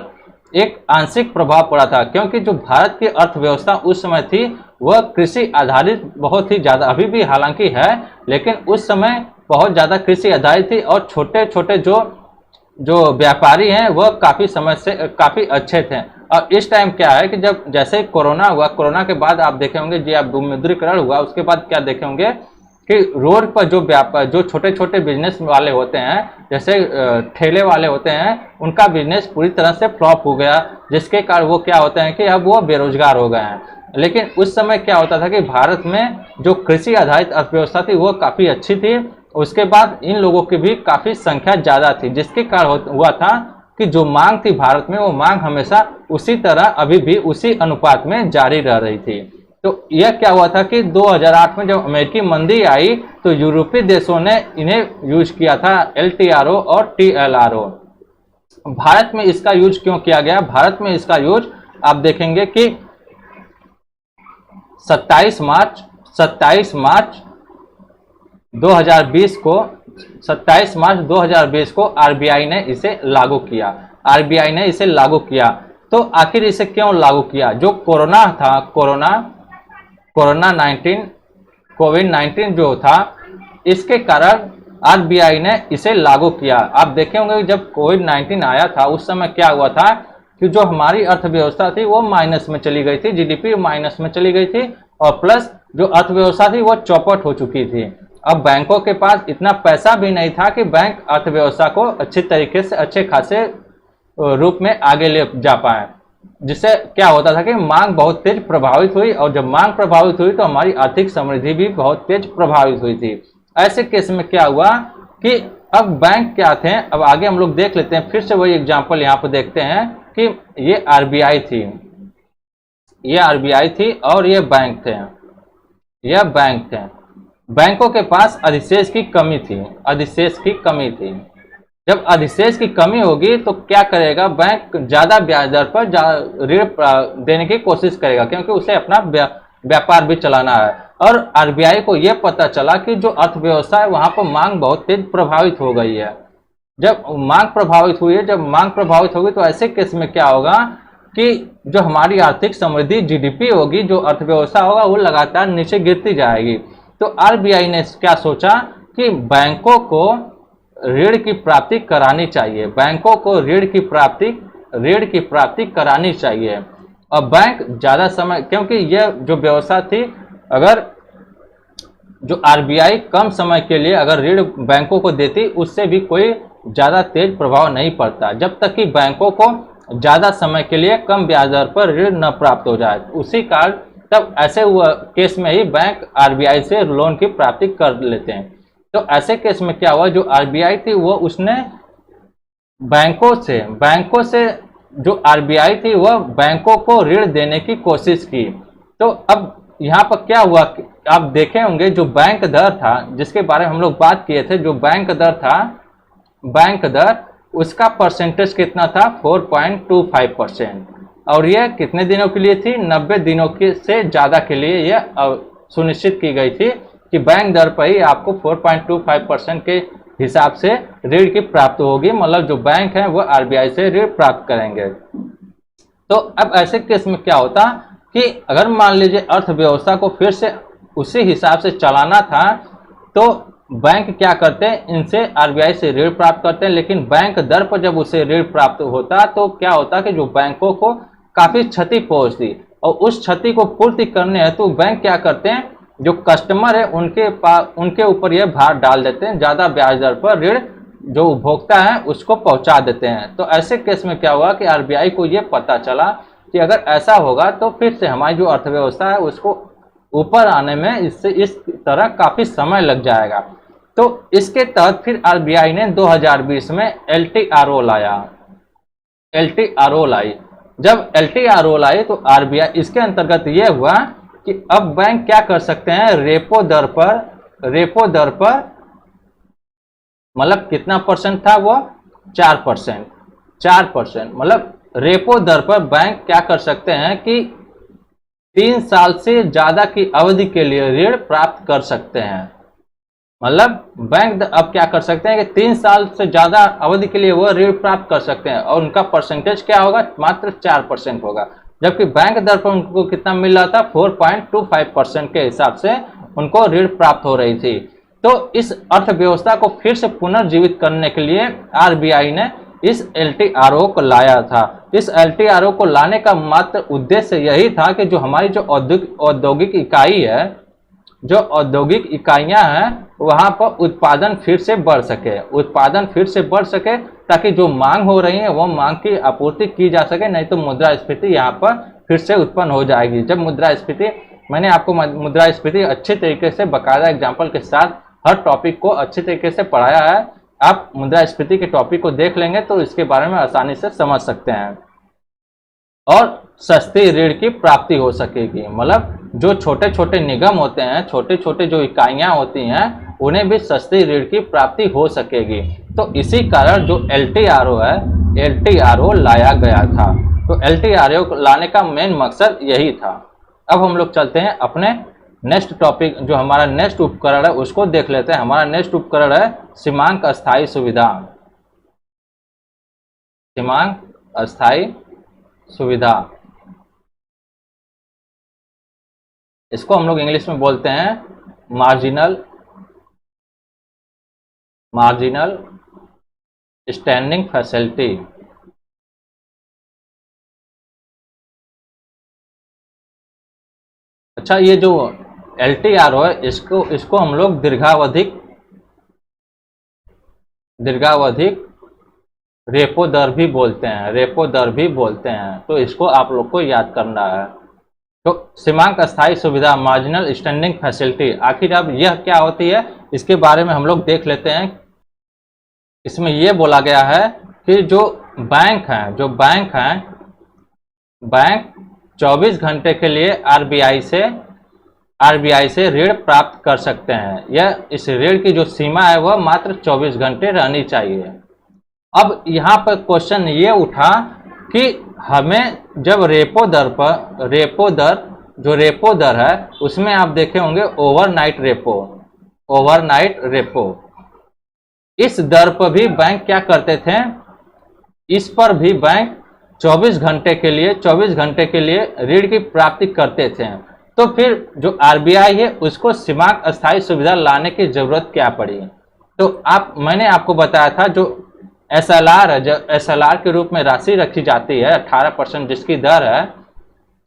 एक आंशिक प्रभाव पड़ा था, क्योंकि जो भारत की अर्थव्यवस्था उस समय थी वह कृषि आधारित बहुत ही ज़्यादा, अभी भी हालांकि है, लेकिन उस समय बहुत ज़्यादा कृषि आधारित थी और छोटे छोटे जो व्यापारी हैं वह काफ़ी समय से काफ़ी अच्छे थे। और इस टाइम क्या है कि जब जैसे कोरोना हुआ, कोरोना के बाद आप देखे होंगे जी, आप विमुद्रीकरण हुआ, उसके बाद क्या देखे होंगे कि रोड पर जो छोटे छोटे बिजनेस वाले होते हैं, जैसे ठेले वाले होते हैं, उनका बिजनेस पूरी तरह से फ्लॉप हो गया, जिसके कारण वो क्या होते हैं कि अब वो बेरोजगार हो गए हैं। लेकिन उस समय क्या होता था कि भारत में जो कृषि आधारित अर्थव्यवस्था थी वो काफ़ी अच्छी थी। उसके बाद इन लोगों की भी काफ़ी संख्या ज़्यादा थी, जिसके कारण हुआ था कि जो मांग थी भारत में, वो मांग हमेशा उसी तरह अभी भी उसी अनुपात में जारी रह रही थी। तो यह क्या हुआ था कि 2008 में जब अमेरिकी मंदी आई तो यूरोपीय देशों ने इन्हें यूज किया था, LTRO और TLRO। भारत में इसका यूज क्यों किया गया? भारत में इसका यूज आप देखेंगे कि 27 मार्च 2020 को RBI ने इसे लागू किया। तो आखिर इसे क्यों लागू किया? जो कोरोना था, कोविड-19 जो था, इसके कारण RBI ने इसे लागू किया। आप देखे होंगे जब कोविड-19 आया था उस समय क्या हुआ था कि जो हमारी अर्थव्यवस्था थी वो माइनस में चली गई थी, GDP माइनस में चली गई थी, और प्लस जो अर्थव्यवस्था थी वो चौपट हो चुकी थी। अब बैंकों के पास इतना पैसा भी नहीं था कि बैंक अर्थव्यवस्था को अच्छी तरीके से अच्छे खासे रूप में आगे ले जा पाए, जिससे क्या होता था कि मांग बहुत तेज प्रभावित हुई, और जब मांग प्रभावित हुई तो हमारी आर्थिक समृद्धि भी बहुत तेज प्रभावित हुई थी। ऐसे केस में क्या हुआ कि अब बैंक क्या थे, अब आगे हम लोग देख लेते हैं, फिर से वही एग्जाम्पल यहाँ पर देखते हैं कि ये RBI थी और ये बैंक थे। बैंकों के पास अधिशेष की कमी थी। जब अधिशेष की कमी होगी तो क्या करेगा बैंक? ज्यादा ब्याज दर पर ऋण देने की कोशिश करेगा, क्योंकि उसे अपना व्यापार भी चलाना है। और RBI को यह पता चला कि जो अर्थव्यवस्था है वहां पर मांग बहुत तेज प्रभावित हो गई है। जब मांग प्रभावित होगी तो ऐसे केस में क्या होगा कि जो हमारी आर्थिक समृद्धि GDP होगी, जो अर्थव्यवस्था होगा, वो लगातार नीचे गिरती जाएगी। तो RBI ने क्या सोचा कि बैंकों को ऋण की प्राप्ति करानी चाहिए, करानी चाहिए। और बैंक ज़्यादा समय, क्योंकि यह जो व्यवस्था थी, अगर जो RBI कम समय के लिए अगर ऋण बैंकों को देती, उससे भी कोई ज़्यादा तेज प्रभाव नहीं पड़ता, जब तक कि बैंकों को ज़्यादा समय के लिए कम ब्याज दर पर ऋण न प्राप्त हो जाए। उसी कारण तब ऐसे केस में ही बैंक RBI से लोन की प्राप्ति कर लेते हैं। तो ऐसे केस में क्या हुआ, जो RBI थी वो उसने बैंकों से जो RBI थी वह बैंकों को ऋण देने की कोशिश की। तो अब यहाँ पर क्या हुआ, आप देखे होंगे जो बैंक दर था, जिसके बारे में हम लोग बात किए थे, जो बैंक दर उसका परसेंटेज कितना था? 4.25%। और यह कितने दिनों के लिए थी? 90 दिनों के से ज़्यादा के लिए यह सुनिश्चित की गई थी कि बैंक दर पर ही आपको 4.25% के हिसाब से ऋण की प्राप्ति होगी, मतलब जो बैंक है वो RBI से ऋण प्राप्त करेंगे। तो अब ऐसे केस में क्या होता कि अगर मान लीजिए अर्थव्यवस्था को फिर से उसी हिसाब से चलाना था, तो बैंक क्या करते हैं, इनसे RBI से ऋण प्राप्त करते हैं। लेकिन बैंक दर पर जब उसे ऋण प्राप्त होता तो क्या होता कि जो बैंकों को काफ़ी क्षति पहुंचती, और उस क्षति को पूर्ति करने हेतु बैंक क्या करते हैं, जो कस्टमर है उनके ऊपर यह भार डाल देते हैं, ज़्यादा ब्याज दर पर ऋण जो उपभोक्ता है उसको पहुंचा देते हैं। तो ऐसे केस में क्या हुआ कि RBI को यह पता चला कि अगर ऐसा होगा तो फिर से हमारी जो अर्थव्यवस्था है उसको ऊपर आने में इस तरह काफ़ी समय लग जाएगा। तो इसके तहत फिर आरबीआई ने 2020 में एलटीआरओ लाया। एलटीआरओ लाई, जब एलटीआरओ लाई तो आरबीआई इसके अंतर्गत यह हुआ कि अब बैंक क्या कर सकते हैं, रेपो दर पर मतलब कितना परसेंट था वो, 4%। 4% मतलब रेपो दर पर बैंक क्या कर सकते हैं कि 3 साल से ज्यादा की अवधि के लिए ऋण प्राप्त कर सकते हैं। मतलब बैंक अब क्या कर सकते हैं कि 3 साल से ज्यादा अवधि के लिए वो ऋण प्राप्त कर सकते हैं और उनका परसेंटेज क्या होगा, मात्र 4% होगा। जबकि बैंक दर पर उनको कितना मिल रहा था, 4.25% के हिसाब से उनको ऋण प्राप्त हो रही थी। तो इस अर्थव्यवस्था को फिर से पुनर्जीवित करने के लिए आरबीआई ने इस एलटीआरओ को लाया था। इस एलटीआरओ को लाने का मात्र उद्देश्य यही था कि जो हमारी जो औद्योगिक इकाई है, जो औद्योगिक इकाइयां हैं, वहां पर उत्पादन फिर से बढ़ सके, ताकि जो मांग हो रही है वो मांग की आपूर्ति की जा सके, नहीं तो मुद्रास्फीति यहाँ पर फिर से उत्पन्न हो जाएगी। जब मुद्रास्फीति, मैंने आपको मुद्रास्फीति अच्छे तरीके से बाकायदा एग्जाम्पल के साथ हर टॉपिक को अच्छे तरीके से पढ़ाया है। आप मुद्रास्फीति के टॉपिक को देख लेंगे तो इसके बारे में आसानी से समझ सकते हैं और सस्ती ऋण की प्राप्ति हो सकेगी। मतलब जो छोटे छोटे निगम होते हैं, छोटे छोटे जो इकाइयां होती हैं, उन्हें भी सस्ती ऋण की प्राप्ति हो सकेगी। तो इसी कारण जो एलटीआरओ है, एलटीआरओ लाया गया था। तो एलटीआरओ लाने का मेन मकसद यही था। अब हम लोग चलते हैं अपने नेक्स्ट टॉपिक, जो हमारा नेक्स्ट उपकरण है उसको देख लेते हैं। हमारा नेक्स्ट उपकरण है सीमांक अस्थायी सुविधा। सीमांक अस्थायी सुविधा, इसको हम लोग इंग्लिश में बोलते हैं मार्जिनल स्टैंडिंग फैसिलिटी। अच्छा, ये जो एलटीआरओ है, इसको हम लोग दीर्घावधिक रेपो दर भी बोलते हैं। तो इसको आप लोग को याद करना है। तो सीमांक अस्थायी सुविधा, मार्जिनल स्टैंडिंग फैसिलिटी, आखिर अब यह क्या होती है, इसके बारे में हम लोग देख लेते हैं। इसमें यह बोला गया है कि जो बैंक हैं 24 घंटे के लिए आरबीआई से ऋण प्राप्त कर सकते हैं। यह इस ऋण की जो सीमा है वह मात्र 24 घंटे रहनी चाहिए। अब यहाँ पर क्वेश्चन ये उठा कि हमें जब रेपो दर है उसमें आप देखे होंगे ओवरनाइट रेपो, इस दर पर भी बैंक क्या करते थे, इस पर भी बैंक 24 घंटे के लिए ऋण की प्राप्ति करते थे। तो फिर जो आरबीआई है उसको सीमांक अस्थायी सुविधा लाने की जरूरत क्या पड़ी। तो मैंने आपको बताया था जो एसएलआर है, जब एसएलआर के रूप में राशि रखी जाती है 18% जिसकी दर है,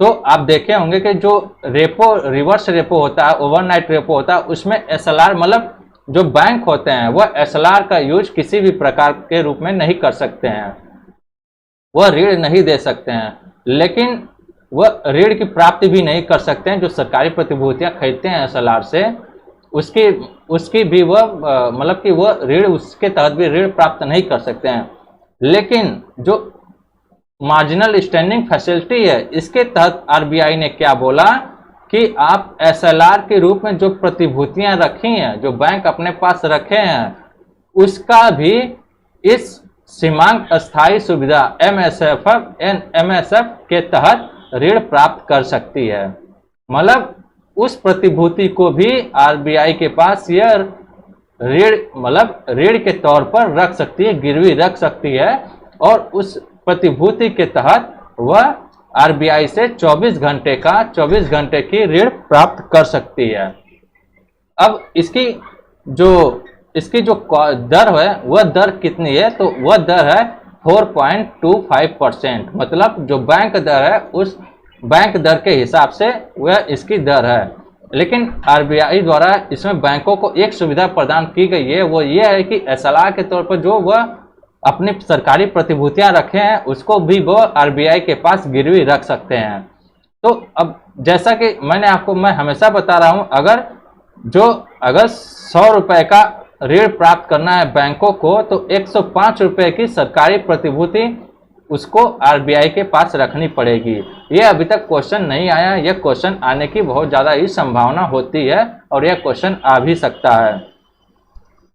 तो आप देखे होंगे कि जो रिवर्स रेपो होता है, ओवरनाइट रेपो होता है, उसमें एसएलआर मतलब जो बैंक होते हैं वह एसएलआर का यूज किसी भी प्रकार के रूप में नहीं कर सकते हैं, वह ऋण नहीं दे सकते हैं, लेकिन वह ऋण की प्राप्ति भी नहीं कर सकते हैं। जो सरकारी प्रतिभूतियां खरीदते हैं एसएलआर से, उसकी भी वह मतलब कि वह ऋण, उसके तहत भी ऋण प्राप्त नहीं कर सकते हैं। लेकिन जो मार्जिनल स्टैंडिंग फैसिलिटी है, इसके तहत आरबीआई ने क्या बोला कि आप एसएलआर के रूप में जो प्रतिभूतियां रखी हैं, जो बैंक अपने पास रखे हैं, उसका भी इस सीमांक अस्थायी सुविधा एमएसएफ के तहत ऋण प्राप्त कर सकती है। मतलब उस प्रतिभूति को भी आरबीआई के पास यह ऋण, मतलब ऋण के तौर पर रख सकती है, गिरवी रख सकती है, और उस प्रतिभूति के तहत वह आरबीआई से 24 घंटे की ऋण प्राप्त कर सकती है। अब इसकी जो दर है वह दर कितनी है, तो वह दर है 4.25%। मतलब जो बैंक दर है उस बैंक दर के हिसाब से वह इसकी दर है। लेकिन आरबीआई द्वारा इसमें बैंकों को एक सुविधा प्रदान की गई है, वो ये है कि एसएलआर के तौर पर जो वह अपनी सरकारी प्रतिभूतियां रखे हैं उसको भी वो आरबीआई के पास गिरवी रख सकते हैं। तो अब जैसा कि मैं हमेशा बता रहा हूं, अगर 100 रुपए का ऋण प्राप्त करना है बैंकों को तो 105 रुपए की सरकारी प्रतिभूति उसको आरबीआई के पास रखनी पड़ेगी। ये अभी तक क्वेश्चन नहीं आया, यह क्वेश्चन आने की बहुत ज़्यादा ही संभावना होती है और यह क्वेश्चन आ भी सकता है।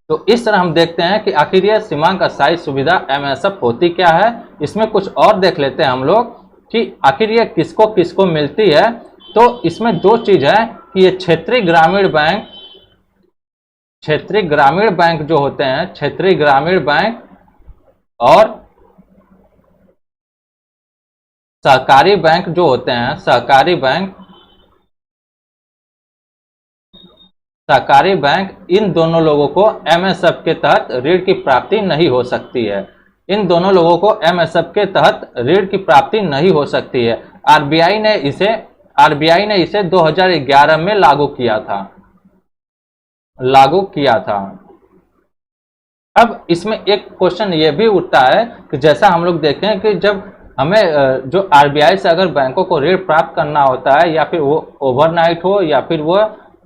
तो इस तरह हम देखते हैं कि आखिर यह सीमांक अस्थायी सुविधा एमएसएफ होती क्या है। इसमें कुछ और देख लेते हैं हम लोग कि आखिर यह किसको किसको मिलती है। तो इसमें दो चीज है कि ये क्षेत्रीय ग्रामीण बैंक जो होते हैं, क्षेत्रीय ग्रामीण बैंक और सहकारी बैंक जो होते हैं, सहकारी बैंक, इन दोनों लोगों को एमएसएफ के तहत ऋण की प्राप्ति नहीं हो सकती है। इन दोनों लोगों को एमएसएफ के तहत ऋण की प्राप्ति नहीं हो सकती है। आरबीआई ने इसे 2011 में लागू किया था। अब इसमें एक क्वेश्चन ये भी उठता है कि जैसा हम लोग देखें कि जब हमें जो आरबीआई से अगर बैंकों को ऋण प्राप्त करना होता है, या फिर वो ओवरनाइट हो, या फिर वो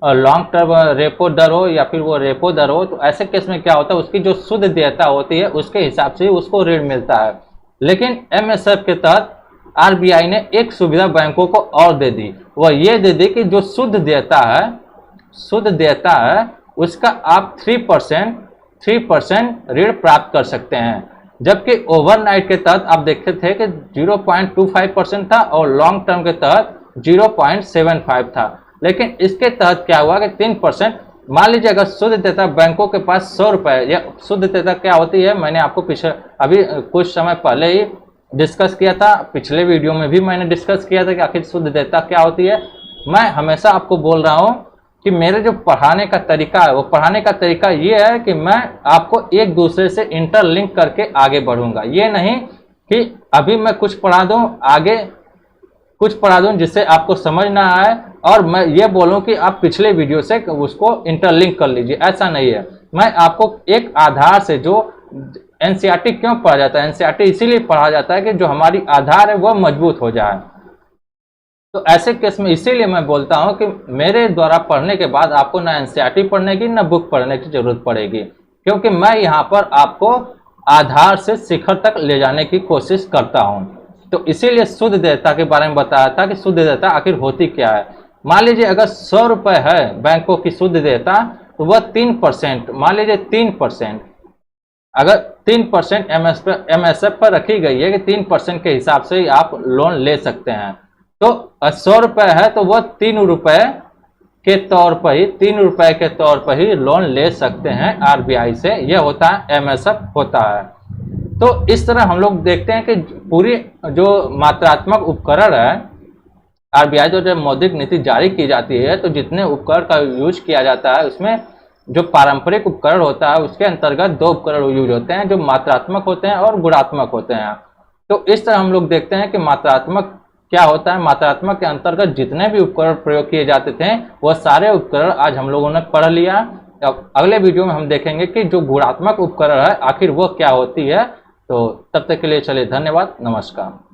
लॉन्ग टर्म रेपो दर हो, या फिर वो रेपो दर हो, तो ऐसे केस में क्या होता है, उसकी जो शुद्ध देयता होती है उसके हिसाब से उसको ऋण मिलता है। लेकिन एमएसएफ के तहत आरबीआई ने एक सुविधा बैंकों को और दे दी, वह ये दे दी कि जो शुद्ध देयता है उसका आप 3% ऋण प्राप्त कर सकते हैं। जबकि ओवरनाइट के तहत आप देखते थे कि 0.25% था और लॉन्ग टर्म के तहत 0.75 था। लेकिन इसके तहत क्या हुआ कि 3%, मान लीजिए अगर शुद्ध देयता बैंकों के पास 100 रुपए, या शुद्ध देयता क्या होती है मैंने आपको अभी कुछ समय पहले ही डिस्कस किया था, पिछले वीडियो में भी मैंने डिस्कस किया था कि आखिर शुद्ध देयता क्या होती है। मैं हमेशा आपको बोल रहा हूं कि मेरे जो पढ़ाने का तरीका है, वो पढ़ाने का तरीका ये है कि मैं आपको एक दूसरे से इंटरलिंक करके आगे बढ़ूंगा। ये नहीं कि अभी मैं कुछ पढ़ा दूं, आगे कुछ पढ़ा दूं जिससे आपको समझ ना आए और मैं ये बोलूं कि आप पिछले वीडियो से उसको इंटरलिंक कर लीजिए, ऐसा नहीं है। मैं आपको एक आधार से, जो एनसीईआरटी क्यों पढ़ा जाता है, एनसीईआरटी इसीलिए पढ़ा जाता है कि जो हमारी आधार है वह मजबूत हो जाए। तो ऐसे केस में इसीलिए मैं बोलता हूं कि मेरे द्वारा पढ़ने के बाद आपको ना एनसीईआरटी पढ़ने की, ना बुक पढ़ने की जरूरत पड़ेगी, क्योंकि मैं यहाँ पर आपको आधार से शिखर तक ले जाने की कोशिश करता हूं। तो इसीलिए शुद्ध देयता के बारे में बताया था कि शुद्ध देयता आखिर होती क्या है। मान लीजिए अगर 100 रुपए है बैंकों की शुद्ध देयता, तो वह 3%, मान लीजिए 3%, अगर 3% एमएसएफ पर रखी गई है कि 3% के हिसाब से ही आप लोन ले सकते हैं। तो 100 रुपए है तो वह 3 रुपए के तौर पर ही लोन ले सकते हैं आरबीआई से। यह होता है एमएसएफ होता है। तो इस तरह हम लोग देखते हैं कि पूरी जो मात्रात्मक उपकरण है, आरबीआई जो जब मौद्रिक नीति जारी की जाती है तो जितने उपकरण का यूज किया जाता है, उसमें जो पारंपरिक उपकरण होता है उसके अंतर्गत 2 उपकरण यूज होते हैं, जो मात्रात्मक होते हैं और गुणात्मक होते हैं। तो इस तरह हम लोग देखते हैं कि मात्रात्मक क्या होता है। मात्रात्मक के अंतर्गत जितने भी उपकरण प्रयोग किए जाते थे वह सारे उपकरण आज हम लोगों ने पढ़ लिया। अब अगले वीडियो में हम देखेंगे कि जो गुणात्मक उपकरण है आखिर वो क्या होती है। तो तब तक के लिए चलिए, धन्यवाद, नमस्कार।